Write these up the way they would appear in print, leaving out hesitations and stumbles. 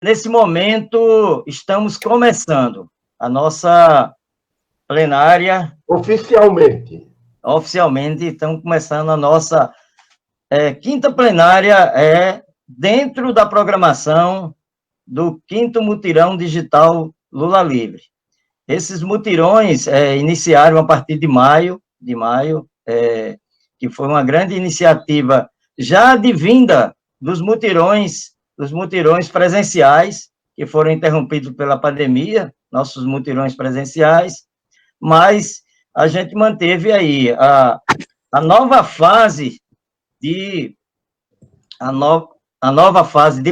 nesse momento, estamos começando a nossa plenária. Oficialmente, estamos começando a nossa quinta plenária dentro da programação do 5º Mutirão Digital Lula Livre. Esses mutirões iniciaram a partir de maio, que foi uma grande iniciativa já advinda dos mutirões presenciais, que foram interrompidos pela pandemia, nossos mutirões presenciais, mas a gente manteve aí a nova fase de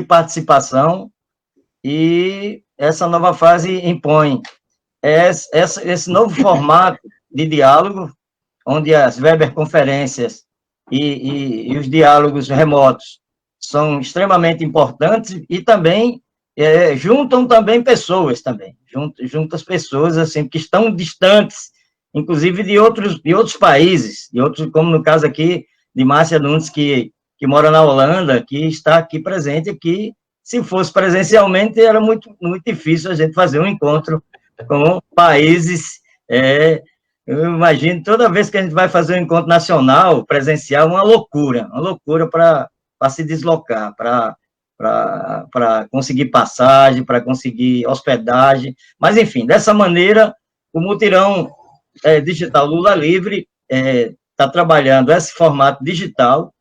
participação, e essa nova fase impõe esse novo formato de diálogo, onde as Weber-conferências e os diálogos remotos são extremamente importantes, e também juntam também pessoas, juntas pessoas assim, que estão distantes, inclusive de outros países, como no caso aqui de Márcia Nunes, que mora na Holanda, que está aqui presente aqui. Se fosse presencialmente, era muito, muito difícil a gente fazer um encontro com países. Eu imagino, toda vez que a gente vai fazer um encontro nacional, presencial, uma loucura para se deslocar, para conseguir passagem, para conseguir hospedagem. Mas, enfim, dessa maneira, o Mutirão Digital Lula Livre está trabalhando esse formato digital.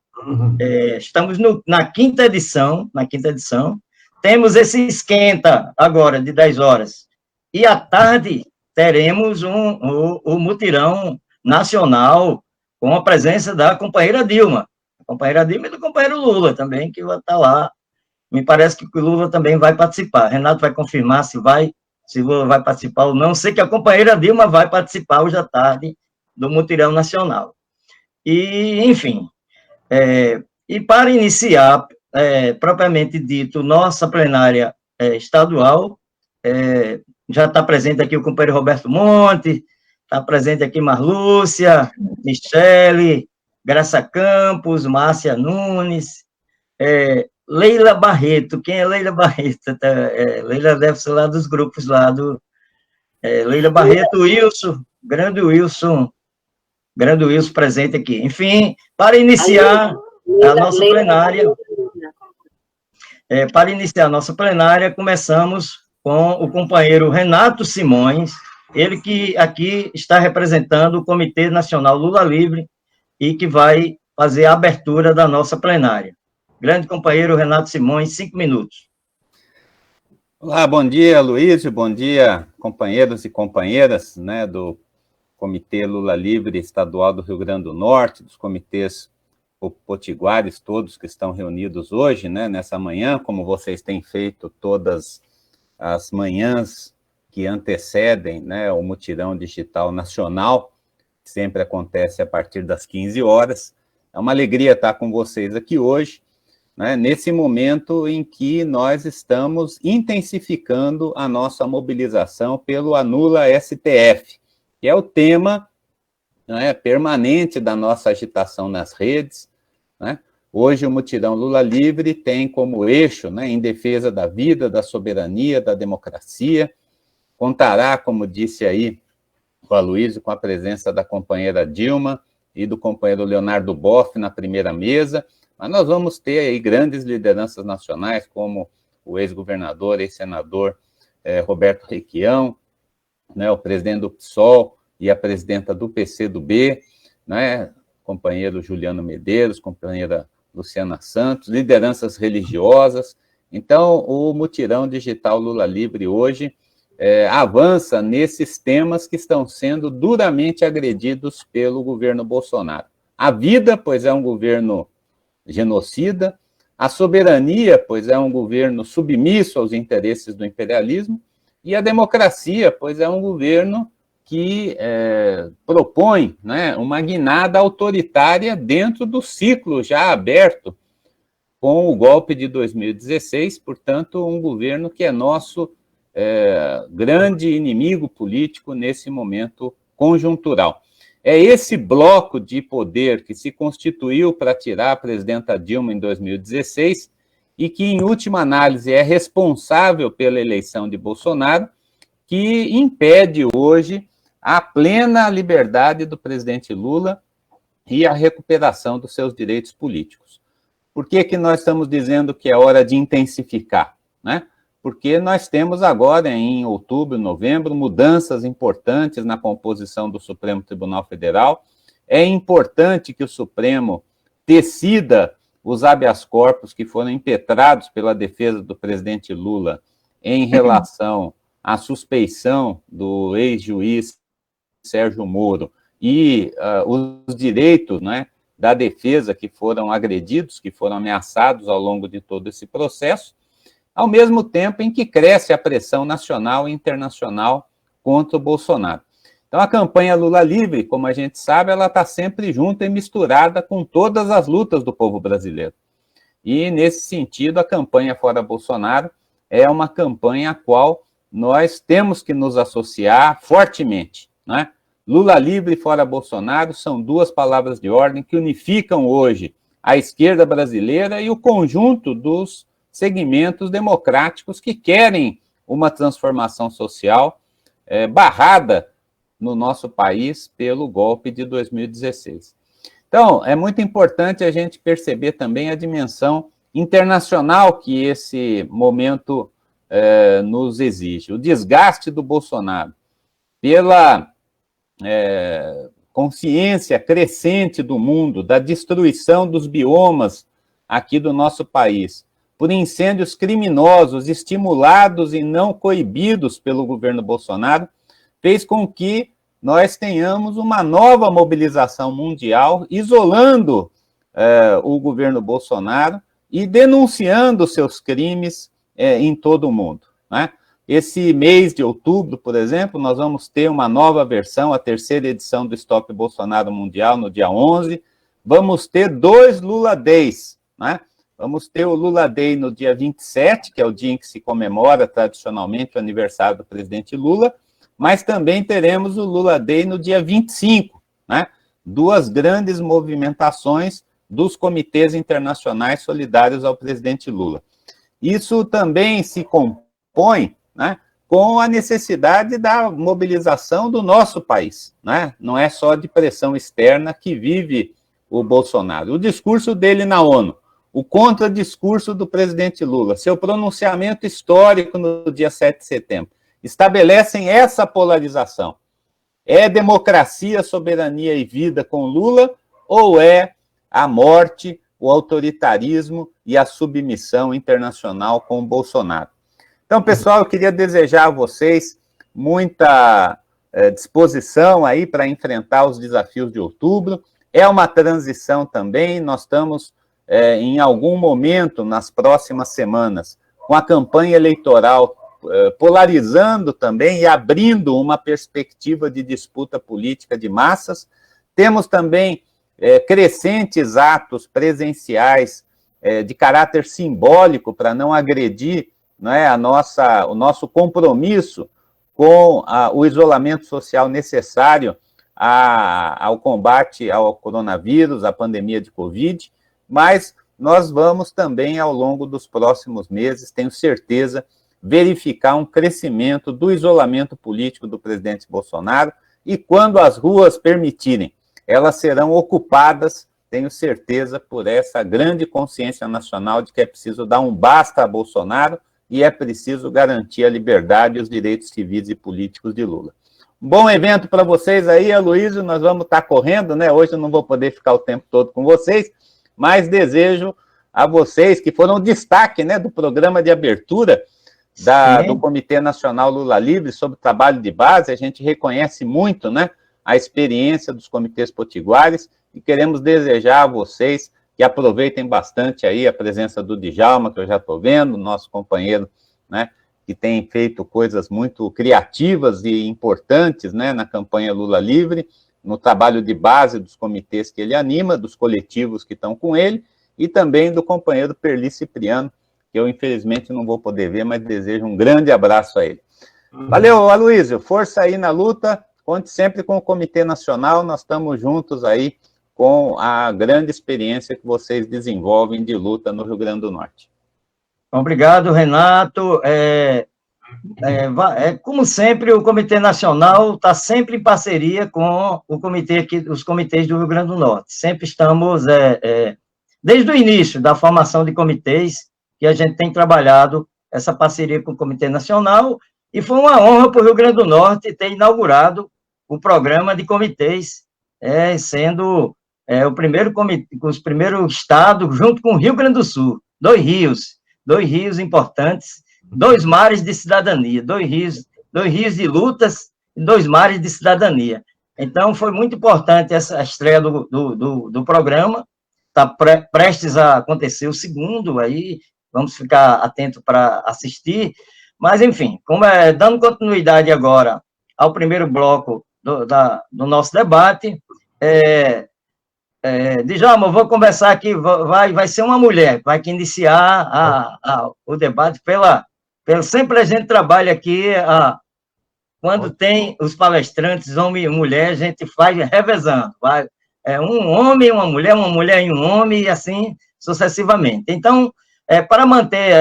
Estamos na quinta edição, temos esse esquenta agora de 10 horas, e à tarde teremos o mutirão nacional, com a presença da companheira Dilma e do companheiro Lula também, que vai estar lá. Me parece que o Lula também vai participar. Renato vai confirmar se Lula vai participar ou não. Sei que a companheira Dilma vai participar hoje à tarde do mutirão nacional. E, enfim, e para iniciar, propriamente dito, nossa plenária estadual, já está presente aqui o companheiro Roberto Monte, está presente aqui Marlúcia, Michele, Graça Campos, Márcia Nunes, Leila Barreto. Quem é Leila Barreto? Leila deve ser lá dos grupos lá do... Leila Barreto, Wilson, grande Wilson presente aqui. Enfim, para iniciar a nossa plenária, começamos com o companheiro Renato Simões, ele que aqui está representando o Comitê Nacional Lula Livre e que vai fazer a abertura da nossa plenária. Grande companheiro Renato Simões, 5 minutos. Olá, bom dia, Luísio, bom dia, companheiros e companheiras, do Comitê Lula Livre Estadual do Rio Grande do Norte, dos comitês potiguares todos que estão reunidos hoje, nessa manhã, como vocês têm feito todas as manhãs que antecedem o Mutirão Digital Nacional, que sempre acontece a partir das 15 horas. É uma alegria estar com vocês aqui hoje, nesse momento em que nós estamos intensificando a nossa mobilização pelo Anula STF, que é o tema permanente da nossa agitação nas redes. Hoje o Mutirão Lula Livre tem como eixo, em defesa da vida, da soberania, da democracia. Contará, como disse aí o Aloysio, com a presença da companheira Dilma e do companheiro Leonardo Boff na primeira mesa, mas nós vamos ter aí grandes lideranças nacionais, como o ex-governador, ex-senador Roberto Requião, o presidente do PSOL e a presidenta do PCdoB, companheiro Juliano Medeiros, companheira Luciana Santos, lideranças religiosas. Então, o Mutirão Digital Lula Livre hoje avança nesses temas que estão sendo duramente agredidos pelo governo Bolsonaro. A vida, pois é um governo genocida, a soberania, pois é um governo submisso aos interesses do imperialismo, e a democracia, pois é um governo que propõe uma guinada autoritária dentro do ciclo já aberto com o golpe de 2016, portanto, um governo que é nosso grande inimigo político nesse momento conjuntural. É esse bloco de poder que se constituiu para tirar a presidenta Dilma em 2016 e que, em última análise, é responsável pela eleição de Bolsonaro, que impede hoje a plena liberdade do presidente Lula e a recuperação dos seus direitos políticos. Por que que nós estamos dizendo que é hora de intensificar, né? Porque nós temos agora, em outubro, novembro, mudanças importantes na composição do Supremo Tribunal Federal. É importante que o Supremo decida os habeas corpus que foram impetrados pela defesa do presidente Lula em relação à suspeição do ex-juiz Sérgio Moro e os direitos, né, da defesa que foram agredidos, que foram ameaçados ao longo de todo esse processo, ao mesmo tempo em que cresce a pressão nacional e internacional contra o Bolsonaro. Então, a campanha Lula Livre, como a gente sabe, ela está sempre junta e misturada com todas as lutas do povo brasileiro. E, nesse sentido, a campanha Fora Bolsonaro é uma campanha a qual nós temos que nos associar fortemente, né? Lula Livre e Fora Bolsonaro são duas palavras de ordem que unificam hoje a esquerda brasileira e o conjunto dos segmentos democráticos que querem uma transformação social barrada no nosso país pelo golpe de 2016. Então, é muito importante a gente perceber também a dimensão internacional que esse momento nos exige. O desgaste do Bolsonaro pela consciência crescente do mundo, da destruição dos biomas aqui do nosso país, por incêndios criminosos estimulados e não coibidos pelo governo Bolsonaro, fez com que nós tenhamos uma nova mobilização mundial, isolando o governo Bolsonaro e denunciando seus crimes em todo o mundo, né? Esse mês de outubro, por exemplo, nós vamos ter uma nova versão, a terceira edição do Stop Bolsonaro Mundial, no dia 11. Vamos ter 2 Lula Days, né? Vamos ter o Lula Day no dia 27, que é o dia em que se comemora tradicionalmente o aniversário do presidente Lula, mas também teremos o Lula Day no dia 25, né? 2 grandes movimentações dos comitês internacionais solidários ao presidente Lula. Isso também se compõe, né, com a necessidade da mobilização do nosso país, né? Não é só de pressão externa que vive o Bolsonaro. O discurso dele na ONU, o contradiscurso do presidente Lula, seu pronunciamento histórico no dia 7 de setembro, estabelecem essa polarização. É democracia, soberania e vida com Lula, ou é a morte, o autoritarismo e a submissão internacional com Bolsonaro? Então, pessoal, eu queria desejar a vocês muita disposição aí para enfrentar os desafios de outubro. É uma transição também, nós estamos em algum momento, nas próximas semanas, com a campanha eleitoral polarizando também e abrindo uma perspectiva de disputa política de massas. Temos também crescentes atos presenciais de caráter simbólico para não agredir, não é, o nosso compromisso com o isolamento social necessário ao combate ao coronavírus, à pandemia de Covid, mas nós vamos também, ao longo dos próximos meses, tenho certeza, verificar um crescimento do isolamento político do presidente Bolsonaro, e quando as ruas permitirem, elas serão ocupadas, tenho certeza, por essa grande consciência nacional de que é preciso dar um basta a Bolsonaro e é preciso garantir a liberdade e os direitos civis e políticos de Lula. Um bom evento para vocês aí, Aloysio, nós vamos estar correndo, né? Hoje eu não vou poder ficar o tempo todo com vocês, mas desejo a vocês, que foram destaque, né, do programa de abertura do Comitê Nacional Lula Livre sobre o trabalho de base. A gente reconhece muito, né, a experiência dos comitês potiguares e queremos desejar a vocês que aproveitem bastante aí a presença do Djalma, que eu já estou vendo, nosso companheiro, né, que tem feito coisas muito criativas e importantes, né, na campanha Lula Livre, no trabalho de base dos comitês que ele anima, dos coletivos que estão com ele, e também do companheiro Perli Cipriano, que eu infelizmente não vou poder ver, mas desejo um grande abraço a ele. Valeu, Aloysio, força aí na luta, conte sempre com o Comitê Nacional, nós estamos juntos aí com a grande experiência que vocês desenvolvem de luta no Rio Grande do Norte. Obrigado, Renato. Como sempre, o Comitê Nacional está sempre em parceria com o comitê aqui, os comitês do Rio Grande do Norte. Sempre estamos, desde o início da formação de comitês, que a gente tem trabalhado essa parceria com o Comitê Nacional, e foi uma honra para o Rio Grande do Norte ter inaugurado o programa de comitês, sendo o primeiro comitê, os primeiros estados, junto com o Rio Grande do Sul, dois rios importantes, dois mares de cidadania, dois rios de lutas e dois mares de cidadania. Então, foi muito importante essa estreia do programa, está prestes a acontecer o segundo, aí vamos ficar atentos para assistir, mas, enfim, dando continuidade agora ao primeiro bloco do nosso debate, Djalma, eu vou conversar aqui, vai ser uma mulher, vai que iniciar o debate sempre a gente trabalha aqui, quando tem os palestrantes, homem e mulher, a gente faz revezando, um homem, uma mulher e um homem, e assim sucessivamente. Então, para manter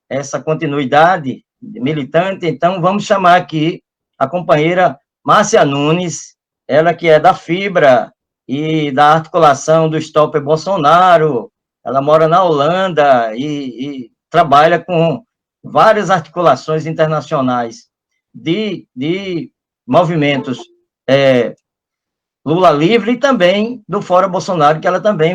essa continuidade militante, então vamos chamar aqui a companheira Márcia Nunes, ela que é da Fibra e da articulação do Stop Bolsonaro, ela mora na Holanda e trabalha com várias articulações internacionais de movimentos Lula livre e também do Fora Bolsonaro, que ela também,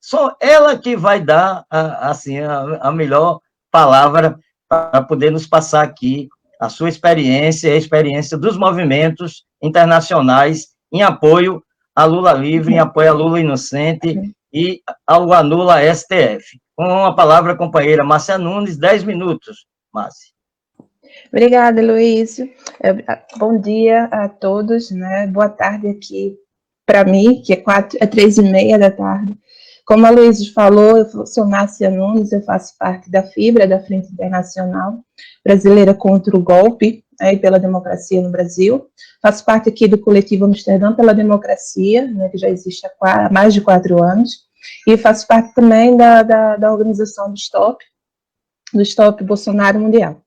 só ela que vai dar assim, a melhor palavra para poder nos passar aqui a sua experiência, a experiência dos movimentos internacionais em apoio a Lula livre, em apoio a Lula inocente e ao Anula STF. Com a palavra, a companheira Márcia Nunes, 10 minutos, Márcia. Obrigada, Luísio. Bom dia a todos, né? Boa tarde aqui para mim, que é 3h30 da tarde. Como a Luísio falou, eu sou Márcia Nunes, eu faço parte da Fibra, da Frente Internacional Brasileira contra o Golpe e pela Democracia no Brasil. Faço parte aqui do coletivo Amsterdã pela Democracia, né, que já existe há mais de 4 anos. E faço parte também da organização do Stop Bolsonaro Mundial.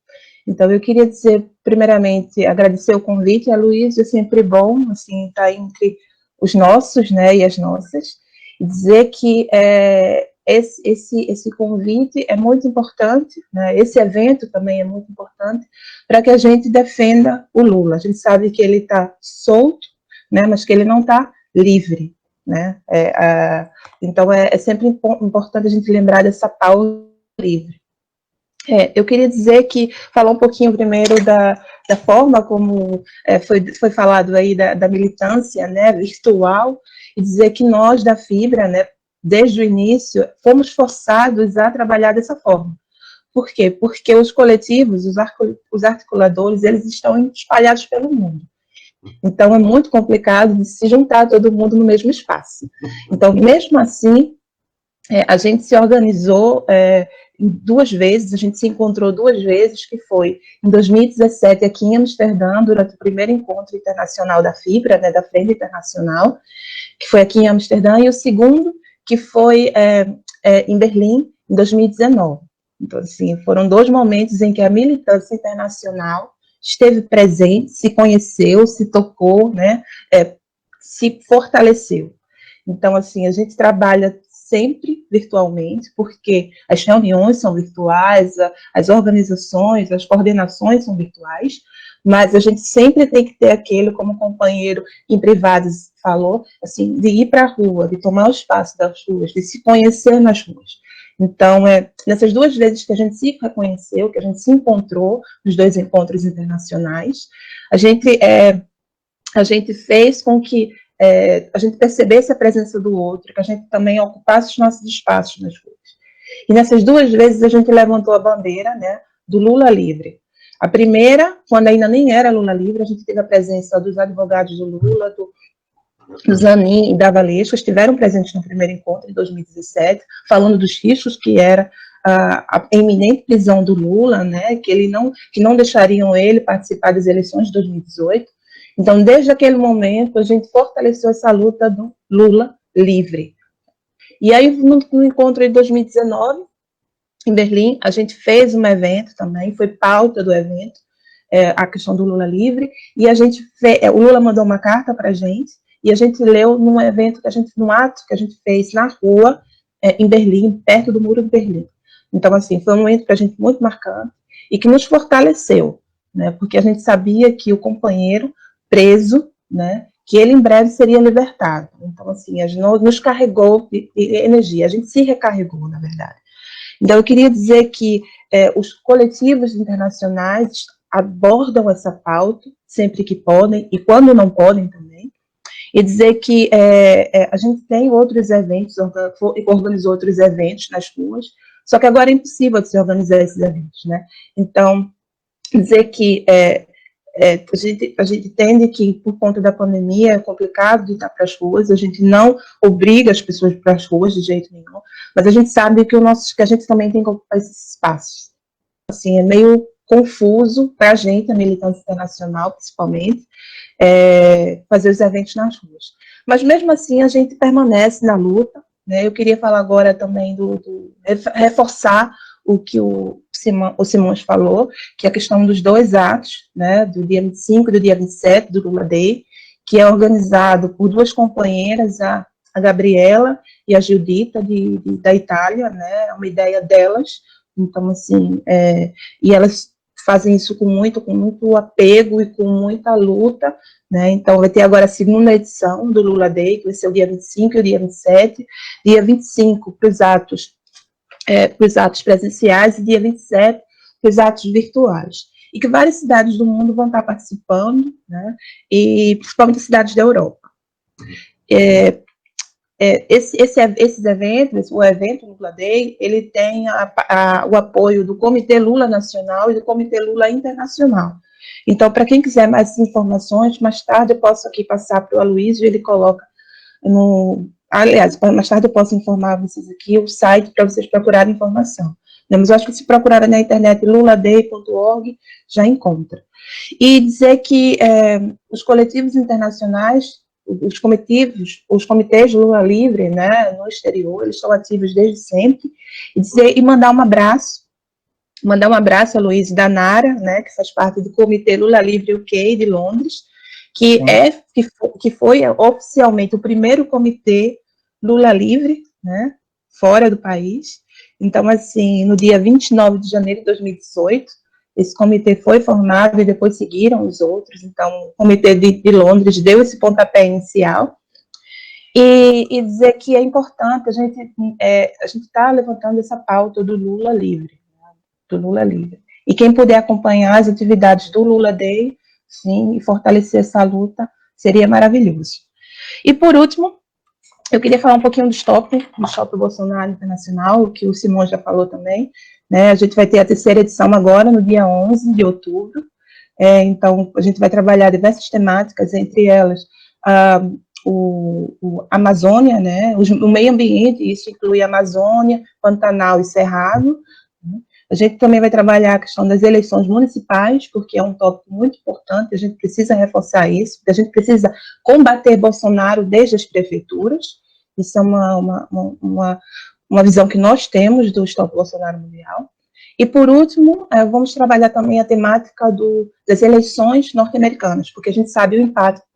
Então, eu queria dizer, primeiramente, agradecer o convite a Luísio, é sempre bom, assim, estar entre os nossos, né, e as nossas, e dizer que esse convite é muito importante, né, esse evento também é muito importante, para que a gente defenda o Lula. A gente sabe que ele está solto, né, mas que ele não está livre, né, então é sempre importante a gente lembrar dessa pausa livre. Eu queria dizer falar um pouquinho primeiro da forma como foi falado aí da militância, né, virtual, e dizer que nós da Fibra, né, desde o início, fomos forçados a trabalhar dessa forma. Por quê? Porque os coletivos, os articuladores, eles estão espalhados pelo mundo. Então, é muito complicado de se juntar todo mundo no mesmo espaço. Então, mesmo assim, a gente se organizou 2 vezes, a gente se encontrou 2 vezes, que foi em 2017 aqui em Amsterdã, durante o primeiro encontro internacional da Fibra, né, da Frente Internacional, que foi aqui em Amsterdã, e o segundo, que foi em Berlim, em 2019. Então, assim, foram 2 momentos em que a militância internacional esteve presente, se conheceu, se tocou, né, se fortaleceu. Então, assim, a gente trabalha sempre virtualmente, porque as reuniões são virtuais, as organizações, as coordenações são virtuais, mas a gente sempre tem que ter aquele, como o companheiro em privados falou, assim, de ir para a rua, de tomar o espaço das ruas, de se conhecer nas ruas. Então, nessas 2 vezes que a gente se reconheceu, que a gente se encontrou nos 2 encontros internacionais, a gente fez com que a gente percebesse a presença do outro, que a gente também ocupasse os nossos espaços nas ruas. E nessas 2 vezes a gente levantou a bandeira, né, do Lula livre. A primeira, quando ainda nem era Lula livre, a gente teve a presença dos advogados do Lula, do Zanin e da Valesca, estiveram presentes no primeiro encontro, em 2017, falando dos riscos que era a iminente prisão do Lula, né, que não deixariam ele participar das eleições de 2018. Então, desde aquele momento, a gente fortaleceu essa luta do Lula livre. E aí, no encontro de 2019, em Berlim, a gente fez um evento também, foi pauta do evento, a questão do Lula livre, e a gente o Lula mandou uma carta para a gente, e a gente leu num evento num ato que a gente fez na rua, em Berlim, perto do Muro de Berlim. Então, assim, foi um momento para a gente muito marcante e que nos fortaleceu, né? Porque a gente sabia que o companheiro preso, né? Que ele em breve seria libertado. Então, assim, a gente nos carregou de energia, a gente se recarregou, na verdade. Então, eu queria dizer que os coletivos internacionais abordam essa pauta sempre que podem e quando não podem também, e dizer que a gente tem outros eventos, organizou outros eventos nas ruas, só que agora é impossível de se organizar esses eventos, né? Então, dizer que a gente entende que, por conta da pandemia, é complicado de estar para as ruas, a gente não obriga as pessoas para as ruas de jeito nenhum, mas a gente sabe que a gente também tem que ocupar esses espaços. Assim, é meio confuso para a gente, a militância internacional, principalmente, fazer os eventos nas ruas. Mas, mesmo assim, a gente permanece na luta, né? Eu queria falar agora também reforçar o que o Simões falou, que é a questão dos 2 atos, né, do dia 25 e do dia 27, do Lula Day, que é organizado por 2 companheiras, a Gabriela e a Giudita, da Itália, né, é uma ideia delas, então, assim, e elas fazem isso com muito apego e com muita luta, né? Então, vai ter agora a 2ª edição do Lula Day, que vai ser o dia 25 e o dia 27, dia 25 para os atos presenciais e dia 27 para os atos virtuais. E que várias cidades do mundo vão estar participando, né? E principalmente cidades da Europa. Esses eventos, o evento Lula Day, ele tem o apoio do Comitê Lula Nacional e do Comitê Lula Internacional. Então, para quem quiser mais informações, mais tarde eu posso aqui passar para o Aloysio, ele coloca aliás, mais tarde eu posso informar vocês aqui o site para vocês procurarem informação. Mas eu acho que se procurarem na internet luladay.org, já encontra. E dizer que os coletivos internacionais, os comitês Lula Livre, né, no exterior, eles estão ativos desde sempre, e mandar um abraço a Luiz da Nara, né, que faz parte do Comitê Lula Livre UK de Londres, que foi oficialmente o primeiro comitê Lula Livre, né, fora do país. Então, assim, no dia 29 de janeiro de 2018, esse comitê foi formado e depois seguiram os outros. Então, o Comitê de Londres deu esse pontapé inicial. E dizer que é importante, a gente está levantando essa pauta do Lula Livre, né, do Lula Livre. E quem puder acompanhar as atividades do Lula Day, sim, e fortalecer essa luta, seria maravilhoso. E, por último, eu queria falar um pouquinho do Stop Bolsonaro Internacional, que o Simão já falou também, né? A gente vai ter a 3ª edição agora, no dia 11 de outubro, então a gente vai trabalhar diversas temáticas, entre elas a Amazônia, né? O meio ambiente, isso inclui Amazônia, Pantanal e Cerrado. A gente também vai trabalhar a questão das eleições municipais, porque é um tópico muito importante, a gente precisa reforçar isso, porque a gente precisa combater Bolsonaro desde as prefeituras. Isso é uma visão que nós temos do Stop Bolsonaro Mundial. E, por último, vamos trabalhar também a temática das eleições norte-americanas, porque a gente sabe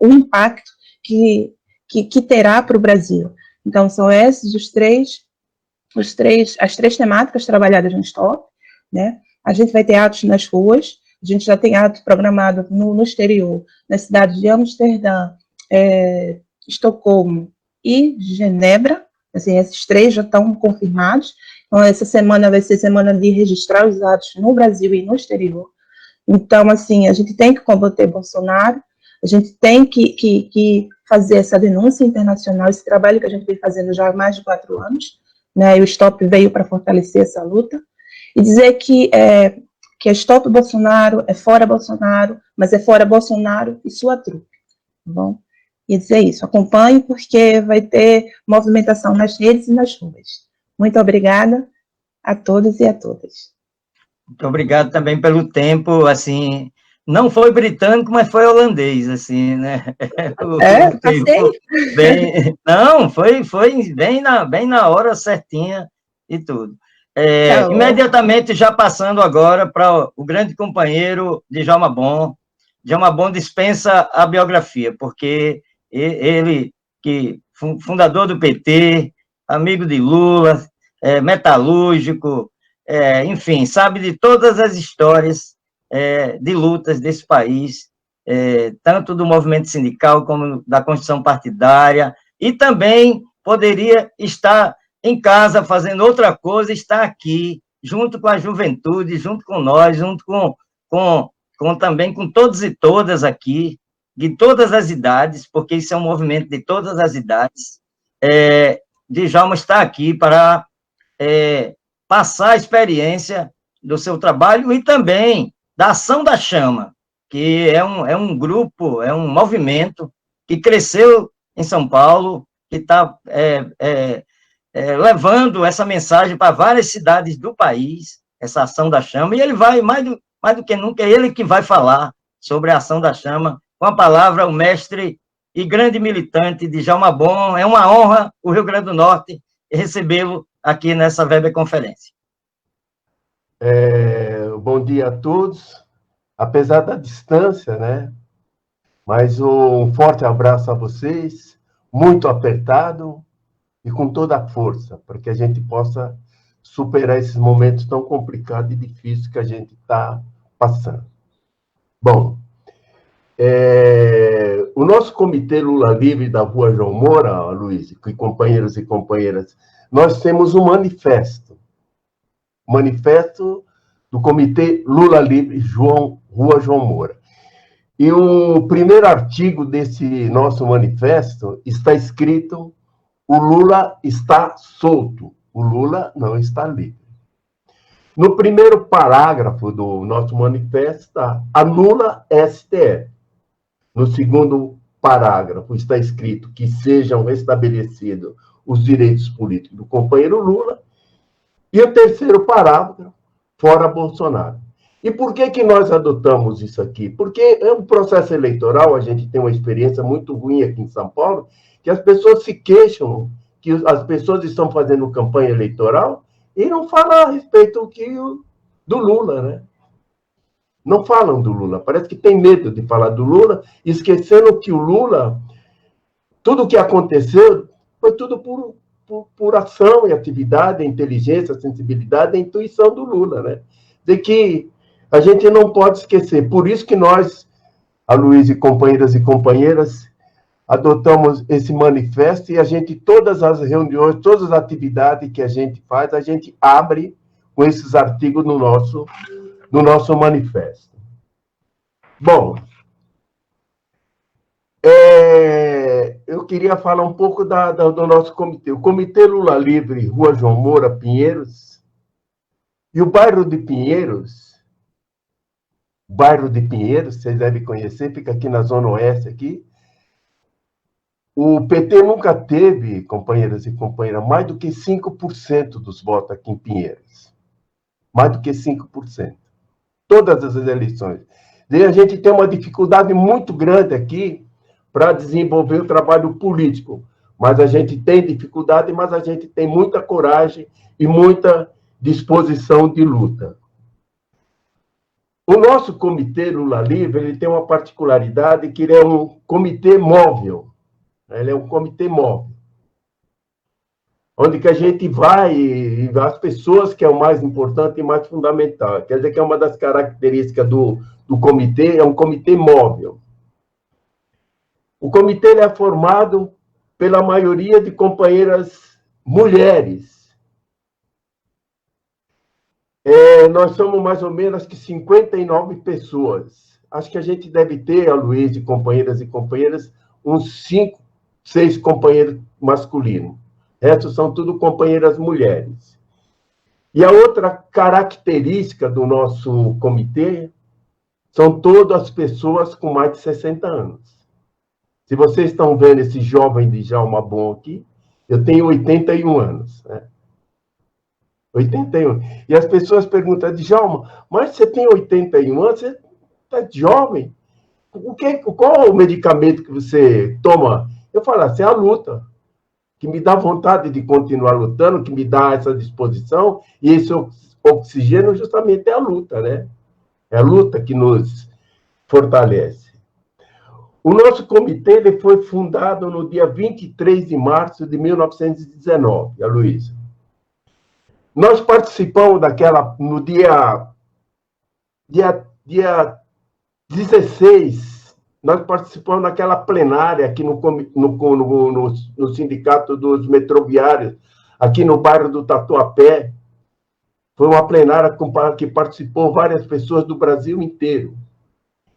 o impacto que terá para o Brasil. Então, são esses as três temáticas trabalhadas no Stop, né? A gente vai ter atos nas ruas, a gente já tem ato programado no exterior, na cidade de Amsterdã, Estocolmo e Genebra, assim, esses 3 já estão confirmados. Então, essa semana vai ser semana de registrar os atos no Brasil e no exterior. Então, assim, a gente tem que combater Bolsonaro, a gente tem que fazer essa denúncia internacional, esse trabalho que a gente vem fazendo já há mais de 4 anos, né, e o Stop veio para fortalecer essa luta, e dizer que é Stop Bolsonaro, é fora Bolsonaro, mas é fora Bolsonaro e sua trupe, tá bom? E dizer isso, acompanhe, porque vai ter movimentação nas redes e nas ruas. Muito obrigada a todos e a todas. Muito obrigado também pelo tempo, assim, não foi britânico, mas foi holandês, assim, né? Passei? Não, foi bem na hora certinha e tudo. Imediatamente já passando agora para o grande companheiro Djalma Bom. Djalma Bom dispensa a biografia, porque ele, que fundador do PT, amigo de Lula, metalúrgico, enfim, sabe de todas as histórias de lutas desse país, tanto do movimento sindical como da Constituição partidária, e também poderia estar em casa fazendo outra coisa, está aqui, junto com a juventude, junto com nós, junto também com todos e todas aqui, de todas as idades, porque isso é um movimento de todas as idades. Djalma está aqui para passar a experiência do seu trabalho e também da Ação da Chama, que é um grupo, é um movimento que cresceu em São Paulo, que está levando essa mensagem para várias cidades do país, essa Ação da Chama, e ele vai, mais do que nunca, é ele que vai falar sobre a Ação da Chama, com a palavra o mestre e grande militante Djalma Bom. É uma honra o Rio Grande do Norte recebê-lo aqui nessa Weber Conferência. Bom dia a todos, apesar da distância, né? Mas um forte abraço a vocês, muito apertado e com toda a força, para que a gente possa superar esses momentos tão complicados e difíceis que a gente está passando. Bom, o nosso Comitê Lula Livre da Rua João Moura, Luiz, e companheiros e companheiras, nós temos um manifesto do Comitê Lula Livre Rua João Moura. E o primeiro artigo desse nosso manifesto está escrito: o Lula está solto, o Lula não está livre. No primeiro parágrafo do nosso manifesto está: anula STF. No segundo parágrafo está escrito que sejam restabelecidos os direitos políticos do companheiro Lula. E o terceiro parágrafo, fora Bolsonaro. E por que nós adotamos isso aqui? Porque é um processo eleitoral, a gente tem uma experiência muito ruim aqui em São Paulo, que as pessoas se queixam que as pessoas estão fazendo campanha eleitoral e não falam a respeito do Lula, né? Não falam do Lula. Parece que tem medo de falar do Lula, esquecendo que o Lula, tudo o que aconteceu, foi tudo por ação e atividade, a inteligência, a sensibilidade, a intuição do Lula, né? De que a gente não pode esquecer. Por isso que nós, a Luiz e companheiras, adotamos esse manifesto e a gente, todas as reuniões, todas as atividades que a gente faz, a gente abre com esses artigos no nosso manifesto. Bom, eu queria falar um pouco do nosso comitê. O Comitê Lula Livre, Rua João Moura, Pinheiros, e o bairro de Pinheiros, vocês devem conhecer, fica aqui na Zona Oeste, aqui. O PT nunca teve, companheiros e companheiras, mais do que 5% dos votos aqui em Pinheiros. Mais do que 5%. Todas as eleições. E a gente tem uma dificuldade muito grande aqui para desenvolver o trabalho político. Mas a gente tem dificuldade, mas a gente tem muita coragem e muita disposição de luta. O nosso Comitê Lula Livre, ele tem uma particularidade que ele é um comitê móvel. Ele é um comitê móvel. Onde que a gente vai, e as pessoas, que é o mais importante e mais fundamental. Quer dizer que é uma das características do comitê, é um comitê móvel. O comitê ele é formado pela maioria de companheiras mulheres. Nós somos mais ou menos que 59 pessoas. Acho que a gente deve ter, a Luiz, de companheiras e companheiras, uns 5, 6 companheiros masculinos. O resto são tudo companheiras mulheres. E a outra característica do nosso comitê são todas as pessoas com mais de 60 anos. Se vocês estão vendo esse jovem Djalma Bom aqui, eu tenho 81 anos, né? 81. E as pessoas perguntam: Djalma, mas você tem 81 anos, você está jovem? Qual o medicamento que você toma? Eu falo assim: a luta. que me dá vontade de continuar lutando, que me dá essa disposição, e esse oxigênio justamente é a luta, né? É a luta que nos fortalece. O nosso comitê ele foi fundado no dia 23 de março de 1919, Aloysio. Nós participamos no dia 16, nós participamos daquela plenária aqui no Sindicato dos Metroviários, aqui no bairro do Tatuapé. Foi uma plenária que participou várias pessoas do Brasil inteiro.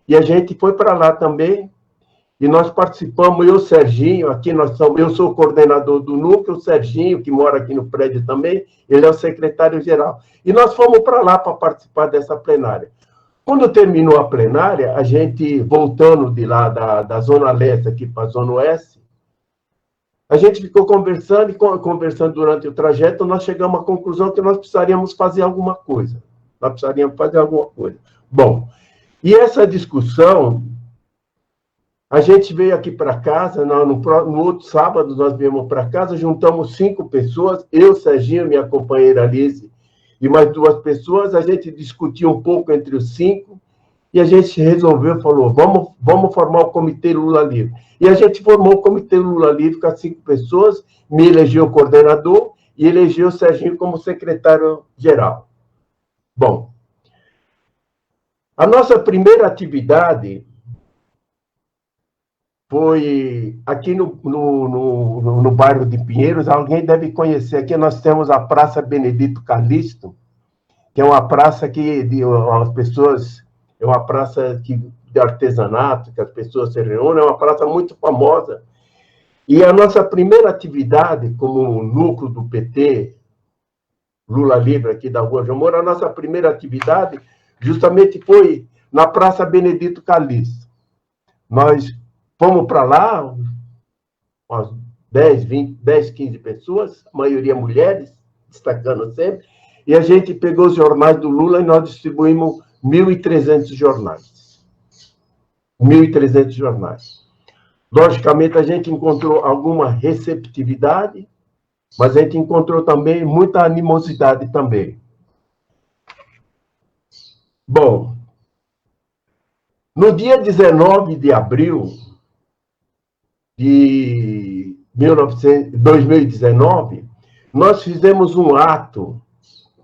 E a gente foi para lá também, e nós participamos, eu, Serginho, eu sou o coordenador do núcleo, o Serginho, que mora aqui no prédio também, ele é o secretário-geral. E nós fomos para lá para participar dessa plenária. Quando terminou a plenária, a gente, voltando de lá da Zona Leste aqui para a Zona Oeste, a gente ficou conversando, e conversando durante o trajeto, nós chegamos à conclusão que nós precisaríamos fazer alguma coisa. Bom, e essa discussão, a gente veio aqui para casa, no outro sábado nós viemos para casa, juntamos 5 pessoas, eu, Serginho, minha companheira Alice, e mais 2 pessoas, a gente discutiu um pouco entre os 5, e a gente resolveu, falou, vamos formar o Comitê Lula Livre. E a gente formou o Comitê Lula Livre com as 5 pessoas, me elegeu coordenador e elegeu o Serginho como secretário-geral. Bom, a nossa primeira atividade foi aqui no bairro de Pinheiros. Alguém deve conhecer, aqui nós temos a Praça Benedito Calixto, que é uma praça que as pessoas, é uma praça de artesanato, que as pessoas se reúnem, é uma praça muito famosa. E a nossa primeira atividade, como núcleo do PT, Lula Livre, aqui da Rua João Moura, a nossa primeira atividade justamente foi na Praça Benedito Calixto. Nós fomos para lá, umas 10, 15 pessoas, a maioria mulheres, destacando sempre, e a gente pegou os jornais do Lula e nós distribuímos 1.300 jornais. 1.300 jornais. Logicamente, a gente encontrou alguma receptividade, mas a gente encontrou também muita animosidade também. Bom, no dia 19 de abril de 2019, nós fizemos um ato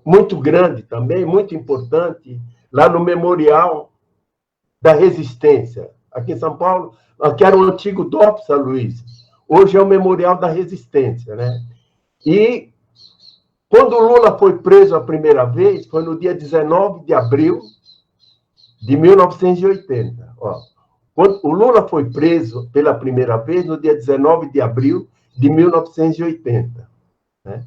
muito grande também, muito importante, lá no Memorial da Resistência, aqui em São Paulo, que era o antigo DOPS, Luiz. Hoje é o Memorial da Resistência, né? E quando o Lula foi preso a primeira vez, foi no dia 19 de abril de 1980. Ó, quando o Lula foi preso pela primeira vez, no dia 19 de abril de 1980. Né?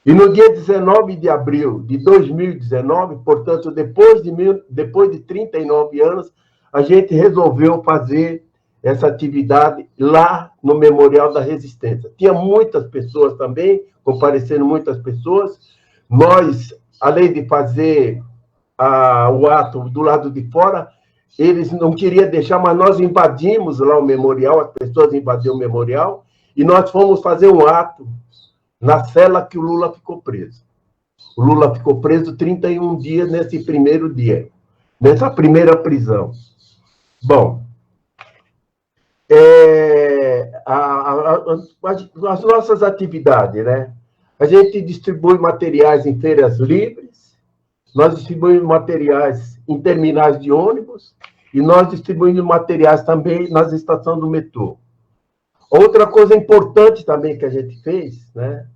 E no dia 19 de abril de 2019, portanto, depois de 39 anos, a gente resolveu fazer essa atividade lá no Memorial da Resistência. Tinha muitas pessoas também, compareceram muitas pessoas. Nós, além de fazer o ato do lado de fora, eles não queriam deixar, mas nós invadimos lá o memorial, as pessoas invadiram o memorial, e nós fomos fazer um ato na cela que o Lula ficou preso. O Lula ficou preso 31 dias nesse primeiro dia, nessa primeira prisão. Bom, as nossas atividades, né? A gente distribui materiais em feiras livres, nós distribuímos materiais em terminais de ônibus e nós distribuímos materiais também nas estações do metrô. Outra coisa importante também que a gente fez, né?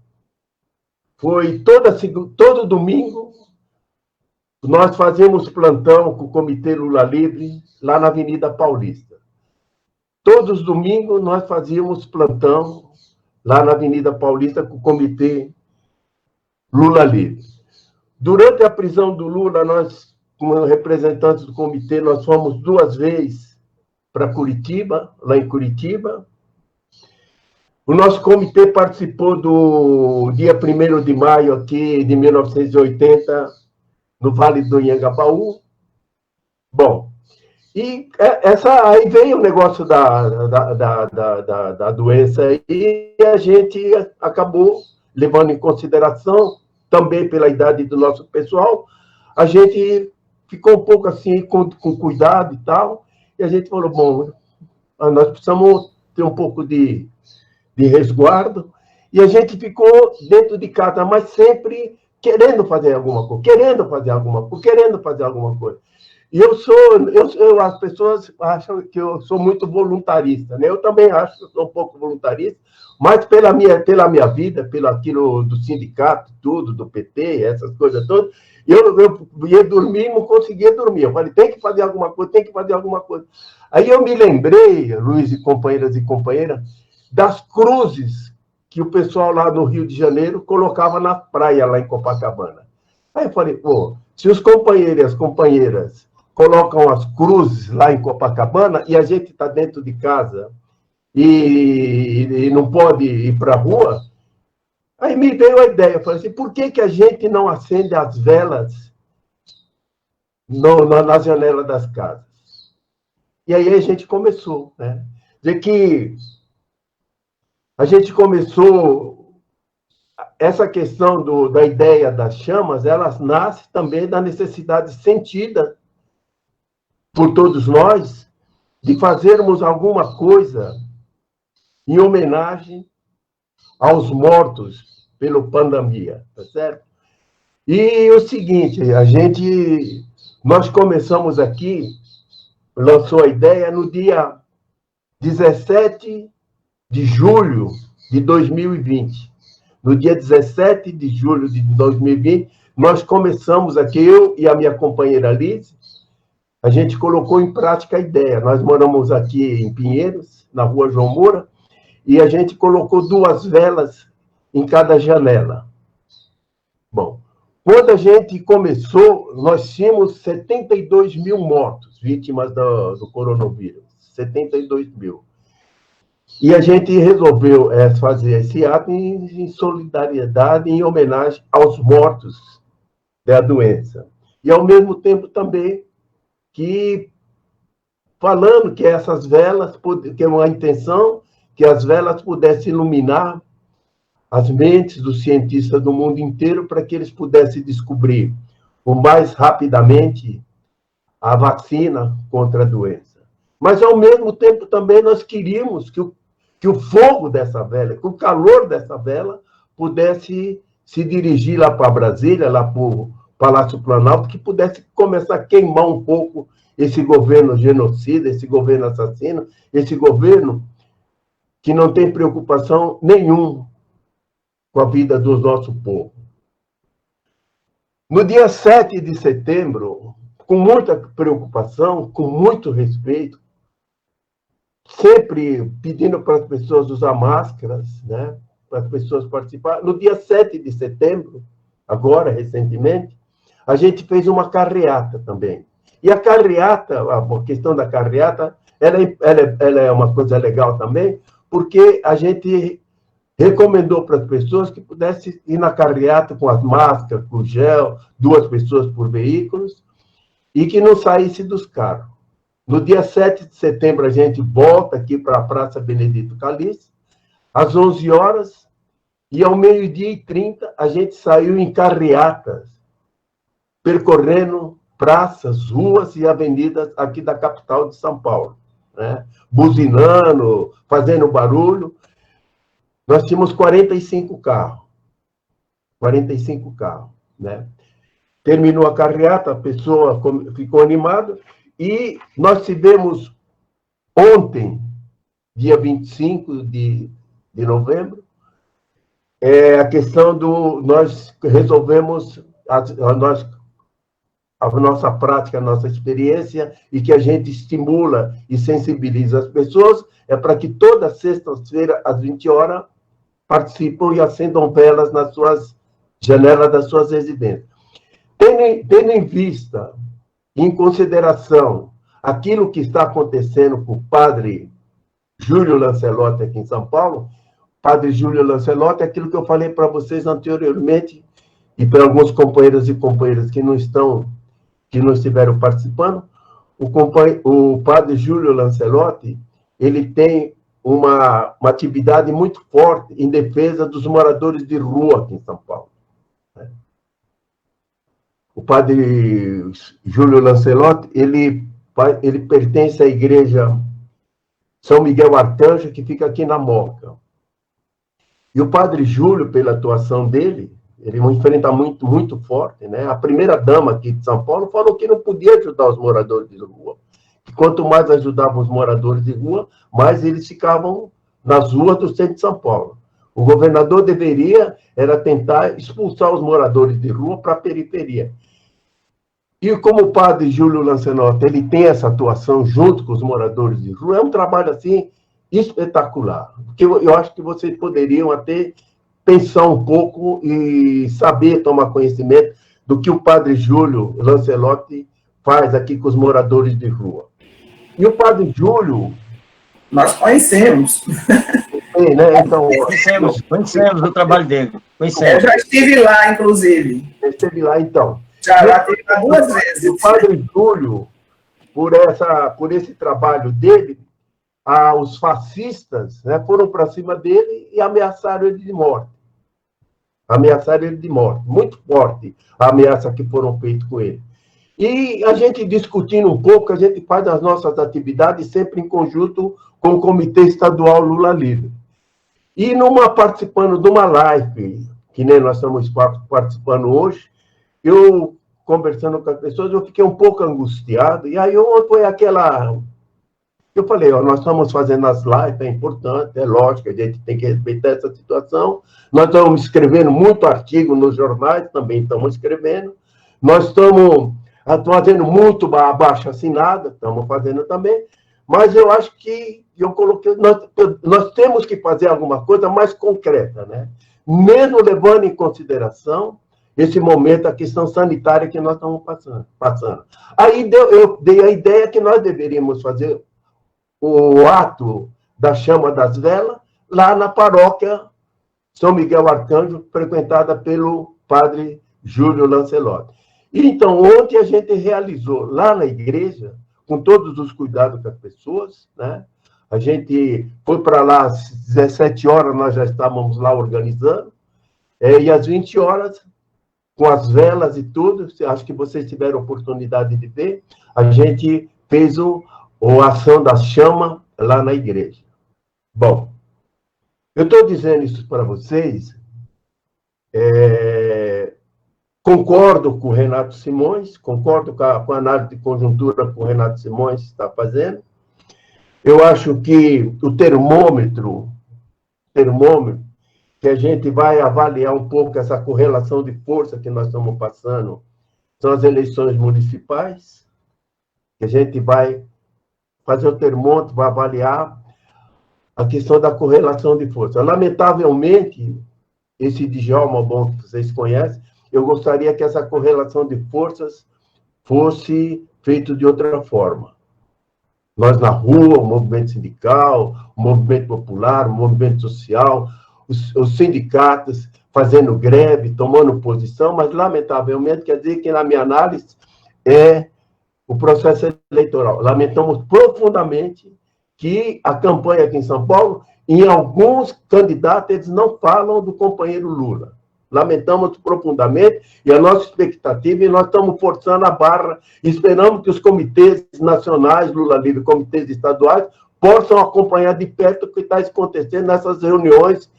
Foi todo domingo nós fazíamos plantão com o Comitê Lula Livre lá na Avenida Paulista. Todos os domingos nós fazíamos plantão lá na Avenida Paulista com o Comitê Lula Livre. Durante a prisão do Lula, nós, como representantes do comitê, nós fomos 2 vezes para Curitiba, lá em Curitiba. O nosso comitê participou do dia 1º de maio aqui de 1980, no Vale do Anhangabaú. Bom, E aí veio o negócio da doença e a gente acabou levando em consideração, também pela idade do nosso pessoal, a gente ficou um pouco assim, com cuidado e tal, e a gente falou, bom, nós precisamos ter um pouco de resguardo, e a gente ficou dentro de casa, mas sempre querendo fazer alguma coisa. E as pessoas acham que eu sou muito voluntarista, né? Eu também acho que eu sou um pouco voluntarista, mas pela minha vida, pelo aquilo do sindicato, tudo, do PT, essas coisas todas, eu ia dormir e não conseguia dormir. Eu falei, tem que fazer alguma coisa. Aí eu me lembrei, Luiz e companheiras, das cruzes que o pessoal lá no Rio de Janeiro colocava na praia, lá em Copacabana. Aí eu falei, pô, se os companheiros e as companheiras colocam as cruzes lá em Copacabana e a gente está dentro de casa e não pode ir para a rua, aí me veio a ideia, eu falei assim, por que a gente não acende as velas na janela das casas? E aí a gente começou, né? Dizer que a gente começou essa questão da ideia das chamas, elas nasce também da necessidade sentida por todos nós de fazermos alguma coisa em homenagem aos mortos pela pandemia, tá certo? E o seguinte, nós começamos aqui, lançou a ideia no dia 17 de julho de 2020. No dia 17 de julho de 2020, nós começamos aqui, eu e a minha companheira Liz, a gente colocou em prática a ideia. Nós moramos aqui em Pinheiros, na rua João Moura, e a gente colocou 2 velas em cada janela. Bom, quando a gente começou, nós tínhamos 72 mil mortos, vítimas do coronavírus. 72 mil. E a gente resolveu fazer esse ato em solidariedade, em homenagem aos mortos da doença. E, ao mesmo tempo, também, que falando que essas velas, que é uma intenção, que as velas pudessem iluminar as mentes dos cientistas do mundo inteiro para que eles pudessem descobrir o mais rapidamente a vacina contra a doença. Mas, ao mesmo tempo, também nós queríamos que o fogo dessa vela, que o calor dessa vela pudesse se dirigir lá para Brasília, lá para o Palácio Planalto, que pudesse começar a queimar um pouco esse governo genocida, esse governo assassino, esse governo que não tem preocupação nenhuma com a vida do nosso povo. No dia 7 de setembro, com muita preocupação, com muito respeito, sempre pedindo para as pessoas usar máscaras, né, para as pessoas participarem. No dia 7 de setembro, agora, recentemente, a gente fez uma carreata também. E a carreata, a questão da carreata, ela é uma coisa legal também, porque a gente recomendou para as pessoas que pudessem ir na carreata com as máscaras, com gel, 2 pessoas por veículo, e que não saísse dos carros. No dia 7 de setembro, a gente volta aqui para a Praça Benedito Calixto, às 11 horas, e ao 12h30, a gente saiu em carreatas, percorrendo praças, ruas e avenidas aqui da capital de São Paulo, né? Buzinando, fazendo barulho. Nós tínhamos 45 carros. 45 carros, né? Terminou a carreata, a pessoa ficou animada, e nós tivemos ontem, dia 25 de novembro, a questão nós resolvemos a nossa prática, a nossa experiência, e que a gente estimula e sensibiliza as pessoas, para que toda sexta-feira, às 20 horas, participam e acendam velas nas suas janelas das suas residências. Tendo em vista, em consideração, aquilo que está acontecendo com o padre Júlio Lancelotti aqui em São Paulo, padre Júlio Lancelotti, aquilo que eu falei para vocês anteriormente, e para alguns companheiros e companheiras que não estiveram participando, o padre Júlio Lancelotti, ele tem uma atividade muito forte em defesa dos moradores de rua aqui em São Paulo. O padre Júlio Lancelotti, ele pertence à igreja São Miguel Arcanjo, que fica aqui na Moca. E o padre Júlio, pela atuação dele, ele enfrenta muito forte, né? A primeira dama aqui de São Paulo falou que não podia ajudar os moradores de rua. Que quanto mais ajudavam os moradores de rua, mais eles ficavam nas ruas do centro de São Paulo. O governador deveria era tentar expulsar os moradores de rua para a periferia. E como o padre Júlio Lancelotti, ele tem essa atuação junto com os moradores de rua, é um trabalho assim espetacular. Porque eu acho que vocês poderiam até pensar um pouco e saber tomar conhecimento do que o padre Júlio Lancelotti faz aqui com os moradores de rua. E o padre Júlio... Nós conhecemos. Né? Então, conhecemos o trabalho dele. Conhecemos. Eu já estive lá, inclusive. Estive lá, então. Já teve lá 2 vezes. O padre Júlio, por esse trabalho dele, os fascistas, né, foram para cima dele e ameaçaram ele de morte. Muito forte a ameaça que foram feitas com ele. E a gente discutindo um pouco, a gente faz as nossas atividades sempre em conjunto com o Comitê Estadual Lula Livre. E participando de uma live, que nem nós estamos participando hoje, eu, conversando com as pessoas, eu fiquei um pouco angustiado, e aí foi aquela... Eu falei, nós estamos fazendo as lives, é importante, é lógico, a gente tem que respeitar essa situação, nós estamos escrevendo muito artigo nos jornais, também estamos escrevendo, nós estamos fazendo muito abaixo-assinado, estamos fazendo também, mas eu acho que eu coloquei, nós temos que fazer alguma coisa mais concreta, né? Mesmo levando em consideração esse momento, a questão sanitária que nós estamos passando. Aí eu dei a ideia que nós deveríamos fazer o ato da chama das velas lá na paróquia São Miguel Arcanjo, frequentada pelo padre Júlio Lancelotti. E então, ontem a gente realizou lá na igreja, com todos os cuidados com as pessoas, né? A gente foi para lá às 17 horas, nós já estávamos lá organizando, e às 20 horas, com as velas e tudo, acho que vocês tiveram oportunidade de ver, a gente fez a ação da chama lá na igreja. Bom, eu estou dizendo isso para vocês, concordo com o Renato Simões, concordo com a análise de conjuntura que o Renato Simões está fazendo. Eu acho que o termômetro, que a gente vai avaliar um pouco essa correlação de força que nós estamos passando, são as eleições municipais, que a gente vai fazer o termômetro, vai avaliar a questão da correlação de força. Lamentavelmente, esse Djalma bom que vocês conhecem, eu gostaria que essa correlação de forças fosse feita de outra forma. Nós na rua, o movimento sindical, o movimento popular, o movimento social, os sindicatos fazendo greve, tomando posição, mas, lamentavelmente, quer dizer que, na minha análise, é o processo eleitoral. Lamentamos profundamente que a campanha aqui em São Paulo, em alguns candidatos, eles não falam do companheiro Lula. Lamentamos profundamente, e a nossa expectativa, e nós estamos forçando a barra, esperamos que os comitês nacionais, Lula Livre, comitês estaduais, possam acompanhar de perto o que está acontecendo nessas reuniões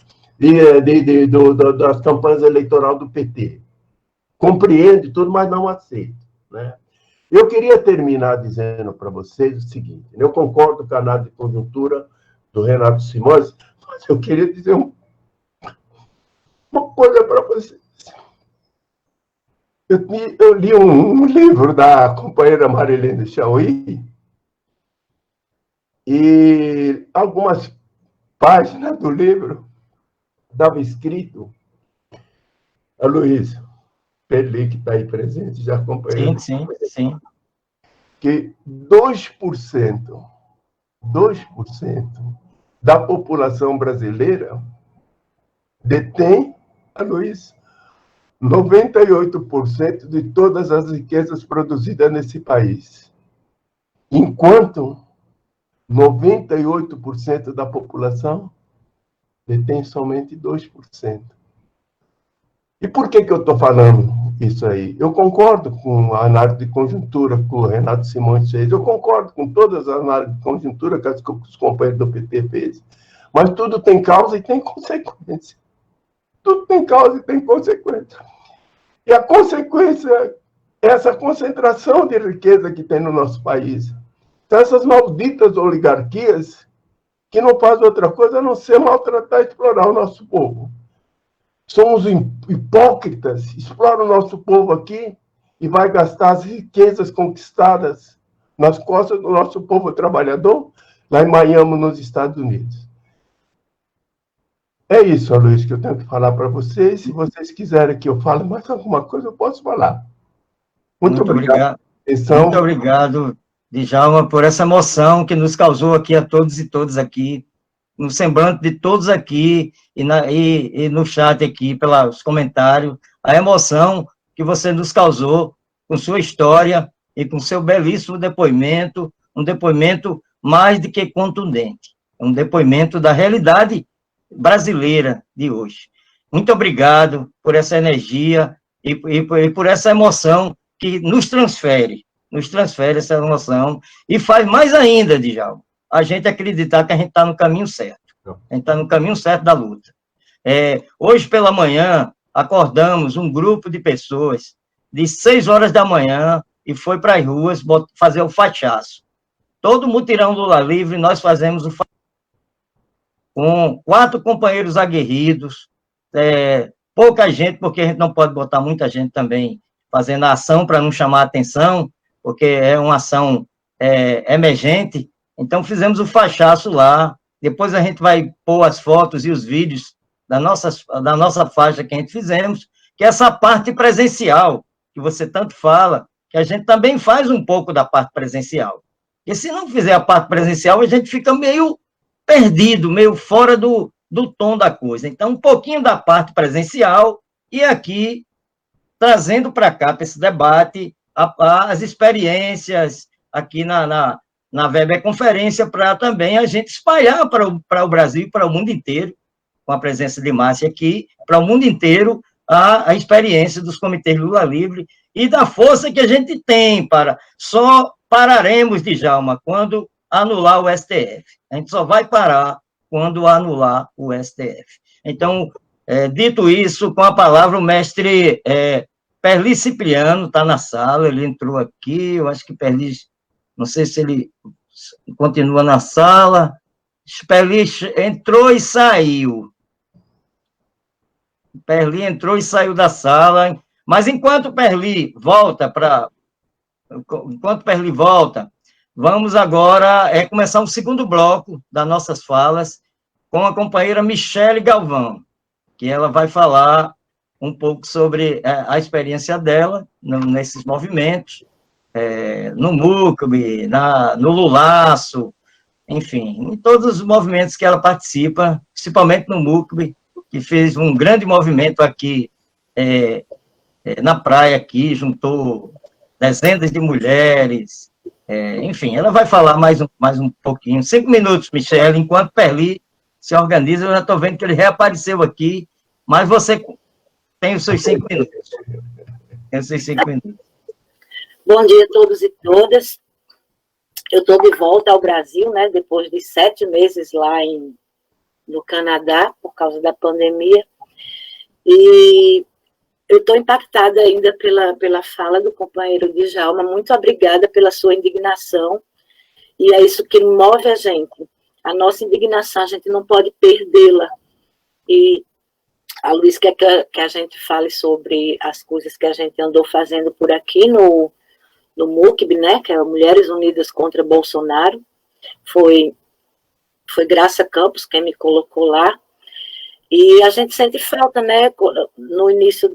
das campanhas eleitorais do PT. Compreende tudo, mas não aceita, né? Eu queria terminar dizendo para vocês o seguinte, eu concordo com a análise de conjuntura do Renato Simões, mas eu queria dizer uma coisa para vocês. Eu li um livro da companheira Marilene Chauí, e algumas páginas do livro estava escrito, a Luiz Perli, que está aí presente, já acompanhou. Sim. Que 2% da população brasileira detém, a Luiz, 98% de todas as riquezas produzidas nesse país. enquanto 98% da população detém somente 2%. E por que eu estou falando isso aí? Eu concordo com a análise de conjuntura que o Renato Simões fez, eu concordo com todas as análises de conjuntura que os companheiros do PT fez, mas tudo tem causa e tem consequência. Tudo tem causa e tem consequência. E a consequência é essa concentração de riqueza que tem no nosso país. São essas malditas oligarquias que não fazem outra coisa a não ser maltratar e explorar o nosso povo. Somos hipócritas, explora o nosso povo aqui e vai gastar as riquezas conquistadas nas costas do nosso povo trabalhador, lá em Miami, nos Estados Unidos. É isso, Luiz, que eu tenho que falar para vocês. Se vocês quiserem que eu fale mais alguma coisa, eu posso falar. Muito obrigado. Muito obrigado, Djalma, por essa emoção que nos causou aqui a todos e todas aqui, no semblante de todos aqui e no chat aqui, pelos comentários, a emoção que você nos causou com sua história e com seu belíssimo depoimento, um depoimento mais do que contundente, um depoimento da realidade brasileira de hoje. Muito obrigado por essa energia e por essa emoção que nos transfere essa emoção e faz mais ainda, Djalma, a gente acreditar que a gente está no caminho certo. A gente está no caminho certo da luta. Hoje pela manhã, acordamos um grupo de pessoas de 6 horas da manhã e foi para as ruas fazer o fachaço. Todo mutirão Lula Livre, nós fazemos o fachaço com 4 companheiros aguerridos, pouca gente, porque a gente não pode botar muita gente também fazendo a ação para não chamar a atenção, porque é uma ação emergente. Então, fizemos o fachaço lá. Depois a gente vai pôr as fotos e os vídeos da nossa faixa que a gente fizemos, que é essa parte presencial, que você tanto fala, que a gente também faz um pouco da parte presencial. E se não fizer a parte presencial, a gente fica meio perdido, meio fora do tom da coisa. Então, um pouquinho da parte presencial e aqui trazendo para cá, para esse debate, as experiências aqui na Weber Conferência, para também a gente espalhar para o Brasil e para o mundo inteiro, com a presença de Márcia aqui, para o mundo inteiro, a experiência dos comitês Lula Livre e da força que a gente tem só pararemos, Djalma, quando anular o STF. A gente só vai parar quando anular o STF. Então, dito isso, com a palavra, o mestre Perli Cipriano está na sala, ele entrou aqui, eu acho que Perli, não sei se ele continua na sala, Perli entrou e saiu. Perli entrou e saiu da sala, mas enquanto Perli volta, vamos agora começar um segundo bloco das nossas falas com a companheira Michele Galvão, que ela vai falar um pouco sobre a experiência dela nesses movimentos, no MUCB, no Lulaço, enfim, em todos os movimentos que ela participa, principalmente no MUCB, que fez um grande movimento aqui na praia, aqui, juntou dezenas de mulheres, enfim, ela vai falar mais um pouquinho. 5 minutos, Michele, enquanto Perli se organiza, eu já estou vendo que ele reapareceu aqui, mas você tem os seus 5 minutos. Tem os seus 5 minutos. Bom dia a todos e todas. Eu estou de volta ao Brasil, né, depois de 7 meses lá no Canadá, por causa da pandemia, e eu estou impactada ainda pela fala do companheiro Djalma. Muito obrigada pela sua indignação, e é isso que move a gente. A nossa indignação, a gente não pode perdê-la. E a Luiz quer que a gente fale sobre as coisas que a gente andou fazendo por aqui no MUCB, né, que é Mulheres Unidas contra Bolsonaro. Foi Graça Campos quem me colocou lá. E a gente sente falta, né, no início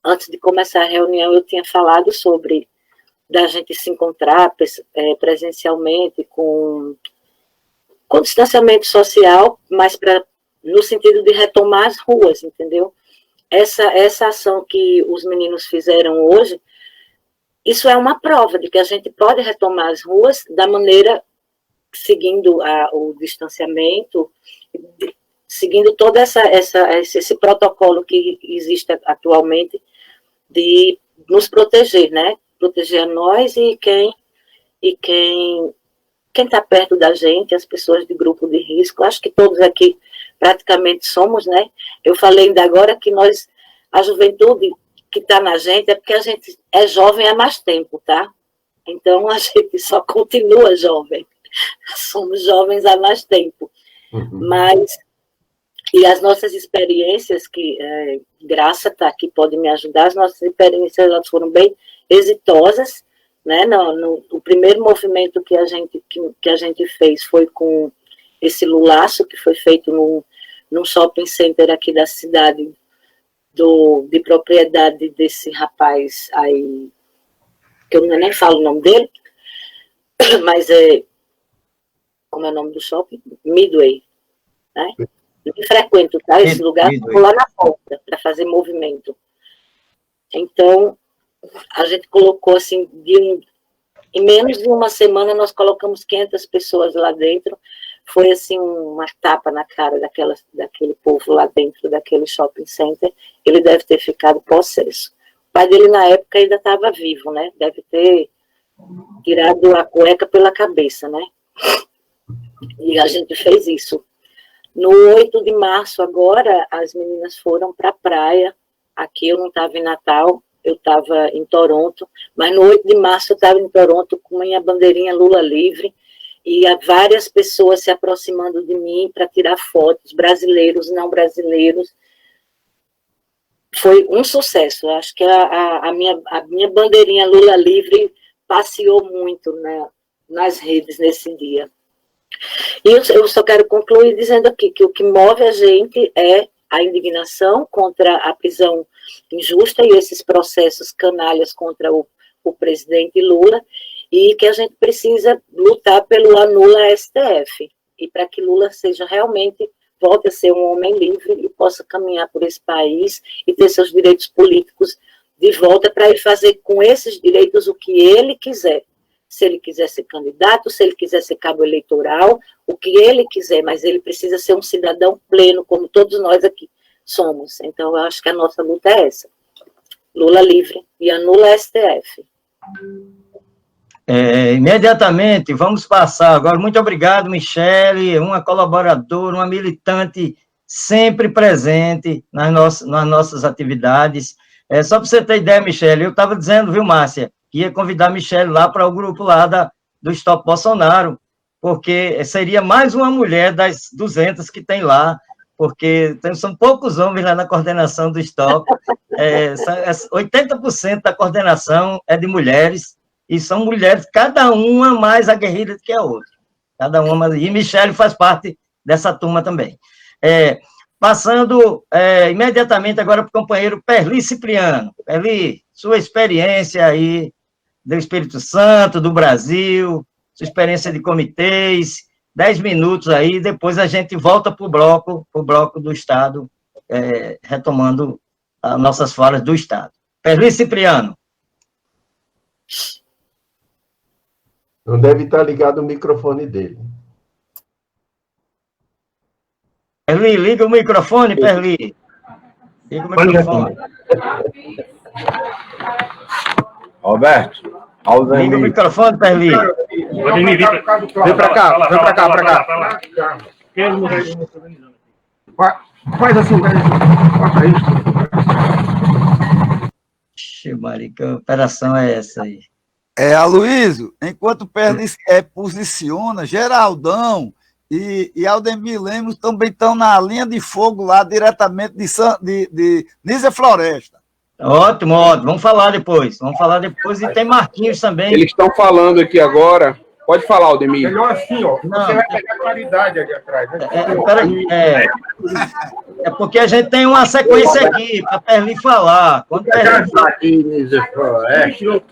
antes de começar a reunião, eu tinha falado sobre da gente se encontrar presencialmente com distanciamento social, mas no sentido de retomar as ruas, entendeu? Essa ação que os meninos fizeram hoje, isso é uma prova de que a gente pode retomar as ruas da maneira, seguindo o distanciamento, seguindo todo esse protocolo que existe atualmente de nos proteger, né? Proteger a nós e quem está perto da gente, as pessoas de grupo de risco. Acho que todos aqui praticamente somos, né? Eu falei ainda agora que a juventude que está na gente é porque a gente é jovem há mais tempo, tá? Então, a gente só continua jovem. Somos jovens há mais tempo. Mas, e as nossas experiências, que Graça está aqui, pode me ajudar, as nossas experiências elas foram bem exitosas, né? O primeiro movimento que a gente fez foi com esse lulaço, que foi feito num shopping center aqui da cidade, de propriedade desse rapaz aí, que eu nem falo o nome dele, mas como é o nome do shopping? Midway, né? Eu frequento, tá? Esse lugar, vou lá na porta para fazer movimento. Então, a gente colocou assim, em menos de uma semana nós colocamos 500 pessoas lá dentro. Foi assim uma tapa na cara daquele povo lá dentro daquele shopping center. Ele deve ter ficado possesso. O pai dele na época ainda estava vivo, né? Deve ter tirado a cueca pela cabeça, né? E a gente fez isso. No 8 de março agora, as meninas foram para a praia. Aqui eu não estava em Natal, eu estava em Toronto, mas no 8 de março eu estava em Toronto com minha bandeirinha Lula livre, e há várias pessoas se aproximando de mim para tirar fotos, brasileiros, não brasileiros. Foi um sucesso. Acho que a minha bandeirinha Lula livre passeou muito, né, nas redes nesse dia. E eu só quero concluir dizendo aqui que o que move a gente é a indignação contra a prisão injusta e esses processos canalhas contra o presidente Lula, e que a gente precisa lutar pelo anula STF, e para que Lula seja realmente, volte a ser um homem livre e possa caminhar por esse país e ter seus direitos políticos de volta, para ele fazer com esses direitos o que ele quiser. Se ele quiser ser candidato, se ele quiser ser cabo eleitoral, o que ele quiser, mas ele precisa ser um cidadão pleno, como todos nós aqui somos. Então, eu acho que a nossa luta é essa. Lula livre e anula STF. Imediatamente, vamos passar agora. Muito obrigado, Michele, uma colaboradora, uma militante sempre presente nas nossas atividades. Só para você ter ideia, Michele, eu estava dizendo, viu, Márcia, que ia convidar a Michele lá para o grupo lá do Stop Bolsonaro, porque seria mais uma mulher das 200 que tem lá, porque são poucos homens lá na coordenação do Stop. 80% da coordenação é de mulheres, e são mulheres, cada uma mais aguerrida do que a outra. Cada uma, e Michele faz parte dessa turma também. Passando imediatamente agora para o companheiro Perli Cipriano. Perli, sua experiência aí do Espírito Santo, do Brasil, sua experiência de comitês, 10 minutos aí, depois a gente volta para o bloco do Estado, retomando as nossas falas do Estado. Perli Cipriano. Não deve estar ligado o microfone dele. Perli, liga o microfone, Perli. Liga o microfone. Roberto, liga o microfone, Perli. Vem para cá. Faz assim, faça isso. Ixi, Maria, que operação é essa aí? Aloysio, enquanto o Perli posiciona, Geraldão e Aldemir Lemos também estão na linha de fogo lá, diretamente de Nízia Floresta. Ótimo, ótimo. Vamos falar depois. E tem Marquinhos também. Eles estão falando aqui agora. Pode falar, Aldemir. Melhor assim, ó. Não, você vai pegar claridade ali atrás. Né? É porque a gente tem uma sequência aqui para Perli falar. Quando Perli falar. Aqui em Nízia Floresta,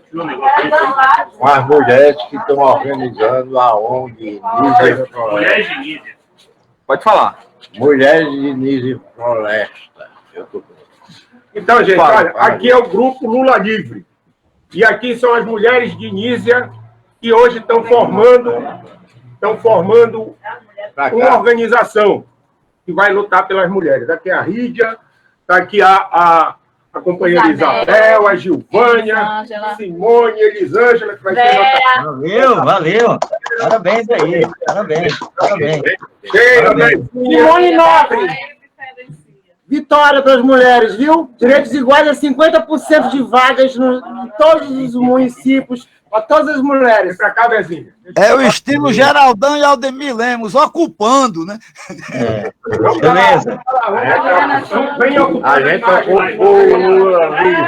com as mulheres que estão organizando a ONG Nízia Floresta. Pode falar. Mulheres de Nízia Floresta. Então, gente, olha, aqui é o grupo Lula Livre. E aqui são as mulheres de Nísia que hoje estão formando uma organização que vai lutar pelas mulheres. Aqui é a Rídia, está aqui a companheira Isabel, a Gilvânia, Simone, Elisângela, que vai ser nossa... Valeu. Parabéns aí. Parabéns. Simone Nobre. Vitória das mulheres, viu? Direitos iguais a 50% de vagas em todos os municípios, para todas as mulheres. Vem para cá, Bezinha. É o estilo Geraldão e Aldemir Lemos, ocupando, né? Beleza. A gente ocupou o Lula livre.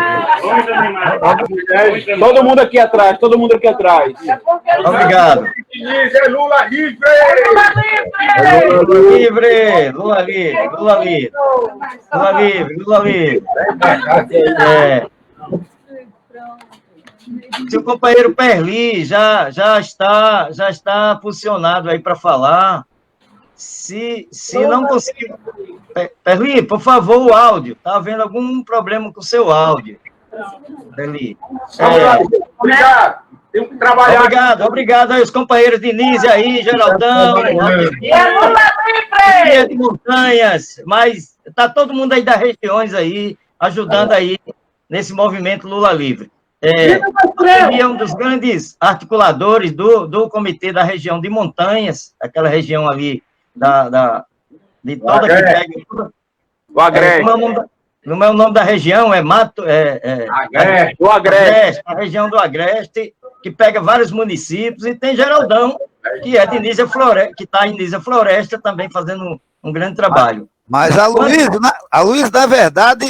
Todo mundo aqui atrás. Obrigado. É Lula livre! Lula livre. Se o companheiro Perli já está posicionado aí para falar. Se não conseguir... Perli, por favor, o áudio. Está havendo algum problema com o seu áudio. Perli. Obrigado. Tem que trabalhar. Obrigado aí os companheiros de Nísia aí, Geraldão, de Montanhas, mas está todo mundo aí das regiões aí, ajudando aí nesse movimento Lula Livre. Ele é um dos grandes articuladores do comitê da região de Montanhas, aquela região ali de toda que pega. O Agreste. Não é o nome da região, é do Agreste. A região do Agreste, que pega vários municípios, e tem Geraldão, que é de Nísia Floresta, que está em Nísia Floresta também fazendo um grande trabalho. Mas a Luiz, na verdade,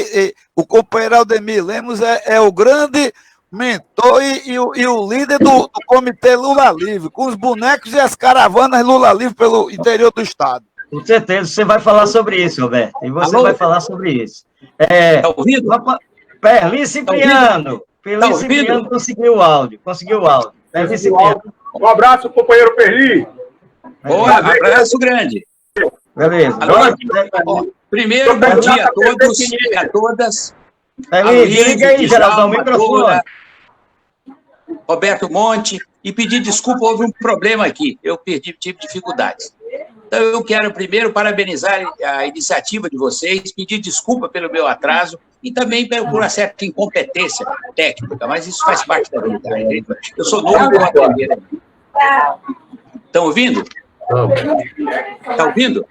o companheiro Aldemir Lemos é o grande mentor e o líder do comitê Lula Livre, com os bonecos e as caravanas Lula Livre pelo interior do estado. Com certeza, você vai falar sobre isso, Roberto. E você vai falar sobre isso. Tá ouvindo? Perli Cipriano. Perli Cipriano conseguiu o áudio. Perli Cipriano. Um abraço, companheiro Perli. Boa, abraço grande. Beleza. Primeiro, bom dia a todos e a todas. Perli, liga aí, Geraldão, o microfone. Roberto Monte, e pedir desculpa, houve um problema aqui. Eu tive dificuldades. Então, eu quero primeiro parabenizar a iniciativa de vocês, pedir desculpa pelo meu atraso e também por uma certa incompetência técnica, mas isso faz parte da vida. Eu sou novo e vou aprender. Estão ouvindo? Está ouvindo?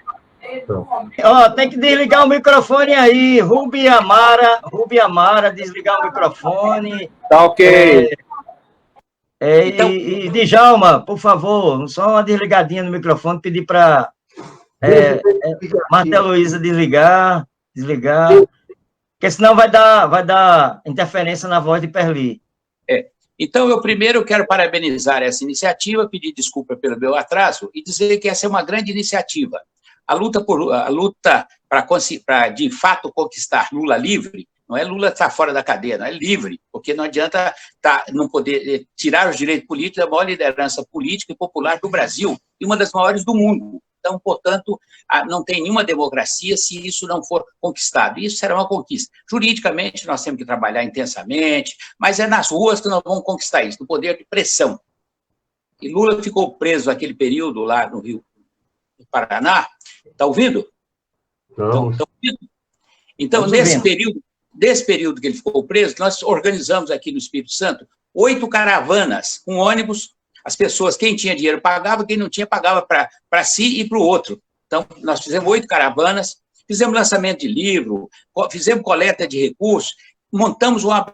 Tem que desligar o microfone aí. Rubi Amara, desligar o microfone. Tá ok. Então, e Djalma, por favor, só uma desligadinha no microfone, pedir para Marta Luísa desligar, porque senão vai dar interferência na voz de Perli. Então, eu primeiro quero parabenizar essa iniciativa, pedir desculpa pelo meu atraso e dizer que essa é uma grande iniciativa. A luta para de fato conquistar Lula livre. Não é Lula estar fora da cadeia, não é livre, porque não adianta não poder tirar os direitos políticos da maior liderança política e popular do Brasil e uma das maiores do mundo. Então, portanto, não tem nenhuma democracia se isso não for conquistado. Isso será uma conquista. Juridicamente, nós temos que trabalhar intensamente, mas é nas ruas que nós vamos conquistar isso, no poder de pressão. E Lula ficou preso naquele período lá no Rio, no Paraná. Está ouvindo? Não. Tá ouvindo? Então, desse período que ele ficou preso, nós organizamos aqui no Espírito Santo 8 caravanas, com ônibus. As pessoas, quem tinha dinheiro pagava, quem não tinha pagava para si e para o outro. Então, nós fizemos 8 caravanas, fizemos lançamento de livro, fizemos coleta de recursos, montamos uma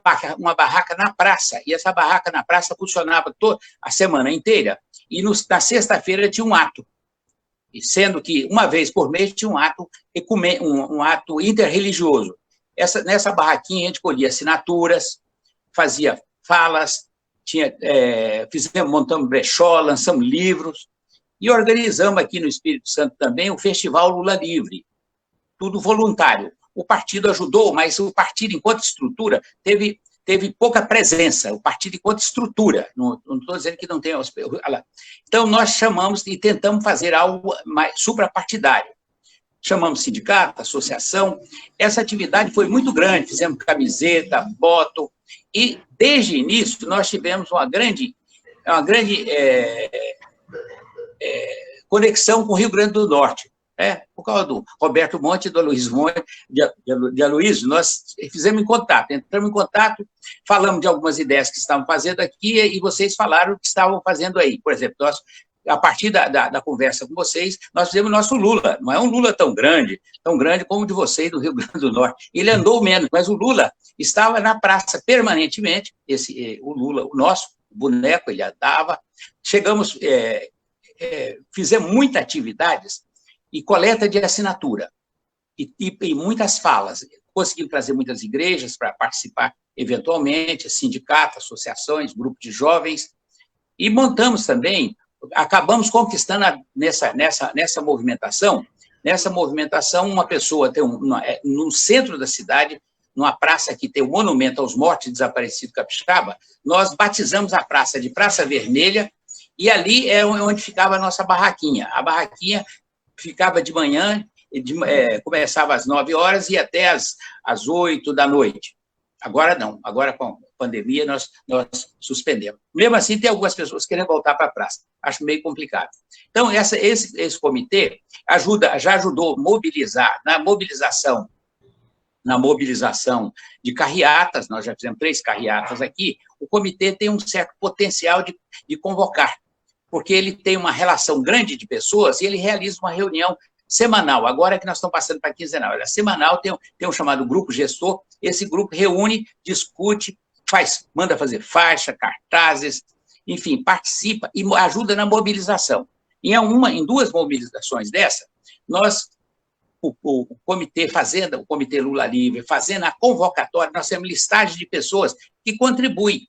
barraca na praça, e essa barraca na praça funcionava toda a semana inteira, e na sexta-feira tinha um ato, sendo que uma vez por mês tinha um ato interreligioso. Nessa barraquinha a gente colhia assinaturas, fazia falas, montamos brechó, lançamos livros e organizamos aqui no Espírito Santo também o Festival Lula Livre, tudo voluntário. O partido ajudou, mas o partido, enquanto estrutura, teve pouca presença, o partido enquanto estrutura, não estou dizendo que não tem... Então, nós chamamos e tentamos fazer algo mais suprapartidário. chamamos sindicato, associação. Essa atividade foi muito grande, fizemos camiseta, bottom, e desde o início nós tivemos uma grande conexão com o Rio Grande do Norte. Por causa do Roberto Monte e do Aloysio Monte, de Aloysio, nós fizemos entramos em contato, falamos de algumas ideias que estavam fazendo aqui, e vocês falaram o que estavam fazendo aí. Por exemplo, nós, a partir da conversa com vocês, nós fizemos o nosso Lula. Não é um Lula tão grande como o de vocês, do Rio Grande do Norte. Ele andou menos, mas o Lula estava na praça permanentemente, o Lula, o nosso boneco, ele andava. Chegamos, fizemos muitas atividades e coleta de assinatura, e muitas falas. Conseguimos trazer muitas igrejas para participar, eventualmente, sindicatos, associações, grupos de jovens, e montamos também, acabamos conquistando nessa movimentação, uma pessoa tem no centro da cidade, numa praça que tem um monumento aos mortos desaparecidos capixaba, nós batizamos a praça de Praça Vermelha, e ali é onde ficava a nossa barraquinha. A barraquinha ficava de manhã, começava às 9 horas e até às 8 da noite. Agora não, agora com a pandemia nós suspendemos. Mesmo assim, tem algumas pessoas querendo voltar para a praça. Acho meio complicado. Então, esse comitê já ajudou a mobilizar, na mobilização de carreatas, nós já fizemos 3 carreatas aqui, o comitê tem um certo potencial de convocar, porque ele tem uma relação grande de pessoas e ele realiza uma reunião semanal. Agora que nós estamos passando para quinzenal, ela é semanal, tem um chamado grupo gestor, esse grupo reúne, discute, manda fazer faixa, cartazes, enfim, participa e ajuda na mobilização. Em 2 mobilizações dessa, o Comitê Fazenda, o Comitê Lula Livre, fazendo a convocatória, nós temos listagem de pessoas que contribuem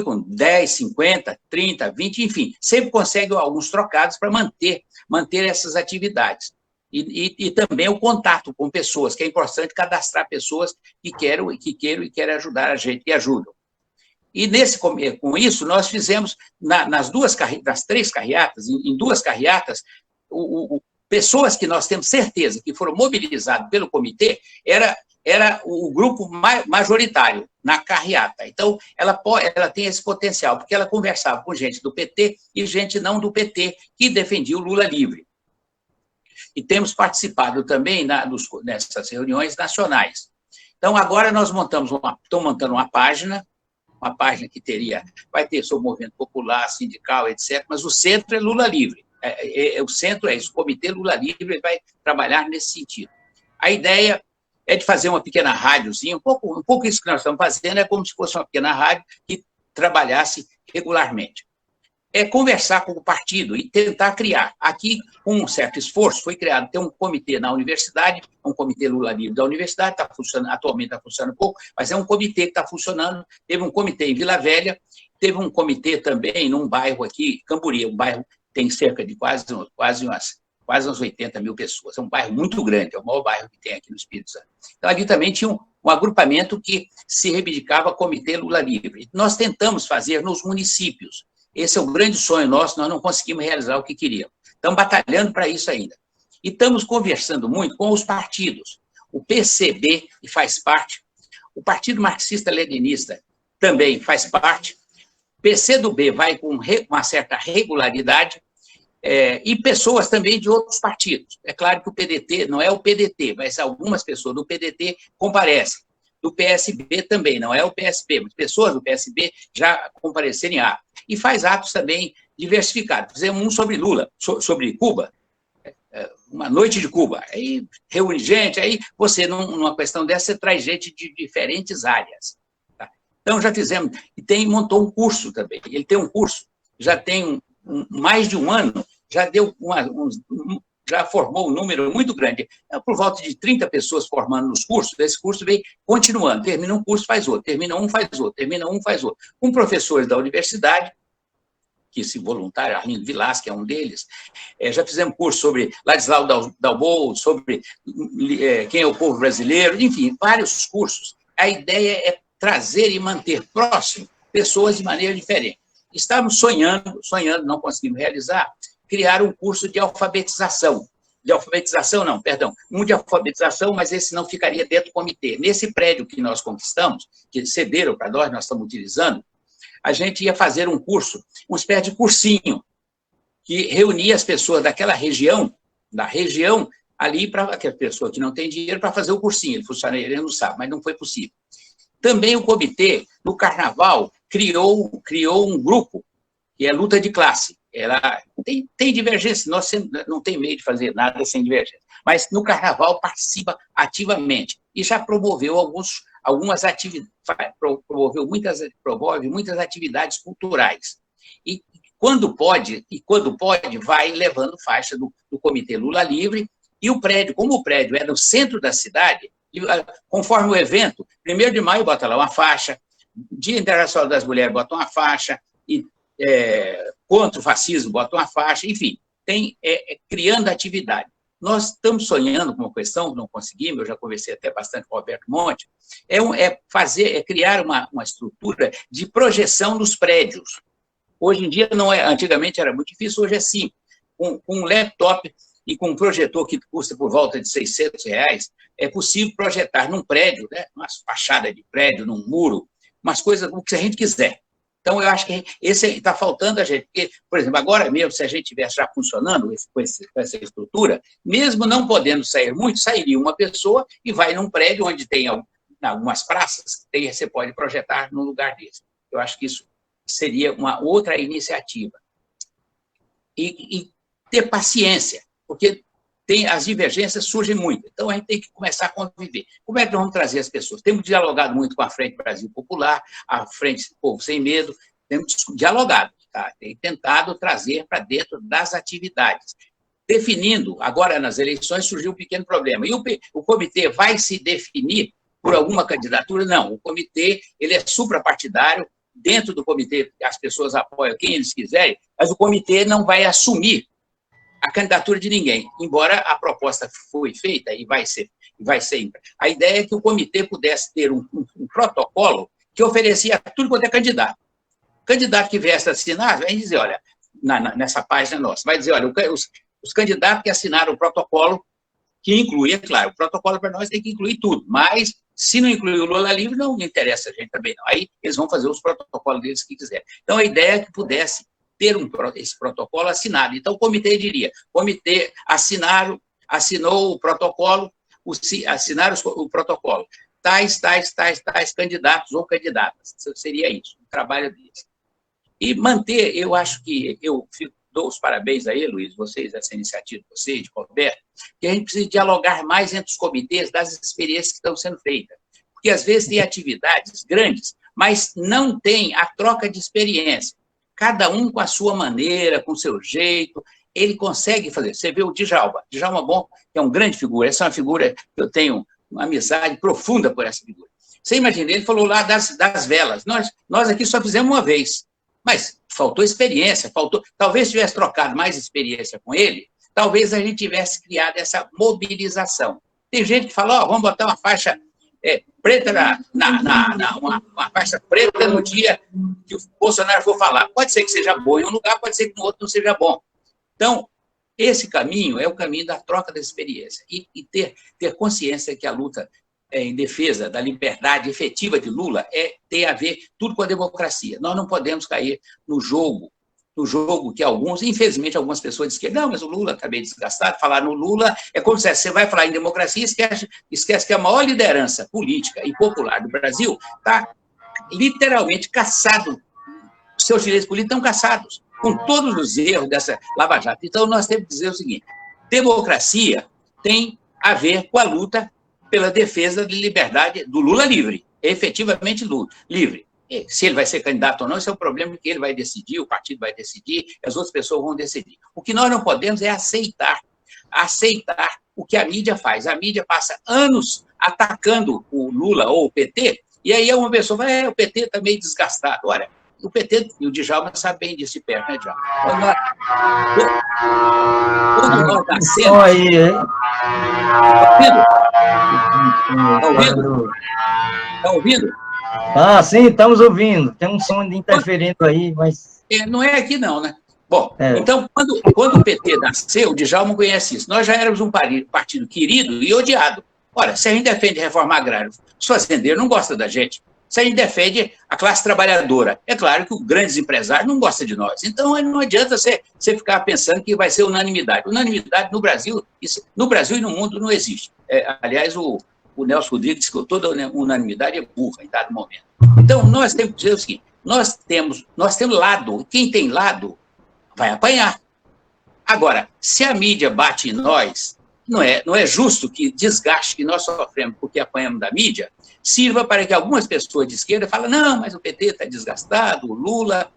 com 10, 50, 30, 20, enfim, sempre consegue alguns trocados para manter essas atividades. E também o contato com pessoas, que é importante cadastrar pessoas que querem ajudar a gente e ajudam. E com isso, nós fizemos, nas 3 carreatas, em 2 carreatas, pessoas que nós temos certeza que foram mobilizadas pelo comitê, era o grupo majoritário na carreata. Então, ela tem esse potencial, porque ela conversava com gente do PT e gente não do PT, que defendia o Lula livre. E temos participado também nessas reuniões nacionais. Então, agora nós estamos montando uma página que vai ter sobre o movimento popular, sindical, etc., mas o centro é Lula livre. O centro é isso, o Comitê Lula Livre vai trabalhar nesse sentido. A ideia é de fazer uma pequena rádiozinha, um pouco isso que nós estamos fazendo, é como se fosse uma pequena rádio que trabalhasse regularmente. É conversar com o partido e tentar criar. Aqui, com um certo esforço, foi criado, tem um comitê na universidade, um comitê Lula Livre da universidade, atualmente está funcionando pouco, mas é um comitê que está funcionando. Teve um comitê em Vila Velha, teve um comitê também num bairro aqui, Camburi, um bairro tem cerca de quase umas 80 mil pessoas. É um bairro muito grande, é o maior bairro que tem aqui no Espírito Santo. Então, ali também tinha um agrupamento que se reivindicava Comitê Lula Livre. Nós tentamos fazer nos municípios. Esse é o grande sonho nosso, nós não conseguimos realizar o que queríamos. Estamos batalhando para isso ainda. E estamos conversando muito com os partidos. O PCB, que faz parte, o Partido Marxista-Leninista também faz parte, o PCdoB vai com uma certa regularidade, e pessoas também de outros partidos. É claro que o PDT não é o PDT, mas algumas pessoas do PDT comparecem. Do PSB também, não é o PSB, mas pessoas do PSB já compareceram em atos. E faz atos também diversificados. Fizemos um sobre Lula, sobre Cuba, uma noite de Cuba. Aí reúne gente, aí você, numa questão dessa, você traz gente de diferentes áreas. Tá? Então, já fizemos. E montou um curso também. Ele tem um curso, já tem mais de um ano, já deu já formou um número muito grande, por volta de 30 pessoas formando nos cursos. Esse curso vem continuando, termina um curso, faz outro, termina um, faz outro, termina um, faz outro. Com professores da universidade, que se voluntário, Arlindo Vilas, que é um deles, já fizemos curso sobre Ladislau Dalbou, sobre quem é o povo brasileiro, enfim, vários cursos. A ideia é trazer e manter próximo pessoas de maneira diferente. Estamos sonhando, não conseguimos realizar, criar um curso de alfabetização. de alfabetização, não, perdão, um de alfabetização, mas esse não ficaria dentro do comitê. Nesse prédio que nós conquistamos, que cederam para nós estamos utilizando, a gente ia fazer um curso, uma espécie de cursinho, que reunia as pessoas daquela região, ali para aquela pessoa que não tem dinheiro para fazer o cursinho. Ele funcionaria no sábado, mas não foi possível. Também o comitê, no Carnaval, criou um grupo, que é luta de classe. Ela tem divergência, nós não tem meio de fazer nada sem divergência, mas no Carnaval participa ativamente e já promoveu algumas atividades, promove muitas atividades culturais. E quando pode, vai levando faixa do Comitê Lula Livre, e o prédio, como o prédio é no centro da cidade, conforme o evento, 1º de maio bota lá uma faixa, Dia Internacional das Mulheres bota uma faixa, e contra o fascismo bota uma faixa, enfim, criando atividade. Nós estamos sonhando com uma questão, não conseguimos, eu já conversei até bastante com o Roberto Monte, criar uma estrutura de projeção nos prédios. Hoje em dia não é, antigamente era muito difícil, hoje é simples. Com um laptop e com um projetor que custa por volta de R$600, é possível projetar num prédio, né, uma fachada de prédio, num muro, umas coisas, o que a gente quiser. Então, eu acho que esse está faltando a gente. Porque, por exemplo, agora mesmo, se a gente estivesse já funcionando com essa estrutura, mesmo não podendo sair muito, sairia uma pessoa e vai num prédio onde tem algumas praças, você pode projetar num lugar desse. Eu acho que isso seria uma outra iniciativa. E ter paciência, porque as divergências surgem muito. Então, a gente tem que começar a conviver. Como é que nós vamos trazer as pessoas? Temos dialogado muito com a Frente Brasil Popular, a Frente Povo Sem Medo, temos dialogado, tá? Tem tentado trazer para dentro das atividades. Definindo, agora nas eleições surgiu um pequeno problema. E o comitê vai se definir por alguma candidatura? Não, o comitê ele é suprapartidário. Dentro do comitê, as pessoas apoiam quem eles quiserem, mas o comitê não vai assumir a candidatura de ninguém, embora a proposta foi feita e vai ser. A ideia é que o comitê pudesse ter um protocolo que oferecia tudo quanto é candidato. O candidato que viesse assinar, vai dizer, olha, nessa página nossa, vai dizer, olha, os candidatos que assinaram o protocolo, que inclui, é claro, o protocolo para nós tem que incluir tudo, mas se não incluir o Lula Livre, não interessa a gente também não. Aí eles vão fazer os protocolos deles que quiserem. Então, a ideia é que pudesse ter esse protocolo assinado. Então, o comitê diria, o comitê assinou o protocolo, assinaram o protocolo, tais candidatos ou candidatas. Seria isso, o trabalho deles. E manter, eu acho que, dou os parabéns a ele, Luiz, vocês, essa iniciativa de vocês, de Roberto, que a gente precisa dialogar mais entre os comitês das experiências que estão sendo feitas. Porque, às vezes, tem atividades grandes, mas não tem a troca de experiência. Cada um com a sua maneira, com o seu jeito, ele consegue fazer. Você vê o Djalma Bom, que é uma grande figura, essa é uma figura que eu tenho uma amizade profunda por essa figura. Você imagina, ele falou lá das velas, nós aqui só fizemos uma vez, mas faltou experiência, talvez tivesse trocado mais experiência com ele, talvez a gente tivesse criado essa mobilização. Tem gente que fala, vamos botar uma faixa preta uma faixa preta no dia que o Bolsonaro for falar. Pode ser que seja bom em um lugar, pode ser que no outro não seja bom. Então, esse caminho é o caminho da troca da experiência e ter consciência que a luta em defesa da liberdade efetiva de Lula tem a ver tudo com a democracia. Nós não podemos cair no jogo que infelizmente, algumas pessoas dizem que não, mas o Lula está bem desgastado. Falar no Lula é como se você vai falar em democracia e esquece que a maior liderança política e popular do Brasil está literalmente caçado. Os seus direitos políticos estão caçados, com todos os erros dessa Lava Jato. Então, nós temos que dizer o seguinte, democracia tem a ver com a luta pela defesa da liberdade do Lula livre, efetivamente livre. Se ele vai ser candidato ou não, esse é o problema que ele vai decidir, o partido vai decidir, as outras pessoas vão decidir. O que nós não podemos é aceitar o que a mídia faz. A mídia passa anos atacando o Lula ou o PT, e aí uma pessoa vai, o PT está meio desgastado. Olha, o PT e o Djalma sabem bem disso de perto, né, Djalma? Quando nós nascemos... aí, hein? Está ouvindo? Ah, sim, estamos ouvindo. Tem um som de interferindo aí, mas... Não é aqui não, né? Bom, então, quando o PT nasceu, o Djalma conhece isso. Nós já éramos um partido querido e odiado. Ora, se a gente defende reforma agrária, os fazendeiros não gostam da gente. Se a gente defende a classe trabalhadora, é claro que os grandes empresários não gostam de nós. Então, não adianta você ficar pensando que vai ser unanimidade. Unanimidade no Brasil e no mundo não existe. Aliás, o Nelson Rodrigues disse que toda unanimidade é burra em dado momento. Então, nós temos que dizer o seguinte, nós temos lado, quem tem lado vai apanhar. Agora, se a mídia bate em nós, não é justo que desgaste que nós sofremos porque apanhamos da mídia sirva para que algumas pessoas de esquerda falem, não, mas o PT está desgastado, o Lula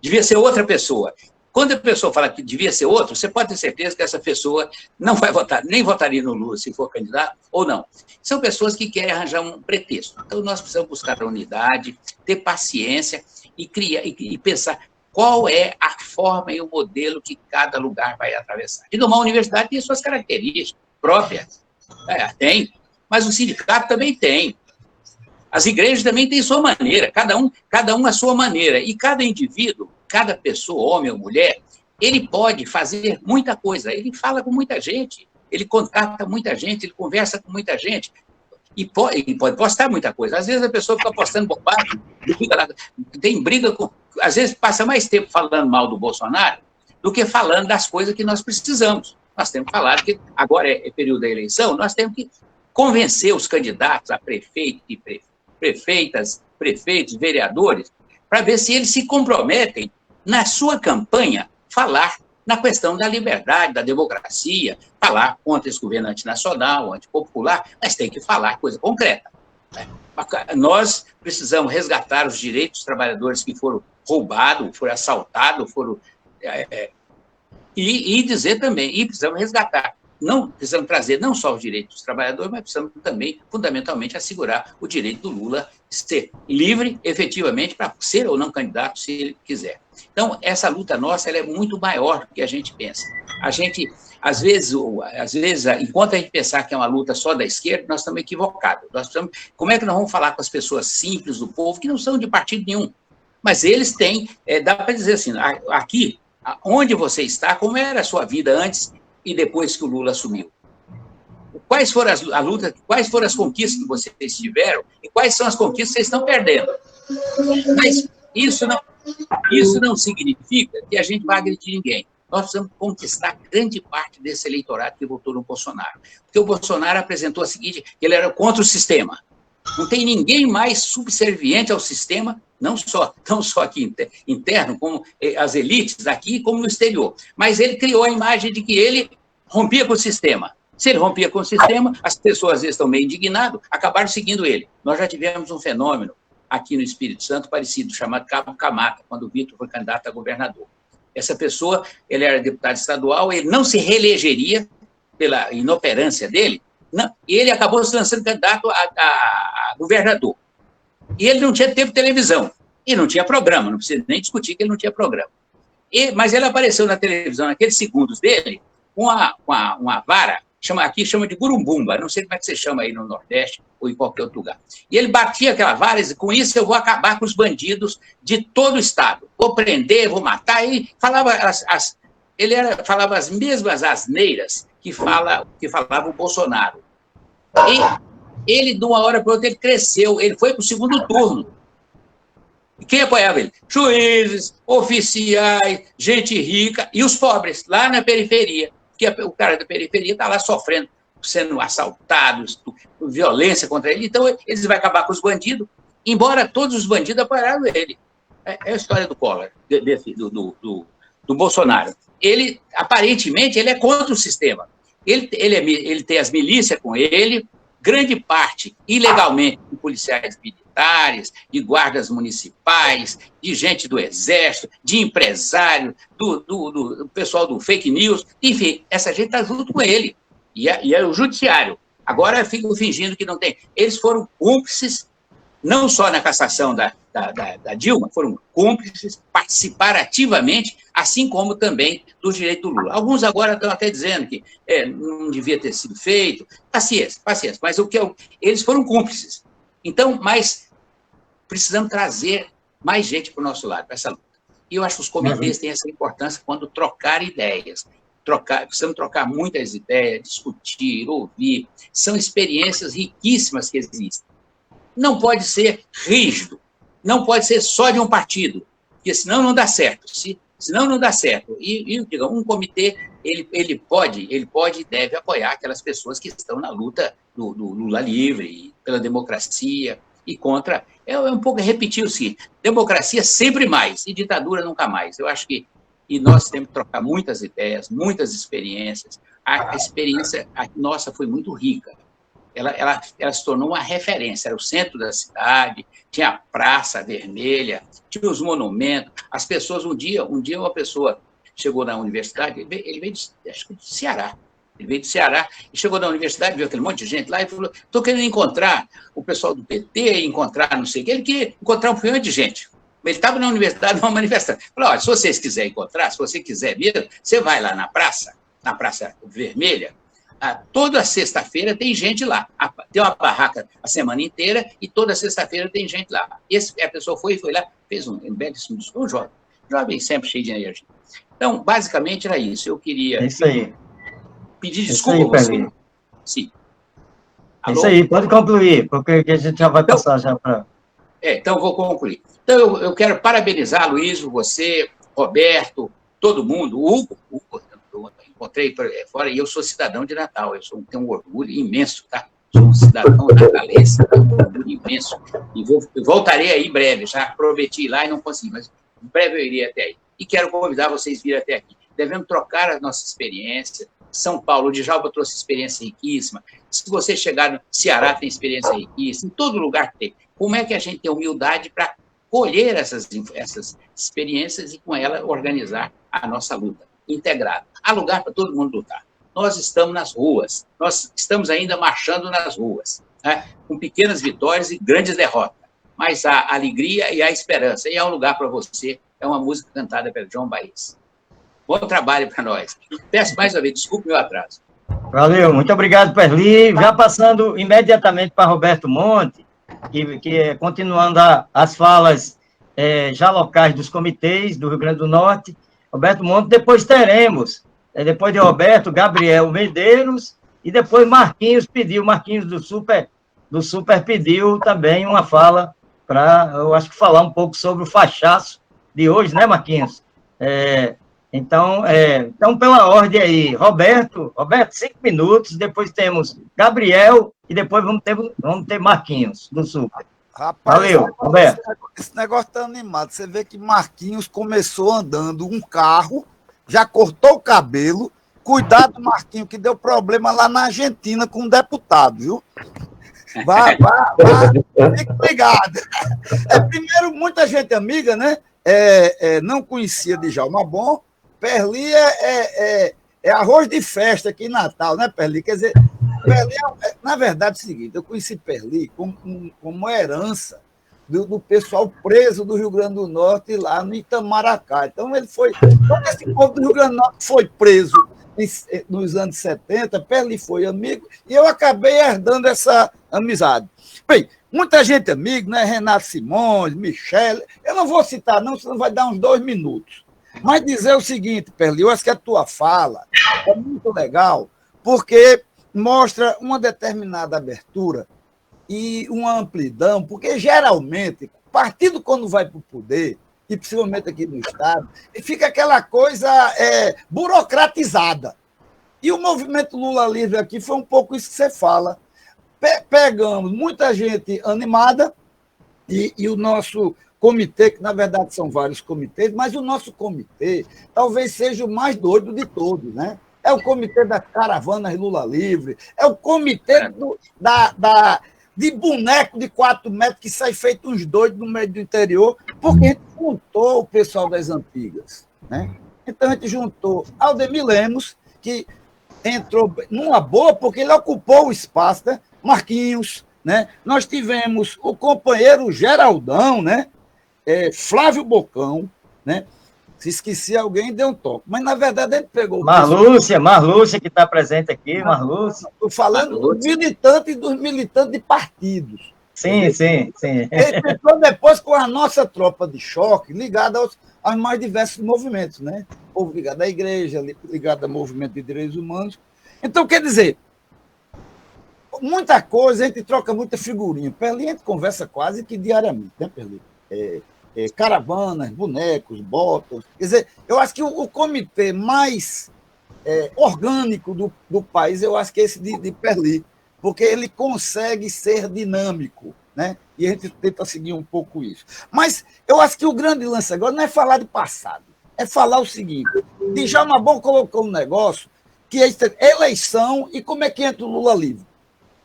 devia ser outra pessoa. Quando a pessoa fala que devia ser outro, você pode ter certeza que essa pessoa não vai votar, nem votaria no Lula se for candidato ou não. São pessoas que querem arranjar um pretexto. Então, nós precisamos buscar a unidade, ter paciência e criar e pensar qual é a forma e o modelo que cada lugar vai atravessar. E uma universidade tem suas características próprias. Tem, mas o sindicato também tem. As igrejas também têm sua maneira, cada um a sua maneira. E cada indivíduo, cada pessoa, homem ou mulher, ele pode fazer muita coisa. Ele fala com muita gente, ele contata muita gente, ele conversa com muita gente. E pode postar muita coisa. Às vezes a pessoa fica postando bobagem, tem briga com... Às vezes passa mais tempo falando mal do Bolsonaro do que falando das coisas que nós precisamos. Nós temos que falar que agora é período da eleição, nós temos que convencer os candidatos a prefeito e prefeitas, prefeitos, vereadores, para ver se eles se comprometem na sua campanha falar na questão da liberdade, da democracia, falar contra esse governo antinacional, antipopular, mas tem que falar coisa concreta. Nós precisamos resgatar os direitos dos trabalhadores que foram roubados, foram assaltados, e dizer também, e precisamos resgatar. Não precisamos trazer não só os direitos dos trabalhadores, mas precisamos também, fundamentalmente, assegurar o direito do Lula de ser livre, efetivamente, para ser ou não candidato, se ele quiser. Então, essa luta nossa ela é muito maior do que a gente pensa. A gente, às vezes, enquanto a gente pensar que é uma luta só da esquerda, nós estamos equivocados. Como é que nós vamos falar com as pessoas simples do povo, que não são de partido nenhum? Mas eles têm, dá para dizer assim, aqui, onde você está, como era a sua vida antes e depois que o Lula assumiu? Quais foram a luta, quais foram as conquistas que vocês tiveram e quais são as conquistas que vocês estão perdendo? Mas isso não significa que a gente vai agredir ninguém. Nós precisamos conquistar grande parte desse eleitorado que votou no Bolsonaro. Porque o Bolsonaro apresentou a seguinte, que ele era contra o sistema. Não tem ninguém mais subserviente ao sistema, não só aqui interno, como as elites aqui, como no exterior. Mas ele criou a imagem de que ele rompia com o sistema. Se ele rompia com o sistema, as pessoas, às vezes, estão meio indignadas, acabaram seguindo ele. Nós já tivemos um fenômeno aqui no Espírito Santo parecido, chamado Cabo Camata, quando o Vitor foi candidato a governador. Essa pessoa, ele era deputado estadual, ele não se reelegeria pela inoperância dele, não, e ele acabou se lançando candidato a governador. E ele não tinha tempo de televisão, e não tinha programa, não precisa nem discutir que ele não tinha programa. Mas ele apareceu na televisão, naqueles segundos dele, com uma vara, aqui chama de gurumbumba, não sei como é que você chama aí no Nordeste ou em qualquer outro lugar. E ele batia aquela vara e dizia, com isso eu vou acabar com os bandidos de todo o Estado. Vou prender, vou matar. E falava falava as mesmas asneiras que falava o Bolsonaro. E ele, de uma hora para outra, ele cresceu, ele foi para o segundo turno. E quem apoiava ele? Juízes, oficiais, gente rica e os pobres, lá na periferia. Porque o cara da periferia está lá sofrendo, sendo assaltado, violência contra ele. Então, eles vão acabar com os bandidos, embora todos os bandidos apoiaram ele. É a história do Collor, do Bolsonaro. Ele, aparentemente, ele é contra o sistema. Ele tem as milícias com ele, grande parte, ilegalmente, de policiais militares, de guardas municipais, de gente do Exército, de empresário, do pessoal do fake news, enfim, essa gente está junto com ele. E é o judiciário. Agora ficam fingindo que não tem. Eles foram cúmplices, não só na cassação da Dilma, foram cúmplices, participaram ativamente, assim como também do direito do Lula. Alguns agora estão até dizendo que não devia ter sido feito. Paciência, mas eles foram cúmplices. Então, mas precisamos trazer mais gente para o nosso lado, para essa luta. E eu acho que os comitês têm essa importância quando trocar ideias. Precisamos trocar muitas ideias, discutir, ouvir. São experiências riquíssimas que existem. Não pode ser rígido, não pode ser só de um partido, porque senão não dá certo. Senão não dá certo. E um comitê, ele pode e deve apoiar aquelas pessoas que estão na luta do Lula livre, pela democracia e contra... É um pouco repetir o seguinte: democracia sempre mais e ditadura nunca mais. Eu acho que nós temos que trocar muitas ideias, muitas experiências. A experiência nossa foi muito rica. Ela se tornou uma referência. Era o centro da cidade, tinha a Praça Vermelha, tinha os monumentos. As pessoas, um dia uma pessoa chegou na universidade, ele veio acho que do Ceará. Ele veio do Ceará e chegou na universidade, viu aquele monte de gente lá e falou: estou querendo encontrar o pessoal do PT, encontrar não sei o quê. Ele queria encontrar um punhado de gente. Ele estava na universidade, numa manifestação. Falou: olha, se vocês quiserem encontrar, se você quiser mesmo, você vai lá na Praça Vermelha. Toda sexta-feira tem gente lá. Tem uma barraca a semana inteira e toda sexta-feira tem gente lá. A pessoa foi lá, fez um belíssimo discurso, jovem sempre cheio de energia. Então, basicamente era isso. Eu queria pedir desculpa a você. Sim. Alô? Isso aí, pode concluir, porque a gente já vai passar já para... Então, vou concluir. Então, eu quero parabenizar, Luiz, você, Roberto, todo mundo, o Hugo, eu encontrei fora, e eu sou cidadão de Natal, tenho um orgulho imenso, tá? Sou um cidadão natalense, tenho um orgulho imenso, e voltarei aí em breve, já prometi ir lá e não consegui, mas em breve eu irei até aí. E quero convidar vocês a virem até aqui. Devemos trocar a nossa experiência. São Paulo, o Djalma trouxe experiência riquíssima. Se você chegar no Ceará, tem experiência riquíssima, em todo lugar tem. Como é que a gente tem humildade para colher essas experiências e, com ela, organizar a nossa luta integrada? Há lugar para todo mundo lutar. Nós estamos nas ruas, nós estamos ainda marchando nas ruas, né? Com pequenas vitórias e grandes derrotas, mas a alegria e a esperança. E há um lugar para você, é uma música cantada pelo João Baez. Bom trabalho para nós. Peço mais uma vez, desculpe o meu atraso. Valeu, muito obrigado, Perli. Já passando imediatamente para Roberto Monte, que continuando as falas já locais dos comitês do Rio Grande do Norte. Roberto Monte, depois teremos, depois de Roberto, Gabriel Medeiros, e depois Marquinhos do Super pediu também uma fala para, eu acho que falar um pouco sobre o fachaço de hoje, né, Marquinhos? Então, pela ordem aí, Roberto, 5 minutos, depois temos Gabriel, e depois vamos ter Marquinhos, do Super. Rapaz, valeu, Roberto. Esse negócio tá animado. Você vê que Marquinhos começou andando um carro, já cortou o cabelo. Cuidado, Marquinhos, que deu problema lá na Argentina com um deputado, viu? Vai, fique ligado. Primeiro, muita gente amiga, né? Não conhecia Djalma Bom. Perli é arroz de festa aqui em Natal, né, Perli? Quer dizer, Perli na verdade, é o seguinte: eu conheci Perli como herança do pessoal preso do Rio Grande do Norte, lá no Itamaracá. Então, ele foi... Todo esse povo do Rio Grande do Norte foi preso nos anos 70, Perli foi amigo, e eu acabei herdando essa amizade. Bem, muita gente amiga, né? Renato Simões, Michele, eu não vou citar não, senão vai dar uns 2 minutos. Mas dizer o seguinte, Perli, eu acho que a tua fala é muito legal, porque mostra uma determinada abertura e uma amplidão, porque geralmente, partido quando vai para o poder, e principalmente aqui no Estado, fica aquela coisa burocratizada. E o movimento Lula Livre aqui foi um pouco isso que você fala. Pegamos muita gente animada e o nosso comitê, que na verdade são vários comitês, mas o nosso comitê talvez seja o mais doido de todos, né? É o comitê das caravanas Lula Livre, é o comitê de boneco de 4 metros que sai feito uns doidos no meio do interior, porque a gente juntou o pessoal das antigas, né? Então a gente juntou Aldemir Lemos, que entrou numa boa, porque ele ocupou o espaço, né? Marquinhos, né? Nós tivemos o companheiro Geraldão, né? Flávio Bocão, né? Se esqueci alguém, deu um toque. Mas, na verdade, ele pegou... Marlúcia, que está presente aqui, Marlúcia. Estou falando dos militantes de partidos. Sim, sim, sim. Ele entrou depois com a nossa tropa de choque, ligada aos mais diversos movimentos, né? Povo ligado à igreja, ligado ao movimento de direitos humanos. Então, quer dizer, muita coisa, a gente troca muita figurinha. Perli, a gente conversa quase que diariamente, né, Perli? Caravanas, bonecos, botas. Quer dizer, eu acho que o comitê mais orgânico do país, eu acho que é esse de Perli, porque ele consegue ser dinâmico, né? E a gente tenta seguir um pouco isso. Mas eu acho que o grande lance agora não é falar de passado, é falar o seguinte: Djalma Bom colocou um negócio que é eleição e como é que entra o Lula livre.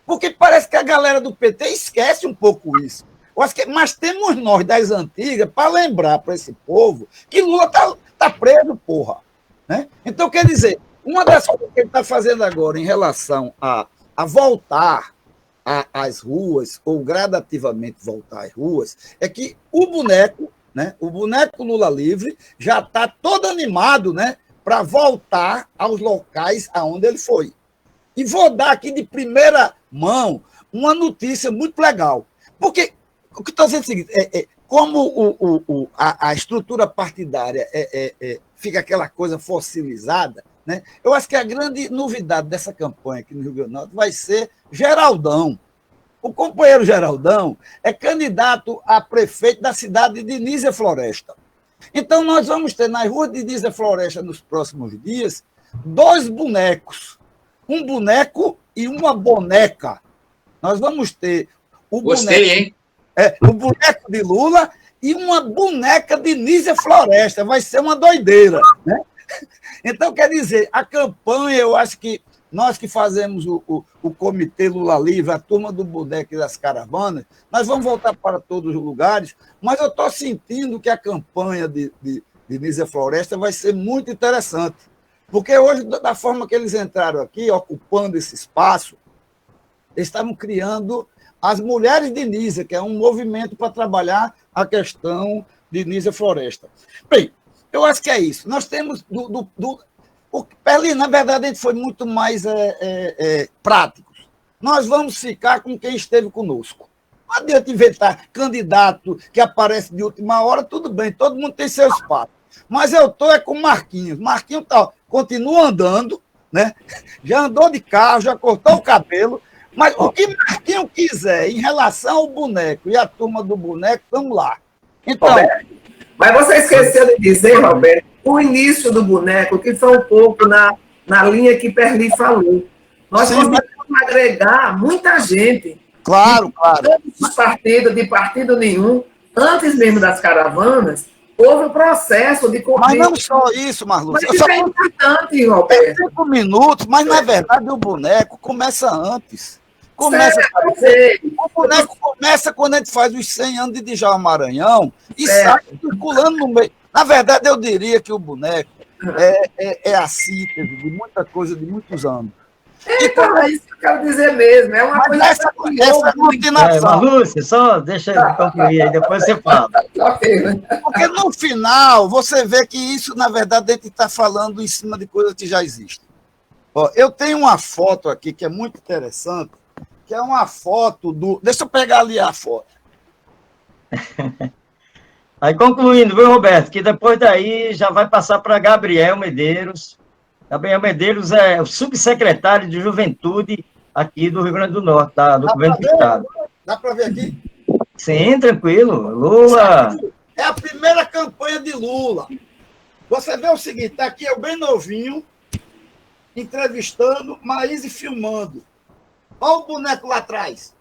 Porque parece que a galera do PT esquece um pouco isso. Eu acho que, mas temos nós das antigas para lembrar para esse povo que Lula tá preso, porra. Né? Então, quer dizer, uma das coisas que ele está fazendo agora em relação a voltar às ruas, ou gradativamente voltar às ruas, é que o boneco, né, o boneco Lula livre, já está todo animado, né, para voltar aos locais aonde ele foi. E vou dar aqui de primeira mão uma notícia muito legal. Porque o que estou dizendo é o seguinte, como a estrutura partidária fica aquela coisa fossilizada, né? Eu acho que a grande novidade dessa campanha aqui no Rio Grande do Norte vai ser Geraldão. O companheiro Geraldão é candidato a prefeito da cidade de Nísia Floresta. Então, nós vamos ter nas ruas de Nísia Floresta, nos próximos dias, 2 bonecos. Um boneco e uma boneca. Nós vamos ter o Gostei, hein? O boneco de Lula e uma boneca de Nísia Floresta. Vai ser uma doideira, né? Então, quer dizer, a campanha, eu acho que nós que fazemos o Comitê Lula Livre, a turma do boneco e das caravanas, nós vamos voltar para todos os lugares, mas eu estou sentindo que a campanha de Nísia Floresta vai ser muito interessante. Porque hoje, da forma que eles entraram aqui, ocupando esse espaço, eles estavam criando as Mulheres de Nísia, que é um movimento para trabalhar a questão de Nísia Floresta. Bem, eu acho que é isso. Nós temos o Perli, na verdade, a gente foi muito mais práticos. Nós vamos ficar com quem esteve conosco. Não adianta inventar candidato que aparece de última hora, tudo bem, todo mundo tem seu espaço. Mas eu estou com o Marquinhos. Marquinhos continua andando, né? Já andou de carro, já cortou o cabelo, mas o que Marquinhos quiser em relação ao boneco e a turma do boneco, vamos lá. Então, Roberto, mas você esqueceu de dizer, Roberto, o início do boneco, que foi um pouco na linha que Perli falou. Nós conseguimos agregar muita gente. Claro. De partido nenhum, antes mesmo das caravanas, houve um processo de correr. Mas não só isso, Marlúcio. Mas isso é importante, Roberto. 5 minutos, mas na verdade o boneco começa antes. O boneco começa quando a gente faz os 100 anos de Djalma Maranhão e sai circulando no meio. Na verdade, eu diria que o boneco é a síntese de muita coisa de muitos anos. Então, é isso que eu quero dizer mesmo. É uma coisa essa coordenação. Marlúcio, só deixa eu concluir aí, depois você fala. Porque no final, você vê que isso, na verdade, a gente está falando em cima de coisas que já existem. Ó, eu tenho uma foto aqui que é muito interessante, que é uma foto do... Deixa eu pegar ali a foto. Aí, concluindo, viu, Roberto, que depois daí já vai passar para Gabriel Medeiros. Gabriel Medeiros é o subsecretário de Juventude aqui do Rio Grande do Norte, do governo do Estado. Dá para ver aqui? Sim, tranquilo. Lula. É a primeira campanha de Lula. Você vê o seguinte, tá aqui eu bem novinho, entrevistando, Maíse filmando. Olha o boneco lá atrás.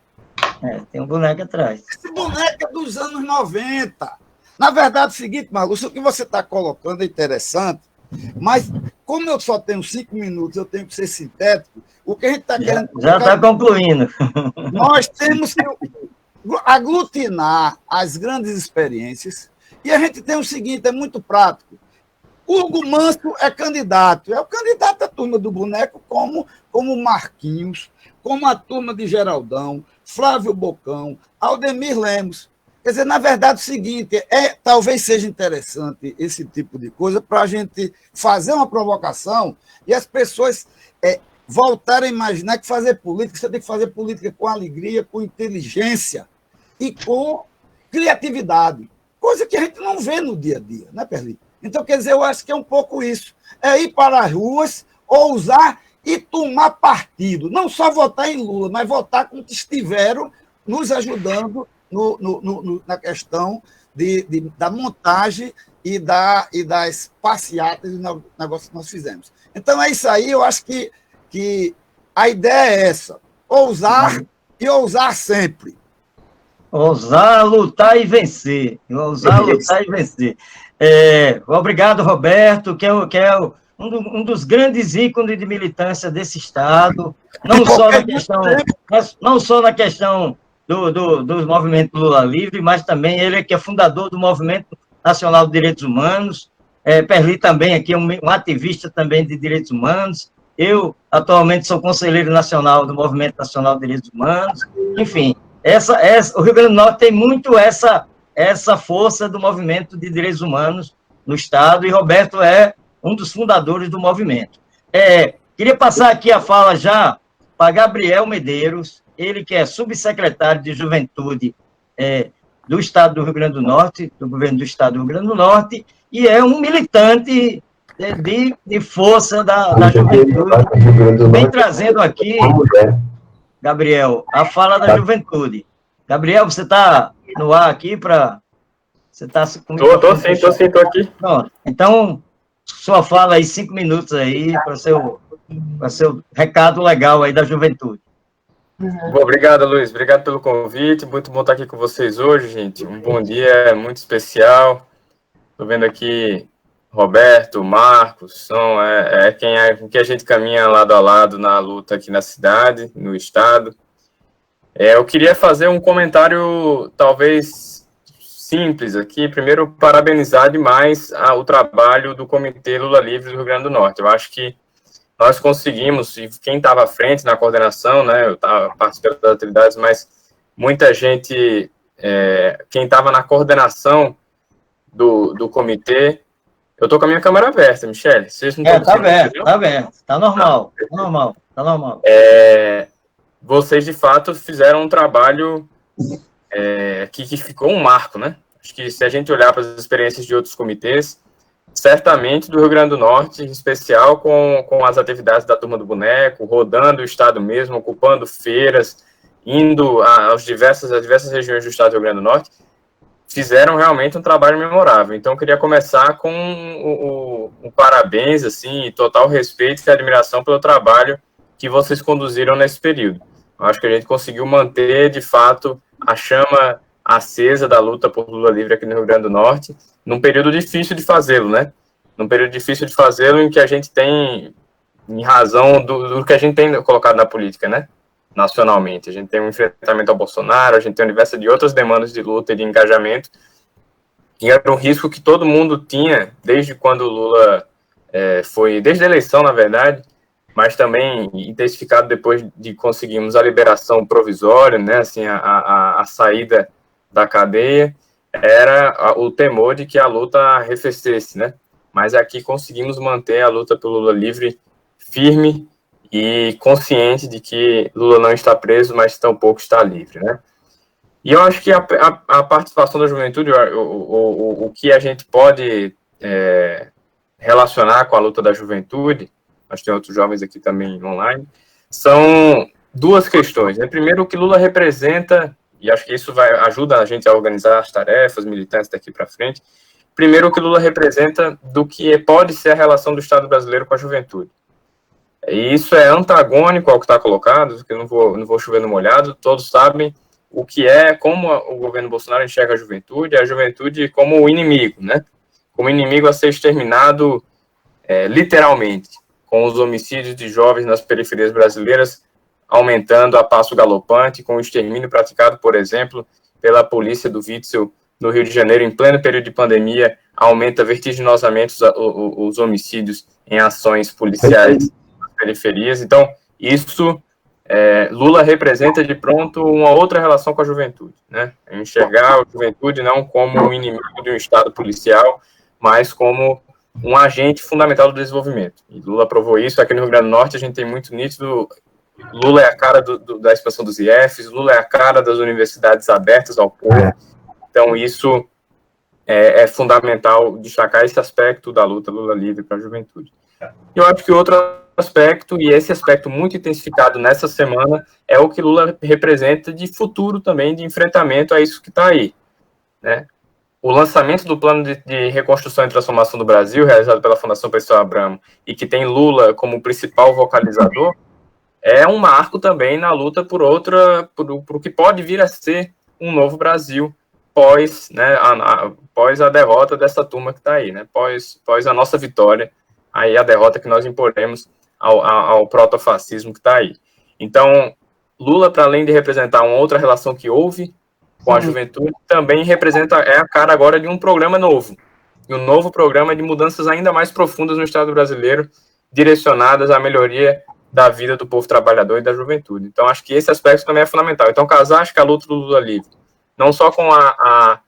Tem um boneco atrás. Esse boneco é dos anos 90. Na verdade, é o seguinte, Marlúcio, o que você está colocando é interessante, mas como eu só tenho 5 minutos, eu tenho que ser sintético, o que a gente está querendo... Já está concluindo. Nós temos que aglutinar as grandes experiências e a gente tem o seguinte, é muito prático. Hugo Manso é candidato. É o candidato da turma do boneco, como Marquinhos, como a turma de Geraldão, Flávio Bocão, Aldemir Lemos. Quer dizer, na verdade, é o seguinte, talvez seja interessante esse tipo de coisa para a gente fazer uma provocação e as pessoas voltarem a imaginar que fazer política, você tem que fazer política com alegria, com inteligência, e com criatividade, coisa que a gente não vê no dia a dia, né, Perli? Então, quer dizer, eu acho que é um pouco isso, é ir para as ruas, ousar e tomar partido, não só votar em Lula, mas votar com que estiveram nos ajudando na questão da montagem e das passeatas e negócios que nós fizemos. Então, é isso aí, eu acho que a ideia é essa, ousar e ousar sempre. Ousar, lutar e vencer. Ousar, lutar e vencer. Obrigado, Roberto, que é um dos grandes ícones de militância desse Estado, não só na questão do movimento Lula Livre, mas também ele que é fundador do Movimento Nacional de Direitos Humanos. Perli também aqui é um ativista também de direitos humanos. Eu, atualmente, sou conselheiro nacional do Movimento Nacional de Direitos Humanos. Enfim, o Rio Grande do Norte tem muito essa força do movimento de direitos humanos no Estado, e Roberto é um dos fundadores do movimento. Queria passar aqui a fala já para Gabriel Medeiros, ele que é subsecretário de Juventude do Estado do Rio Grande do Norte, do governo do Estado do Rio Grande do Norte, e é um militante de força da juventude. Vem trazendo aqui, Gabriel, a fala da juventude. Gabriel, você está no ar aqui para... Você está... Estou aqui. Pronto. Então, sua fala aí, 5 minutos aí, para seu recado legal aí da juventude. Bom, obrigado, Luiz. Obrigado pelo convite. Muito bom estar aqui com vocês hoje, gente. Um bom dia muito especial. Estou vendo aqui Roberto, Marcos, com quem a gente caminha lado a lado na luta aqui na cidade, no Estado. Eu queria fazer um comentário, talvez, simples aqui. Primeiro, parabenizar demais o trabalho do Comitê Lula Livre do Rio Grande do Norte. Eu acho que nós conseguimos, e quem estava à frente na coordenação, né, eu estava participando das atividades, mas muita gente, quem estava na coordenação do comitê, eu estou com a minha câmera aberta, Michele, vocês não estão Está aberto, está normal, está normal. Vocês, de fato, fizeram um trabalho que ficou um marco, né? Acho que se a gente olhar para as experiências de outros comitês, certamente do Rio Grande do Norte, em especial com as atividades da Turma do Boneco, rodando o Estado mesmo, ocupando feiras, indo às diversas regiões do Estado do Rio Grande do Norte, fizeram realmente um trabalho memorável. Então, eu queria começar com um parabéns, assim, total respeito e admiração pelo trabalho que vocês conduziram nesse período. Eu acho que a gente conseguiu manter, de fato, a chama acesa da luta por Lula Livre aqui no Rio Grande do Norte, num período difícil de fazê-lo, né? Num período difícil de fazê-lo em que a gente tem, em razão do que a gente tem colocado na política, né? Nacionalmente. A gente tem um enfrentamento ao Bolsonaro, a gente tem uma diversidade de outras demandas de luta e de engajamento, e era um risco que todo mundo tinha, desde quando o Lula desde a eleição, na verdade, mas também intensificado depois de conseguirmos a liberação provisória, né? Assim, a saída da cadeia, era o temor de que a luta arrefecesse, né? Mas aqui conseguimos manter a luta pelo Lula Livre firme e consciente de que Lula não está preso, mas tampouco está livre, né? E eu acho que a participação da juventude, o que a gente pode relacionar com a luta da juventude, nós temos outros jovens aqui também online, são duas questões, né? Primeiro, o que Lula representa, e acho que isso ajuda a gente a organizar as tarefas militantes daqui para frente. Primeiro, o que Lula representa do que pode ser a relação do Estado brasileiro com a juventude. E isso é antagônico ao que está colocado, que eu não vou chover no molhado, todos sabem o que como o governo Bolsonaro enxerga a juventude como o inimigo, né? Como inimigo a ser exterminado literalmente, com os homicídios de jovens nas periferias brasileiras aumentando a passo galopante, com o extermínio praticado, por exemplo, pela polícia do Witzel no Rio de Janeiro, em pleno período de pandemia, aumenta vertiginosamente os homicídios em ações policiais nas periferias. Então, isso, Lula representa, de pronto, uma outra relação com a juventude, né? Enxergar a juventude não como um inimigo de um Estado policial, mas como um agente fundamental do desenvolvimento. E Lula provou isso. Aqui no Rio Grande do Norte, a gente tem muito nítido Lula é a cara da expansão dos IFs, Lula é a cara das universidades abertas ao povo. Então, isso é fundamental destacar esse aspecto da luta Lula livre para a juventude. Eu acho que outro aspecto, e esse aspecto muito intensificado nessa semana, é o que Lula representa de futuro também, de enfrentamento a isso que está aí, né? O lançamento do plano de reconstrução e transformação do Brasil, realizado pela Fundação Perseu Abramo, e que tem Lula como principal vocalizador, é um marco também na luta por o que pode vir a ser um novo Brasil pós, né, pós a derrota dessa turma que está aí, né, pós a nossa vitória, aí a derrota que nós imporemos ao protofascismo que está aí. Então, Lula, para além de representar uma outra relação que houve com a juventude, também é a cara agora de um programa novo, e um novo programa de mudanças ainda mais profundas no Estado brasileiro, direcionadas à melhoria da vida do povo trabalhador e da juventude. Então, acho que esse aspecto também é fundamental. Então, casar, acho que a luta do Lula livre, não só com a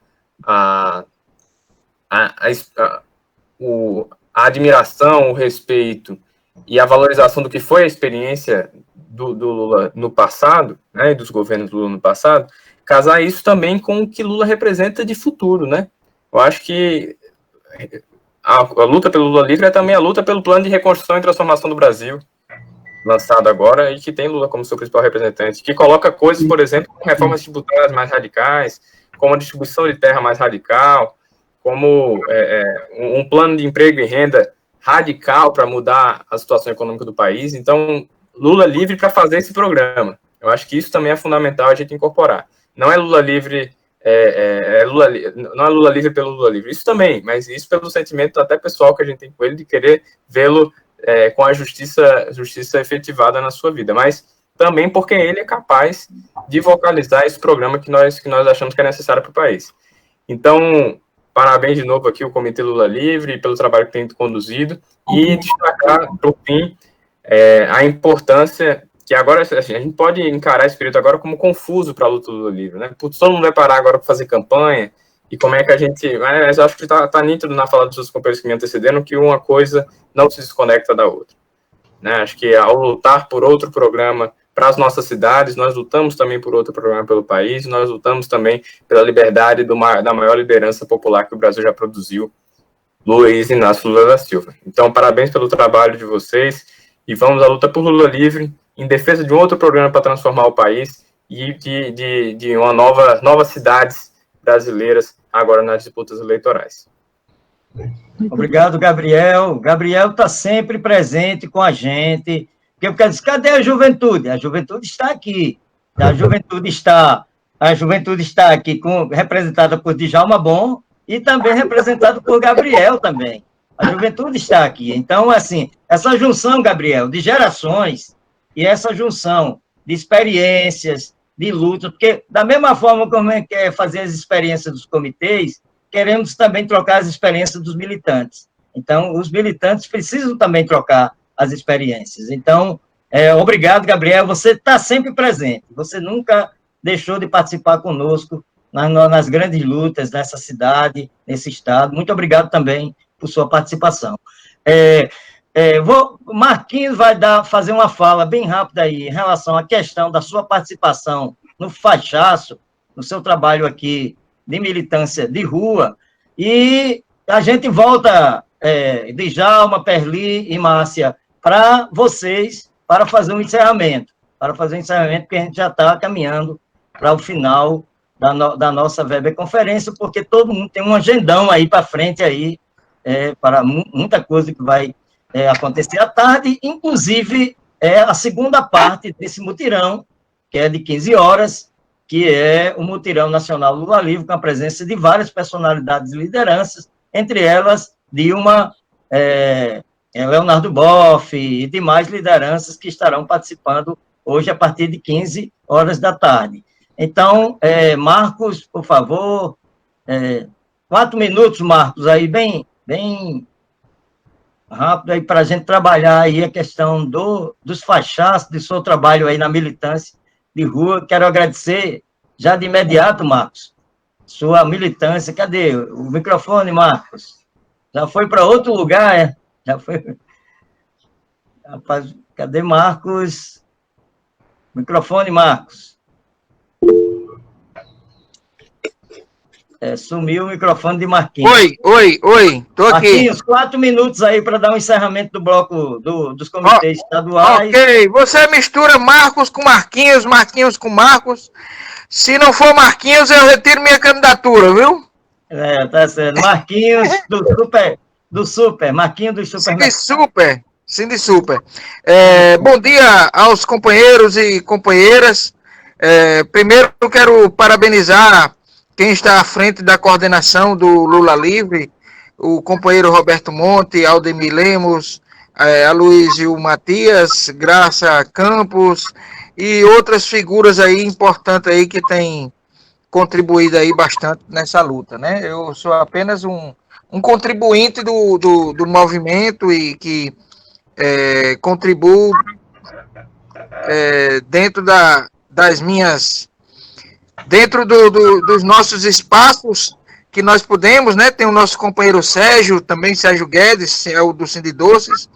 admiração, o respeito e a valorização do que foi a experiência do Lula no passado, né, e dos governos do Lula no passado, casar isso também com o que Lula representa de futuro, né? Eu acho que a luta pelo Lula livre é também a luta pelo plano de reconstrução e transformação do Brasil, lançado agora, e que tem Lula como seu principal representante, que coloca coisas, por exemplo, como reformas tributárias mais radicais, como a distribuição de terra mais radical, como um plano de emprego e renda radical para mudar a situação econômica do país. Então, Lula livre para fazer esse programa. Eu acho que isso também é fundamental a gente incorporar. Não é Lula livre, não é Lula livre pelo Lula livre. Isso também, mas isso pelo sentimento até pessoal que a gente tem com ele de querer vê-lo com a justiça efetivada na sua vida, mas também porque ele é capaz de vocalizar esse programa que nós achamos que é necessário para o país. Então, parabéns de novo aqui ao Comitê Lula Livre pelo trabalho que tem conduzido e destacar, por fim, a importância que agora assim, a gente pode encarar esse período agora como confuso para a luta Lula Livre, né? Putz, todo mundo vai parar agora para fazer campanha, e como é que a gente... Mas eu acho que está nítido na fala dos seus companheiros que me antecederam que uma coisa não se desconecta da outra, né? Acho que ao lutar por outro programa para as nossas cidades, nós lutamos também por outro programa pelo país, nós lutamos também pela liberdade da maior liderança popular que o Brasil já produziu, Luiz Inácio Lula da Silva. Então, parabéns pelo trabalho de vocês, e vamos à luta por Lula livre, em defesa de um outro programa para transformar o país e de uma novas cidades brasileiras agora nas disputas eleitorais. Obrigado, Gabriel. Gabriel está sempre presente com a gente. Porque eu quero dizer, cadê a juventude? A juventude está aqui. A juventude está aqui representada por Djalma Bom e também representada por Gabriel também. A juventude está aqui. Então, assim, essa junção, Gabriel, de gerações e essa junção de experiências, de luta, porque da mesma forma como é que é fazer as experiências dos comitês, queremos também trocar as experiências dos militantes. Então, os militantes precisam também trocar as experiências. Então, obrigado, Gabriel, você está sempre presente, você nunca deixou de participar conosco nas grandes lutas nessa cidade, nesse estado. Muito obrigado também por sua participação. Marquinhos vai fazer uma fala bem rápida aí em relação à questão da sua participação no Fachaço, no seu trabalho aqui de militância de rua, e a gente volta, Djalma, Perli e Márcia, para vocês, para fazer um encerramento, porque a gente já está caminhando para o final da nossa Weber Conferência, porque todo mundo tem um agendão aí para frente, aí, para muita coisa que vai acontecer à tarde, inclusive a segunda parte desse mutirão, que é de 15 horas, que é o Mutirão Nacional Lula Livre, com a presença de várias personalidades e lideranças, entre elas Dilma, Leonardo Boff e demais lideranças que estarão participando hoje a partir de 15 horas da tarde. Então, Marcos, por favor, 4 minutos, Marcos, aí bem rápido aí para a gente trabalhar aí a questão dos fachaços, do seu trabalho aí na militância de rua. Quero agradecer já de imediato, Marcos, sua militância. Cadê o microfone, Marcos? Já foi para outro lugar, Já foi... Rapaz, cadê Marcos? Microfone, Marcos. Sumiu o microfone de Marquinhos. Oi, tô aqui. Marquinhos, 4 minutos aí para dar um encerramento do bloco dos comitês estaduais. Ok, você mistura Marcos com Marquinhos, Marquinhos com Marcos. Se não for Marquinhos, eu retiro minha candidatura, viu? Tá certo. Marquinhos do Super, Marquinhos do Super. Cindy Super. Bom dia aos companheiros e companheiras. Primeiro, eu quero parabenizar quem está à frente da coordenação do Lula Livre, o companheiro Roberto Monte, Aldemir Lemos, Aloysio Matias, Graça Campos e outras figuras aí importantes aí que têm contribuído aí bastante nessa luta, né? Eu sou apenas um contribuinte do movimento e que contribuo dentro das minhas... Dentro dos nossos espaços que nós podemos, né? Tem o nosso companheiro Sérgio, também Sérgio Guedes, é o do Cindy Doces,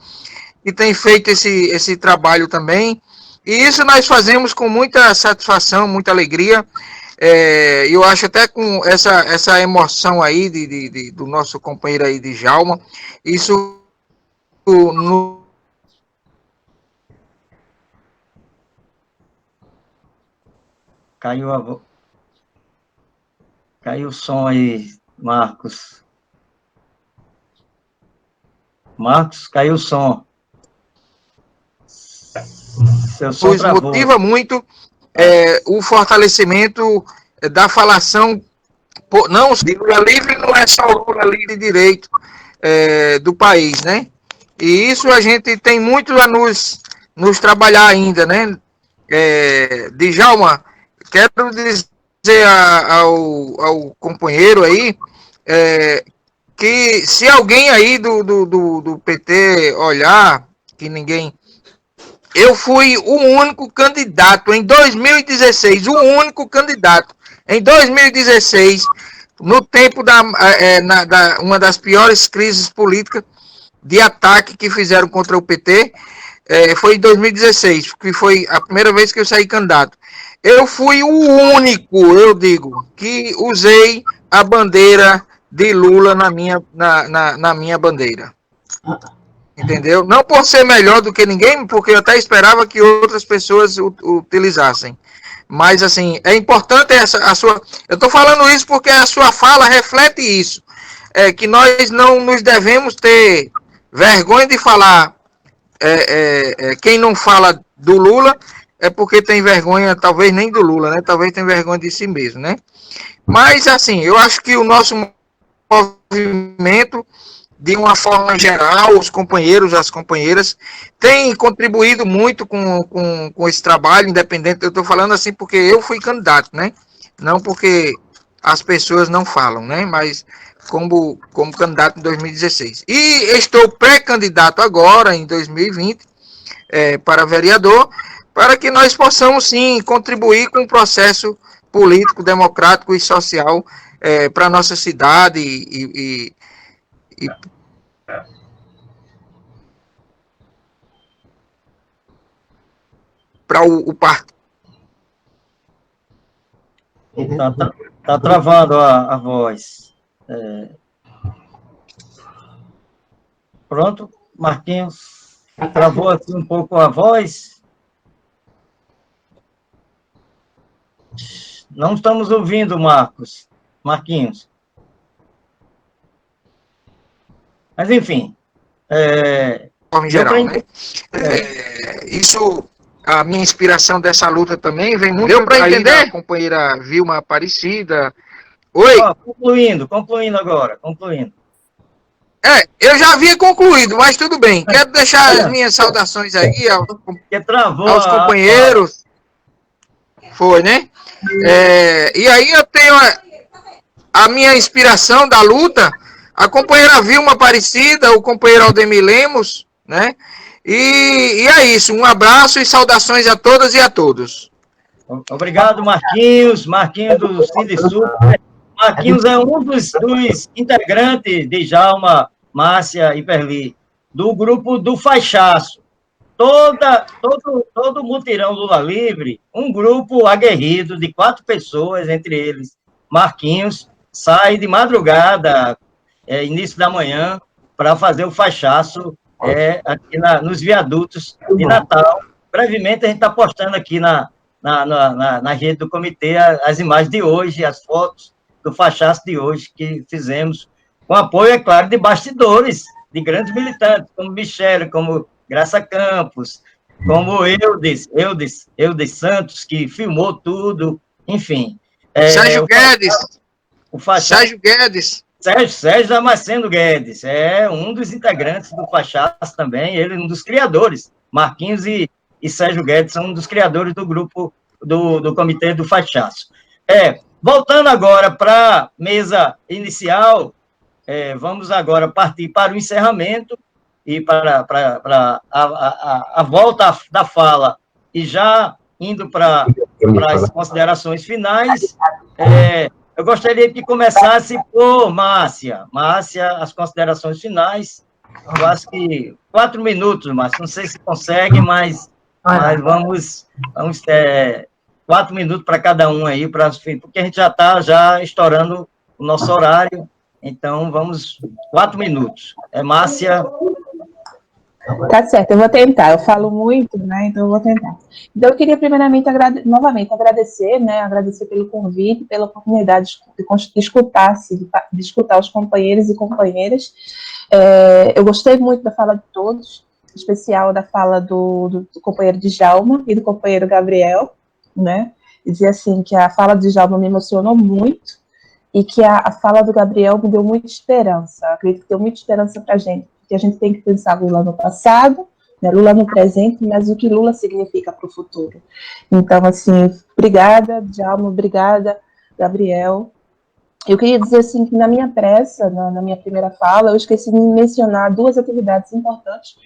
que tem feito esse trabalho também. E isso nós fazemos com muita satisfação, muita alegria. Eu acho até com essa emoção aí do nosso companheiro aí de Djalma, isso Caiu o som aí, Marcos. Marcos, caiu o som. Seu som travou. Motiva muito o fortalecimento da falação. Não, Lula Livre não é só o Lula Livre direito do país, né? E isso a gente tem muito a nos trabalhar ainda, né? Djalma, quero dizer ao companheiro aí que se alguém aí do PT olhar, que ninguém... Eu fui o único candidato em 2016, em 2016, no tempo uma das piores crises políticas de ataque que fizeram contra o PT, foi em 2016, que foi a primeira vez que eu saí candidato. Eu fui o único, eu digo, que usei a bandeira de Lula na minha bandeira. Entendeu? Não por ser melhor do que ninguém, porque eu até esperava que outras pessoas utilizassem. Mas, assim, é importante a sua... Eu estou falando isso porque a sua fala reflete isso. Que nós não nos devemos ter vergonha de falar. Quem não fala do Lula é porque tem vergonha, talvez nem do Lula, né? Talvez tem vergonha de si mesmo, né? Mas, assim, eu acho que o nosso movimento, de uma forma geral, os companheiros, as companheiras, têm contribuído muito com esse trabalho, independente. Eu estou falando assim porque eu fui candidato, né? Não porque as pessoas não falam, né? Mas como candidato em 2016. E estou pré-candidato agora, em 2020, para vereador, para que nós possamos, sim, contribuir com o processo político, democrático e social para a nossa cidade e para o partido. Tá travando a voz. Pronto, Marquinhos. Travou aqui um pouco a voz. Não estamos ouvindo, Marquinhos. Mas, enfim. Em geral, né? Isso, a minha inspiração dessa luta também vem muito... Deu para entender? A companheira Vilma Aparecida. Oi? Concluindo agora. Eu já havia concluído, mas tudo bem. Quero deixar as minhas saudações aí aos companheiros. Foi, né? E aí eu tenho a minha inspiração da luta, a companheira Vilma Aparecida, o companheiro Aldemir Lemos, né? E é isso. Um abraço e saudações a todas e a todos. Obrigado, Marquinhos do Cindy Super. Marquinhos é um dos integrantes de Djalma, Márcia e Perli, do grupo do Faixaço. todo mutirão Lula Livre, um grupo aguerrido de 4 pessoas, entre eles Marquinhos, sai de madrugada, início da manhã, para fazer o fachaço aqui nos viadutos de Natal. Brevemente a gente está postando aqui na rede do comitê as imagens de hoje, as fotos do fachaço de hoje que fizemos, com apoio, é claro, de bastidores, de grandes militantes, como Michele, como Graça Campos, como Eudes Santos, que filmou tudo, enfim. Sérgio Guedes. O fachaço, Sérgio Guedes. Sérgio Damasceno Guedes, é um dos integrantes do fachaço também, ele é um dos criadores. Marquinhos e Sérgio Guedes são um dos criadores do grupo do comitê do fachaço. Voltando agora para a mesa inicial, vamos agora partir para o encerramento e para a volta da fala, e já indo para as considerações finais, eu gostaria que começasse por Márcia. Márcia, as considerações finais, eu acho que 4 minutos, Márcia, não sei se consegue, mas vamos 4 minutos para cada um aí, porque a gente já está estourando o nosso horário, então vamos 4 minutos. Márcia. Tá certo, eu vou tentar. Eu falo muito, né? Então eu vou tentar. Então eu queria primeiramente novamente agradecer, né? Agradecer pelo convite, pela oportunidade de escutar os companheiros e companheiras. Eu gostei muito da fala de todos, em especial da fala do companheiro Djalma e do companheiro Gabriel, né? Dizer assim que a fala de Djalma me emocionou muito e que a fala do Gabriel me deu muita esperança. Acredito que deu muita esperança para a gente. Que a gente tem que pensar Lula no passado, né, Lula no presente, mas o que Lula significa para o futuro. Então, assim, obrigada, Djalma, obrigada, Gabriel. Eu queria dizer, assim, que na minha pressa, na minha primeira fala, eu esqueci de mencionar 2 atividades importantes,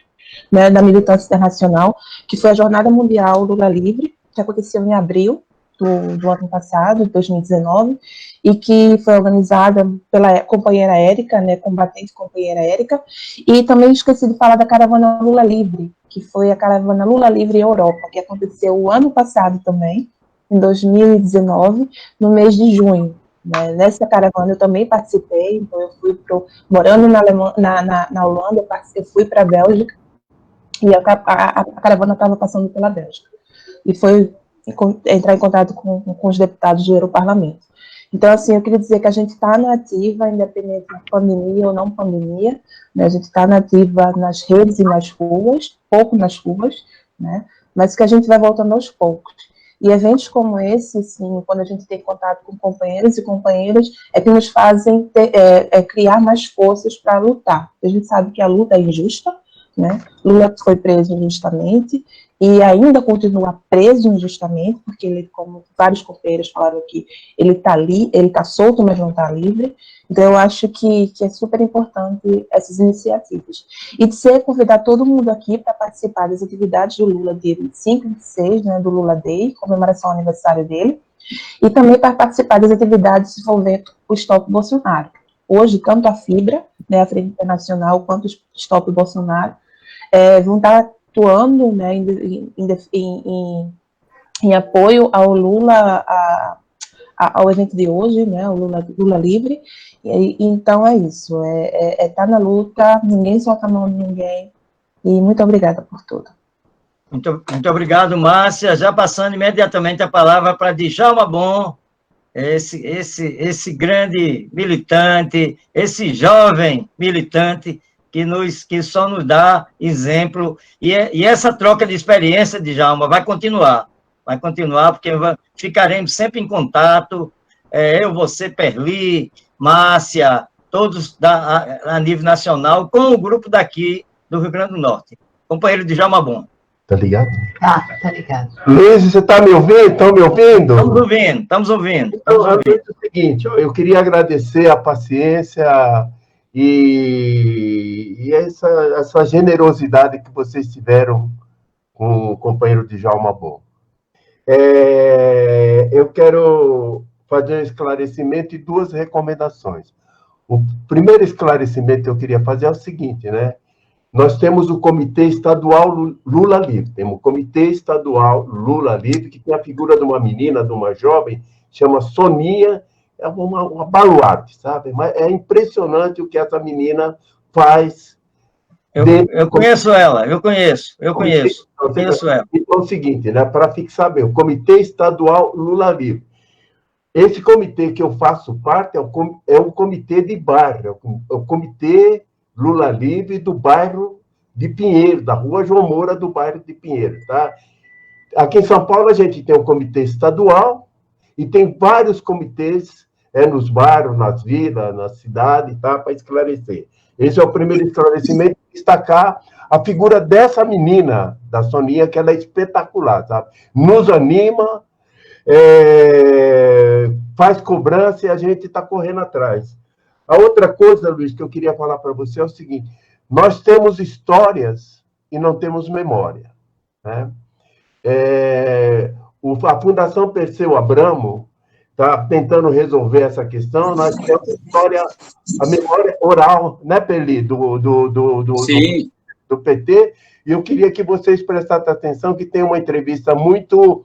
né, da militância internacional, que foi a Jornada Mundial Lula Livre, que aconteceu em abril do ano passado, de 2019, e que foi organizada pela companheira Érica, né, combatente companheira Érica, e também esqueci de falar da Caravana Lula Livre, que foi a Caravana Lula Livre Europa, que aconteceu o ano passado também, em 2019, no mês de junho. Né. Nessa caravana eu também participei, então eu fui morando na Holanda, eu fui para a Bélgica, e a caravana estava passando pela Bélgica, e foi entrar em contato com os deputados do Europarlamento. Então, assim, eu queria dizer que a gente está na ativa, independente de pandemia ou não pandemia, né? A gente está na ativa nas redes e nas ruas, pouco nas ruas, né? Mas que a gente vai voltando aos poucos. E eventos como esse, assim, quando a gente tem contato com companheiros e companheiras, é que nos fazem criar mais forças para lutar. A gente sabe que a luta é injusta, né? Lula foi preso injustamente, e ainda continua preso injustamente, porque ele, como vários companheiros falaram aqui, ele está ali, ele está solto, mas não está livre. Então, eu acho que é super importante essas iniciativas. E de ser convidar todo mundo aqui para participar das atividades do Lula, dia 25 e 26, né, do Lula Day, comemoração ao aniversário dele, e também para participar das atividades envolvendo o Stop Bolsonaro. Hoje, tanto a FIBRA, né, a Frente Internacional, quanto o Stop Bolsonaro, vão estar atuando, né, em apoio ao Lula, ao evento de hoje, né, o Lula Livre. Então é isso, tá na luta, ninguém solta a mão de ninguém, e muito obrigada por tudo. Muito obrigado, Márcia. Já passando imediatamente a palavra para Djalma Bom, esse grande militante, esse jovem militante, que só nos dá exemplo, e essa troca de experiência, Djalma, vai continuar, porque ficaremos sempre em contato, eu, você, Perli, Márcia, todos a nível nacional, com o grupo daqui do Rio Grande do Norte. Companheiro Djalma Bom. Tá ligado? Tá ligado. Luiz, você tá me ouvindo? Estão me ouvindo? Estamos ouvindo. Então, é o seguinte, eu queria agradecer a paciência e essa generosidade que vocês tiveram com o companheiro Djalma Bom. Eu quero fazer um esclarecimento e 2 recomendações. O primeiro esclarecimento que eu queria fazer é o seguinte, né? Nós temos o Comitê Estadual Lula Livre. Temos o Comitê Estadual Lula Livre, que tem a figura de uma menina, de uma jovem, chama Soninha, é uma baluarte, sabe? Mas é impressionante o que essa menina faz. Eu conheço ela, eu conheço ela. Então é o seguinte, né? Para fixar bem, o Comitê Estadual Lula Livre. Esse comitê que eu faço parte é um comitê de bairro, é o Comitê Lula Livre do bairro de Pinheiro, da Rua João Moura, do bairro de Pinheiro, tá? Aqui em São Paulo a gente tem um comitê estadual e tem vários comitês nos bairros, nas vilas, na cidade, tá? Para esclarecer. Esse é o primeiro esclarecimento, destacar a figura dessa menina, da Soninha, que ela é espetacular, sabe? Nos anima, faz cobrança e a gente está correndo atrás. A outra coisa, Luiz, que eu queria falar para você é o seguinte: nós temos histórias e não temos memória, né? A Fundação Perseu Abramo está tentando resolver essa questão. Nós temos a memória oral, né, Peli, do PT, e eu queria que vocês prestassem atenção que tem uma entrevista muito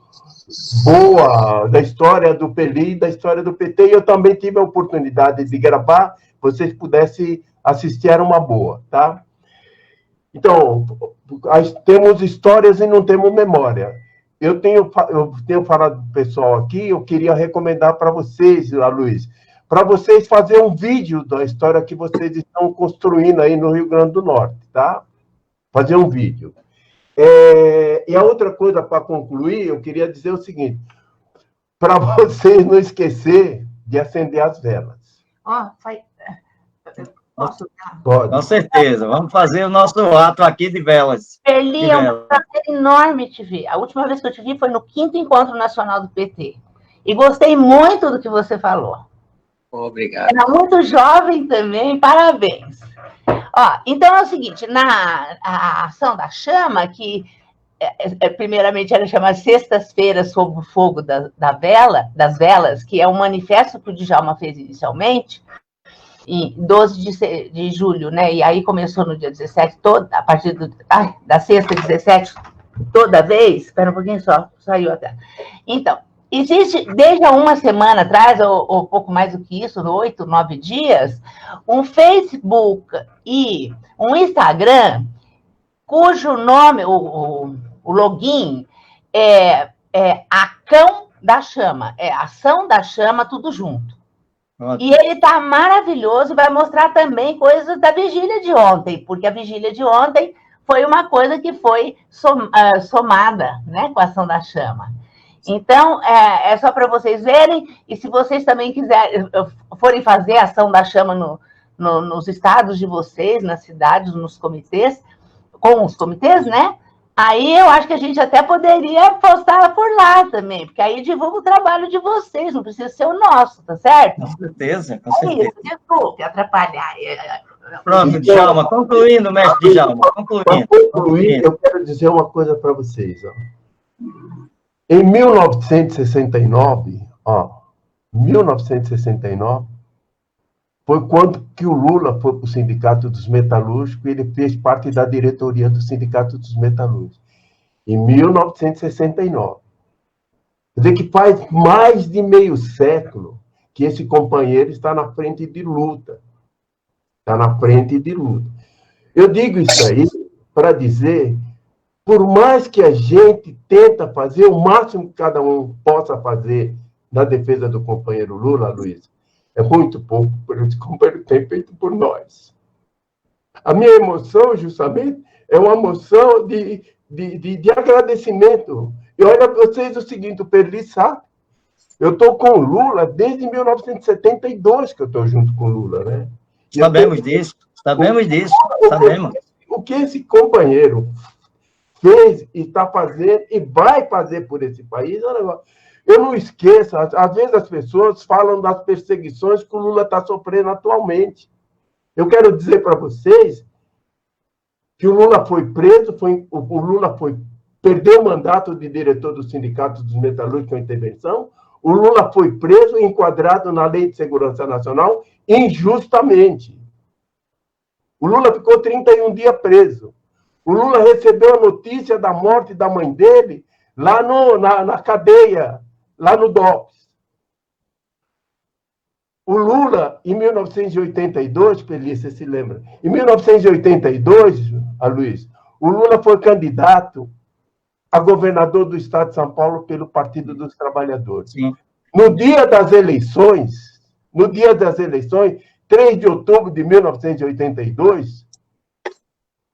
boa da história do Peli e da história do PT, e eu também tive a oportunidade de gravar, vocês pudessem assistir, era uma boa, tá? Então, temos histórias e não temos memória. Eu tenho falado do pessoal aqui, eu queria recomendar para vocês, Luiz, para vocês fazerem um vídeo da história que vocês estão construindo aí no Rio Grande do Norte, tá? Fazer um vídeo. E a outra coisa, para concluir, eu queria dizer o seguinte, para vocês não esquecer de acender as velas. Posso? Pode. Com certeza, vamos fazer o nosso ato aqui de velas. Peli, é um prazer enorme te ver. A última vez que eu te vi foi no 5º Encontro Nacional do PT. E gostei muito do que você falou. Obrigado. Era muito jovem também, parabéns. Então é o seguinte, a ação da chama, que primeiramente ela chama Sextas-feiras sob o fogo das velas, que é um manifesto que o Djalma fez inicialmente, em 12 de julho, né? E aí começou no dia 17, a partir da sexta, 17, toda vez. Espera um pouquinho só, saiu até. Então, existe, desde há uma semana atrás, ou pouco mais do que isso, 8, 9 dias, um Facebook e um Instagram, cujo nome, o login, é Acão da Chama, Ação da Chama, tudo junto. E ele está maravilhoso, vai mostrar também coisas da vigília de ontem, porque a vigília de ontem foi uma coisa que foi somada, né, com a Ação da Chama. Então, é só para vocês verem, e se vocês também quiserem, forem fazer a Ação da Chama nos estados de vocês, nas cidades, nos comitês, com os comitês, né? Aí eu acho que a gente até poderia postar por lá também, porque aí divulga o trabalho de vocês, não precisa ser o nosso, tá certo? Com certeza, com certeza. Isso, desculpe atrapalhar. Pronto, Djalma, concluindo, mestre Djalma, concluindo. Para concluir, eu quero dizer uma coisa para vocês. Em 1969, 1969, foi quando que o Lula foi para o Sindicato dos Metalúrgicos e ele fez parte da diretoria do Sindicato dos Metalúrgicos. Em 1969. Quer dizer que faz mais de meio século que esse companheiro está na frente de luta. Está na frente de luta. Eu digo isso aí para dizer, por mais que a gente tenta fazer o máximo que cada um possa fazer na defesa do companheiro Lula, Luiz, é muito pouco por esse companheiro tem feito por nós. A minha emoção, justamente, é uma emoção de agradecimento. E olha para vocês o seguinte, o Perli sabe, eu estou com o Lula desde 1972 que eu estou junto com o Lula, né? Sabemos disso. O que esse companheiro fez e está fazendo e vai fazer por esse país, eu não esqueço, às vezes as pessoas falam das perseguições que o Lula está sofrendo atualmente. Eu quero dizer para vocês que o Lula foi preso, perdeu o mandato de diretor do Sindicato dos Metalúrgicos com intervenção, o Lula foi preso e enquadrado na Lei de Segurança Nacional injustamente. O Lula ficou 31 dias preso. O Lula recebeu a notícia da morte da mãe dele lá na cadeia, lá no DOPS. O Lula, em 1982, Feliz, você se lembra? Em 1982, Luiz, o Lula foi candidato a governador do estado de São Paulo pelo Partido dos Trabalhadores. Sim. No dia das eleições, 3 de outubro de 1982,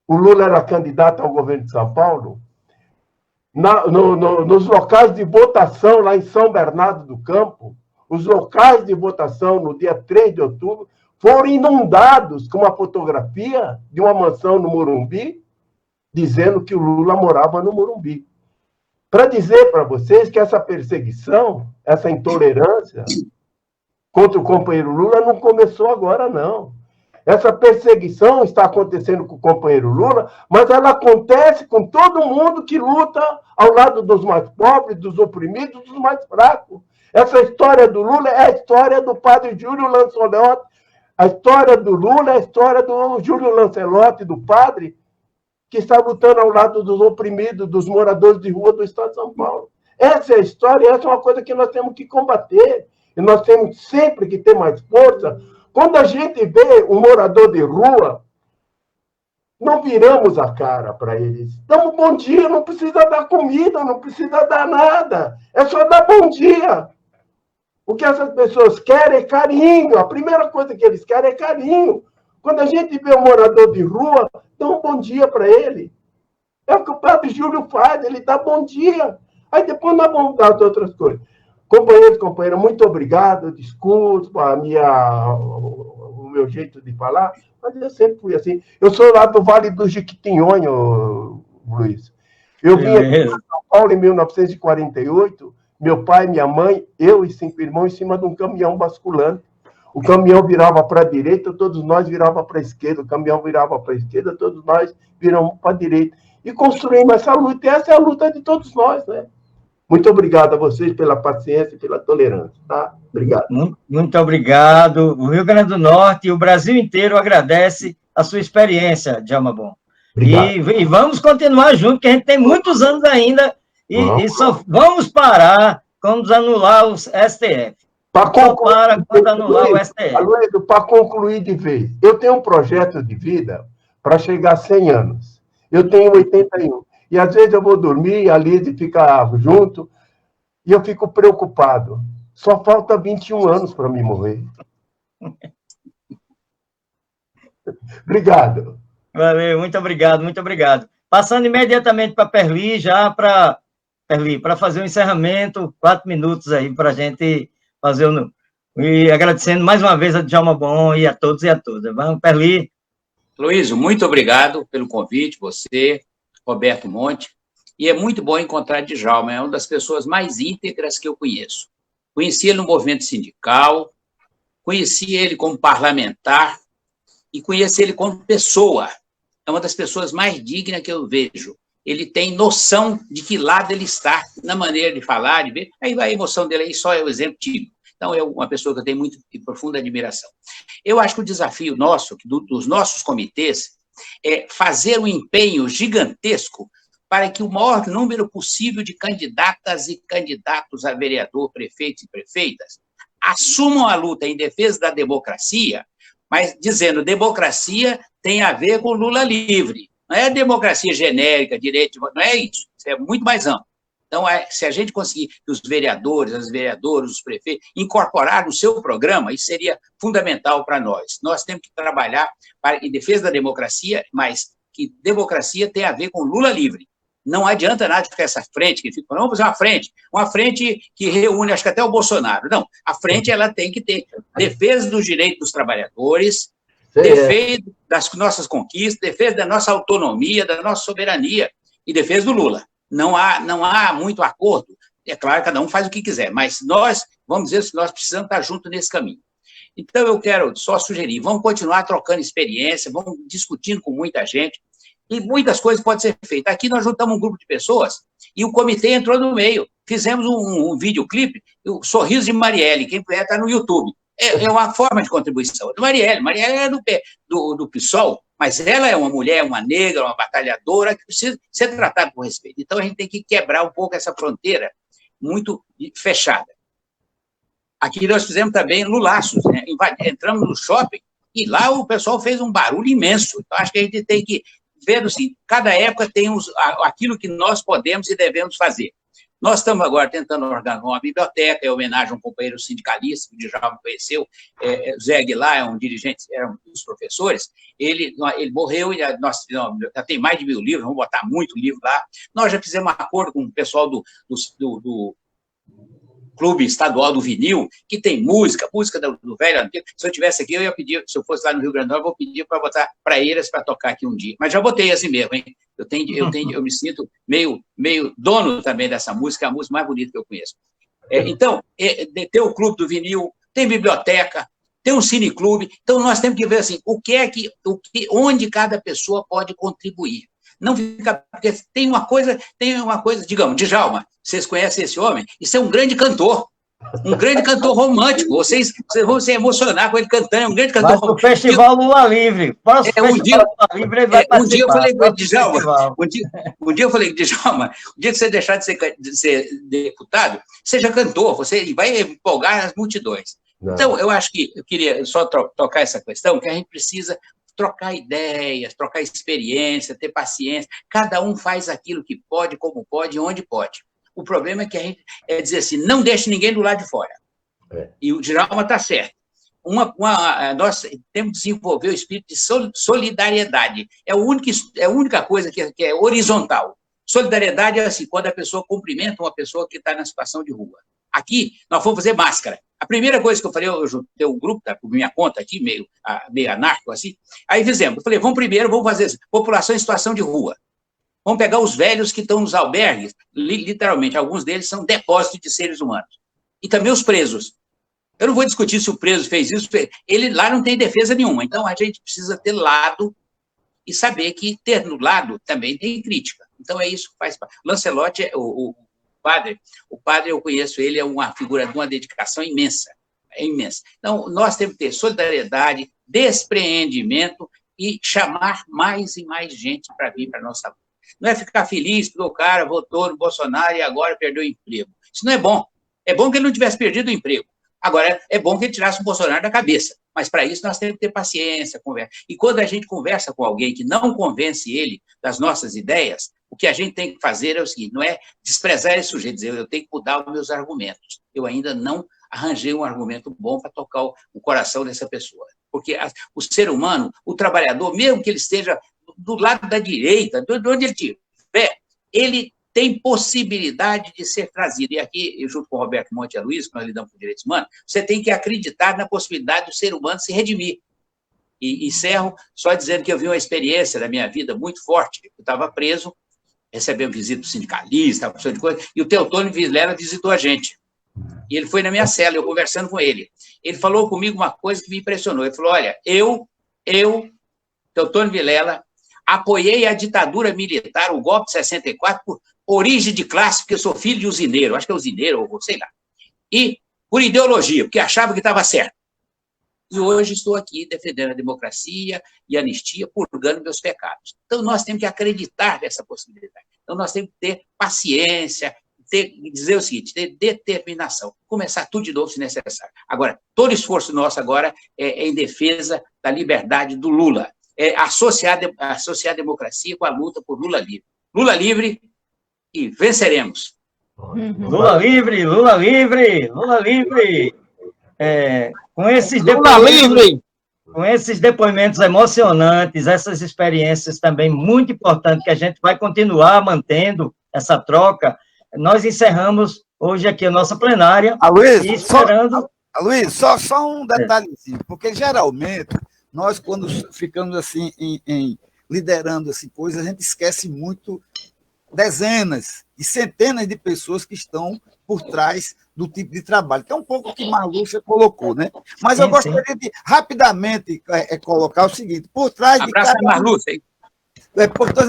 o Lula era candidato ao governo de São Paulo, nos locais de votação lá em São Bernardo do Campo, os locais de votação no dia 3 de outubro foram inundados com uma fotografia de uma mansão no Morumbi, dizendo que o Lula morava no Morumbi. Para dizer para vocês que essa perseguição, essa intolerância contra o companheiro Lula não começou agora, não. Essa perseguição está acontecendo com o companheiro Lula, mas ela acontece com todo mundo que luta ao lado dos mais pobres, dos oprimidos, dos mais fracos. Essa história do Lula é a história do padre Júlio Lancelotti. A história do Lula é a história do Júlio Lancelotti, do padre, que está lutando ao lado dos oprimidos, dos moradores de rua do estado de São Paulo. Essa é a história, essa é uma coisa que nós temos que combater. E nós temos sempre que ter mais força. Quando a gente vê um morador de rua, não viramos a cara para eles. Damos bom dia, não precisa dar comida, não precisa dar nada. É só dar bom dia. O que essas pessoas querem é carinho. A primeira coisa que eles querem é carinho. Quando a gente vê um morador de rua, dá um bom dia para ele. É o que o padre Júlio faz, ele dá bom dia. Aí depois nós vamos dar as outras coisas. Companheiros, companheiras, muito obrigado. Desculpa o meu jeito de falar, mas eu sempre fui assim. Eu sou lá do Vale do Jequitinhonha, Luiz. Eu vim aqui para São Paulo em 1948, meu pai, minha mãe, eu e 5 irmãos em cima de um caminhão basculante. O caminhão virava para a direita, todos nós virava para a esquerda. O caminhão virava para a esquerda, todos nós viramos para a direita. E construímos essa luta, e essa é a luta de todos nós, né? Muito obrigado a vocês pela paciência e pela tolerância, tá? Obrigado. Muito obrigado. O Rio Grande do Norte e o Brasil inteiro agradece a sua experiência, Djalma Bom. E vamos continuar juntos, que a gente tem muitos anos ainda, e só vamos parar quando anular o STF. Para anular o STF. Para concluir de vez, eu tenho um projeto de vida para chegar a 100 anos. Eu tenho 81. E às vezes eu vou dormir, a Lise fica junto, e eu fico preocupado. Só falta 21 anos para me morrer. Obrigado. Valeu, muito obrigado, muito obrigado. Passando imediatamente para Perli, já para fazer o encerramento, 4 minutos aí para a gente fazer o... E agradecendo mais uma vez a Djalma Bom e a todos e a todas. Vamos, Perli. Luísio, muito obrigado pelo convite, você, Roberto Monte, e é muito bom encontrar Djalma, é uma das pessoas mais íntegras que eu conheço. Conheci ele no movimento sindical, conheci ele como parlamentar e conheci ele como pessoa. É uma das pessoas mais dignas que eu vejo. Ele tem noção de que lado ele está, na maneira de falar, de ver. Aí a emoção dele aí só é o exemplo típico. Então, é uma pessoa que eu tenho muito e profunda admiração. Eu acho que o desafio nosso, dos nossos comitês, é fazer um empenho gigantesco para que o maior número possível de candidatas e candidatos a vereador, prefeitos e prefeitas assumam a luta em defesa da democracia, mas dizendo democracia tem a ver com Lula livre. Não é democracia genérica, direito, não é isso. Isso é muito mais amplo. Então, se a gente conseguir que os vereadores, as vereadoras, os prefeitos incorporar no seu programa, isso seria fundamental para nós. Nós temos que trabalhar em defesa da democracia, mas que democracia tem a ver com Lula livre. Não adianta nada ficar essa frente, que fica, vamos fazer uma frente que reúne, acho que até o Bolsonaro. Não, a frente ela tem que ter defesa dos direitos dos trabalhadores, defesa das nossas conquistas, defesa da nossa autonomia, da nossa soberania e defesa do Lula. Não há muito acordo. É claro, cada um faz o que quiser, mas nós, vamos dizer, nós precisamos estar juntos nesse caminho. Então, eu quero só sugerir, vamos continuar trocando experiência, vamos discutindo com muita gente, e muitas coisas podem ser feitas. Aqui nós juntamos um grupo de pessoas, e o comitê entrou no meio. Fizemos um videoclipe, o Sorriso de Marielle, quem puder está no YouTube. é uma forma de contribuição. Marielle é do PSOL, mas ela é uma mulher, uma negra, uma batalhadora que precisa ser tratada com respeito. Então, a gente tem que quebrar um pouco essa fronteira muito fechada. Aqui nós fizemos também Lulaços, né? Entramos no shopping e lá o pessoal fez um barulho imenso. Então, acho que a gente tem que ver, assim, cada época tem aquilo que nós podemos e devemos fazer. Nós estamos agora tentando organizar uma biblioteca, em homenagem a um companheiro sindicalista, que o Djalma conheceu, Zé Aguilar, é um dirigente, era um dos professores, ele morreu, e nós já tem mais de 1000 livros, vamos botar muito livro lá. Nós já fizemos um acordo com o pessoal do Clube Estadual do Vinil, que tem música do velho antigo. Se eu tivesse aqui, eu ia pedir, se eu fosse lá no Rio Grande do Norte, eu vou pedir para botar para eles para tocar aqui um dia. Mas já botei assim mesmo, hein? Eu me sinto meio dono também dessa música, é a música mais bonita que eu conheço. Então, tem o Clube do Vinil, tem biblioteca, tem um cineclube. Então, nós temos que ver assim, onde cada pessoa pode contribuir. Não fica, porque tem uma coisa, digamos, Djalma, vocês conhecem esse homem? Isso é um grande cantor romântico. Vocês vão se emocionar com ele cantando, é um grande cantor romântico. O Festival Lula Livre. Um dia eu falei com Djalma, um dia eu falei, Djalma, o dia que você deixar de ser deputado, seja cantor, você vai empolgar as multidões. Não. Então, eu acho que eu queria só tocar essa questão, que a gente precisa trocar ideias, trocar experiência, ter paciência. Cada um faz aquilo que pode, como pode, onde pode. O problema é que a gente dizer assim, não deixe ninguém do lado de fora. E o Djalma está certo. Nós temos que desenvolver o espírito de solidariedade. É a única coisa que é horizontal. Solidariedade é assim, quando a pessoa cumprimenta uma pessoa que está na situação de rua. Aqui, nós fomos fazer máscara. A primeira coisa que eu falei, eu juntei um grupo, tá, por minha conta aqui, meio anárquico, assim. Aí fizemos. Eu falei, vamos fazer população em situação de rua. Vamos pegar os velhos que estão nos albergues, literalmente, alguns deles são depósitos de seres humanos. E também os presos. Eu não vou discutir se o preso fez isso, ele lá não tem defesa nenhuma. Então, a gente precisa ter lado e saber que ter no lado também tem crítica. Então, é isso que faz parte. Lancelotti, o padre, eu conheço ele, é uma figura de uma dedicação imensa. É imensa. Então, nós temos que ter solidariedade, despreendimento e chamar mais e mais gente para vir para a nossa luta. Não é ficar feliz porque o cara votou no Bolsonaro e agora perdeu o emprego. Isso não é bom. É bom que ele não tivesse perdido o emprego. Agora, é bom que ele tirasse o Bolsonaro da cabeça. Mas, para isso, nós temos que ter paciência, conversa. E quando a gente conversa com alguém que não convence ele das nossas ideias, o que a gente tem que fazer é o seguinte, não é desprezar esse sujeito, dizer, eu tenho que mudar os meus argumentos. Eu ainda não arranjei um argumento bom para tocar o coração dessa pessoa. Porque o ser humano, o trabalhador, mesmo que ele esteja do lado da direita, de onde ele estiver, ele tem possibilidade de ser trazido. E aqui, eu junto com o Roberto Monte e a Luiz, que nós lidamos com direitos humanos, você tem que acreditar na possibilidade do ser humano se redimir. E encerro só dizendo que eu vi uma experiência da minha vida muito forte. Eu estava preso, recebemos visita do sindicalista, de coisa, e o Teotônio Vilela visitou a gente. E ele foi na minha cela, eu conversando com ele. Ele falou comigo uma coisa que me impressionou. Ele falou, olha, eu Teotônio Vilela, apoiei a ditadura militar, o golpe de 64, por origem de classe, porque eu sou filho de usineiro, acho que é usineiro, ou sei lá. E por ideologia, porque achava que estava certo. E hoje estou aqui defendendo a democracia e a anistia, purgando meus pecados. Então, nós temos que acreditar nessa possibilidade. Então, nós temos que ter paciência, dizer o seguinte, ter determinação, começar tudo de novo se necessário. Agora, todo esforço nosso agora é em defesa da liberdade do Lula. É associar a democracia com a luta por Lula livre. Lula livre e venceremos. Lula livre, Lula livre, Lula livre. Com esses depoimentos emocionantes, essas experiências também muito importantes que a gente vai continuar mantendo essa troca, nós encerramos hoje aqui a nossa plenária. Luiz, esperando... Luiz, só um detalhezinho, porque geralmente nós, quando ficamos assim, liderando assim, coisas, a gente esquece muito dezenas e centenas de pessoas que estão por trás do tipo de trabalho, que é um pouco o que Marluxa colocou, né? Mas eu gostaria de rapidamente colocar o seguinte, por trás de cada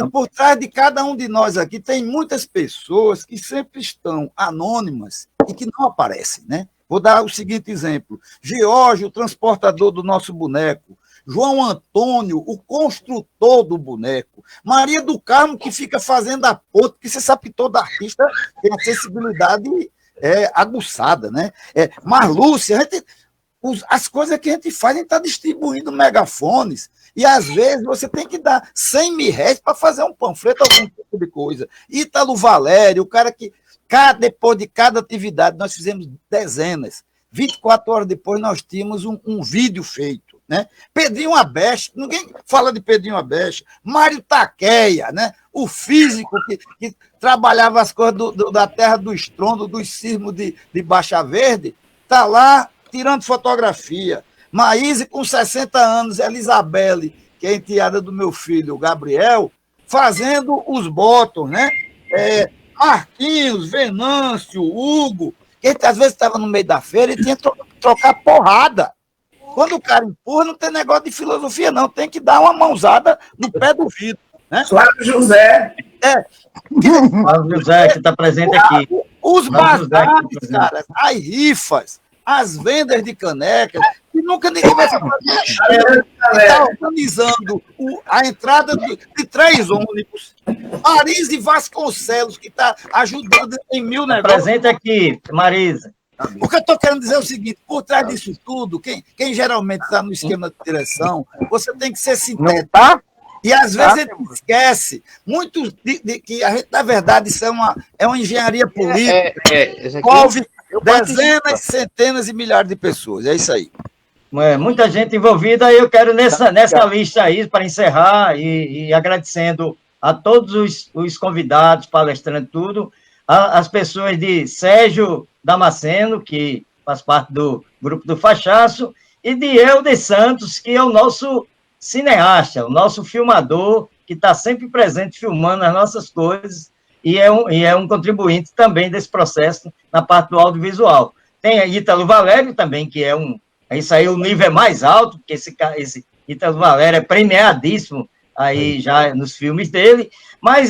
por trás de cada um de nós aqui tem muitas pessoas que sempre estão anônimas e que não aparecem, né? Vou dar o seguinte exemplo. George, o transportador do nosso boneco. João Antônio, o construtor do boneco. Maria do Carmo, que fica fazendo a ponte, porque você sabe que todo artista tem a sensibilidade aguçada, né? Marlúcia, as coisas que a gente faz, a gente está distribuindo megafones, e às vezes você tem que dar 100 mil reais para fazer um panfleto, algum tipo de coisa. Ítalo Valério, o cara que, depois de cada atividade, nós fizemos dezenas. 24 horas depois, nós tínhamos um vídeo feito, né? Pedrinho Abeste, ninguém fala de Pedrinho Abeste. Mário Taqueia, né? O físico que trabalhava as coisas da terra do estrondo, dos cismos de Baixa Verde, está lá tirando fotografia. Maíse, com 60 anos, Elisabelle, que é enteada do meu filho, Gabriel, fazendo os botões, né? Marquinhos, Venâncio, Hugo, que às vezes estava no meio da feira e tinha que trocar porrada. Quando o cara empurra, não tem negócio de filosofia, não. Tem que dar uma mãozada no pé do vidro. Né? Flávio José. Flávio José, que está presente aqui. Os bazares, cara, as rifas, as vendas de canecas, que nunca ninguém vai falar. Está organizando a entrada de 3 ônibus. Marise Vasconcelos, que está ajudando em 1000 negócios. Presente aqui, Marisa. O que eu estou querendo dizer é o seguinte: por trás disso tudo, quem geralmente está no esquema de direção, você tem que ser sintético. Tá? E às vezes a gente esquece muito que a gente, na verdade, isso é uma engenharia política que envolve dezenas, centenas e milhares de pessoas. É isso aí. Muita gente envolvida. Eu quero nessa lista aí, para encerrar, e agradecendo a todos os convidados, palestrantes, tudo, as pessoas de Sérgio Damasceno, que faz parte do grupo do Fachaço, e de Eudes Santos, que é o nosso cineasta, o nosso filmador, que está sempre presente filmando as nossas coisas, e é um contribuinte também desse processo na parte do audiovisual. Tem a Ítalo Valério também, que isso aí o nível é mais alto, porque esse Ítalo Valério é premiadíssimo aí já nos filmes dele, mas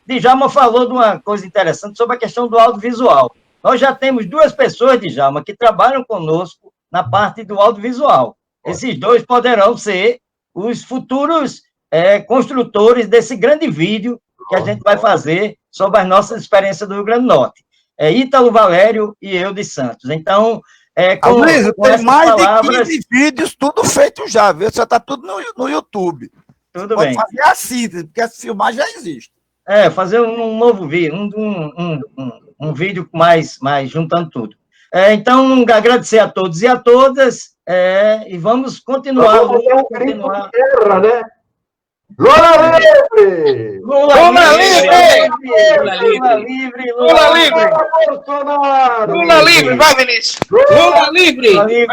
Djalma falou de uma coisa interessante sobre a questão do audiovisual. Nós já temos 2 pessoas, Djalma, que trabalham conosco na parte do audiovisual. Esses 2 poderão ser os futuros construtores desse grande vídeo que a gente vai fazer sobre as nossas experiências do Rio Grande do Norte. Ítalo Valério e Eudes Santos. Então, com tem mais palavras... de 15 vídeos, tudo feito já, viu? Já está tudo no YouTube. Tudo Pode bem. fazer a síntese, porque essa filmagem já existe. Fazer um novo vídeo, um vídeo mais juntando tudo. Então, agradecer a todos e a todas, e vamos continuar. Vamos fazer um grito de guerra, né? Lula livre! Lula livre! Lula livre! Lula livre! Bolsonaro! Lula livre! Vai, Vinícius! Lula livre! Lula livre!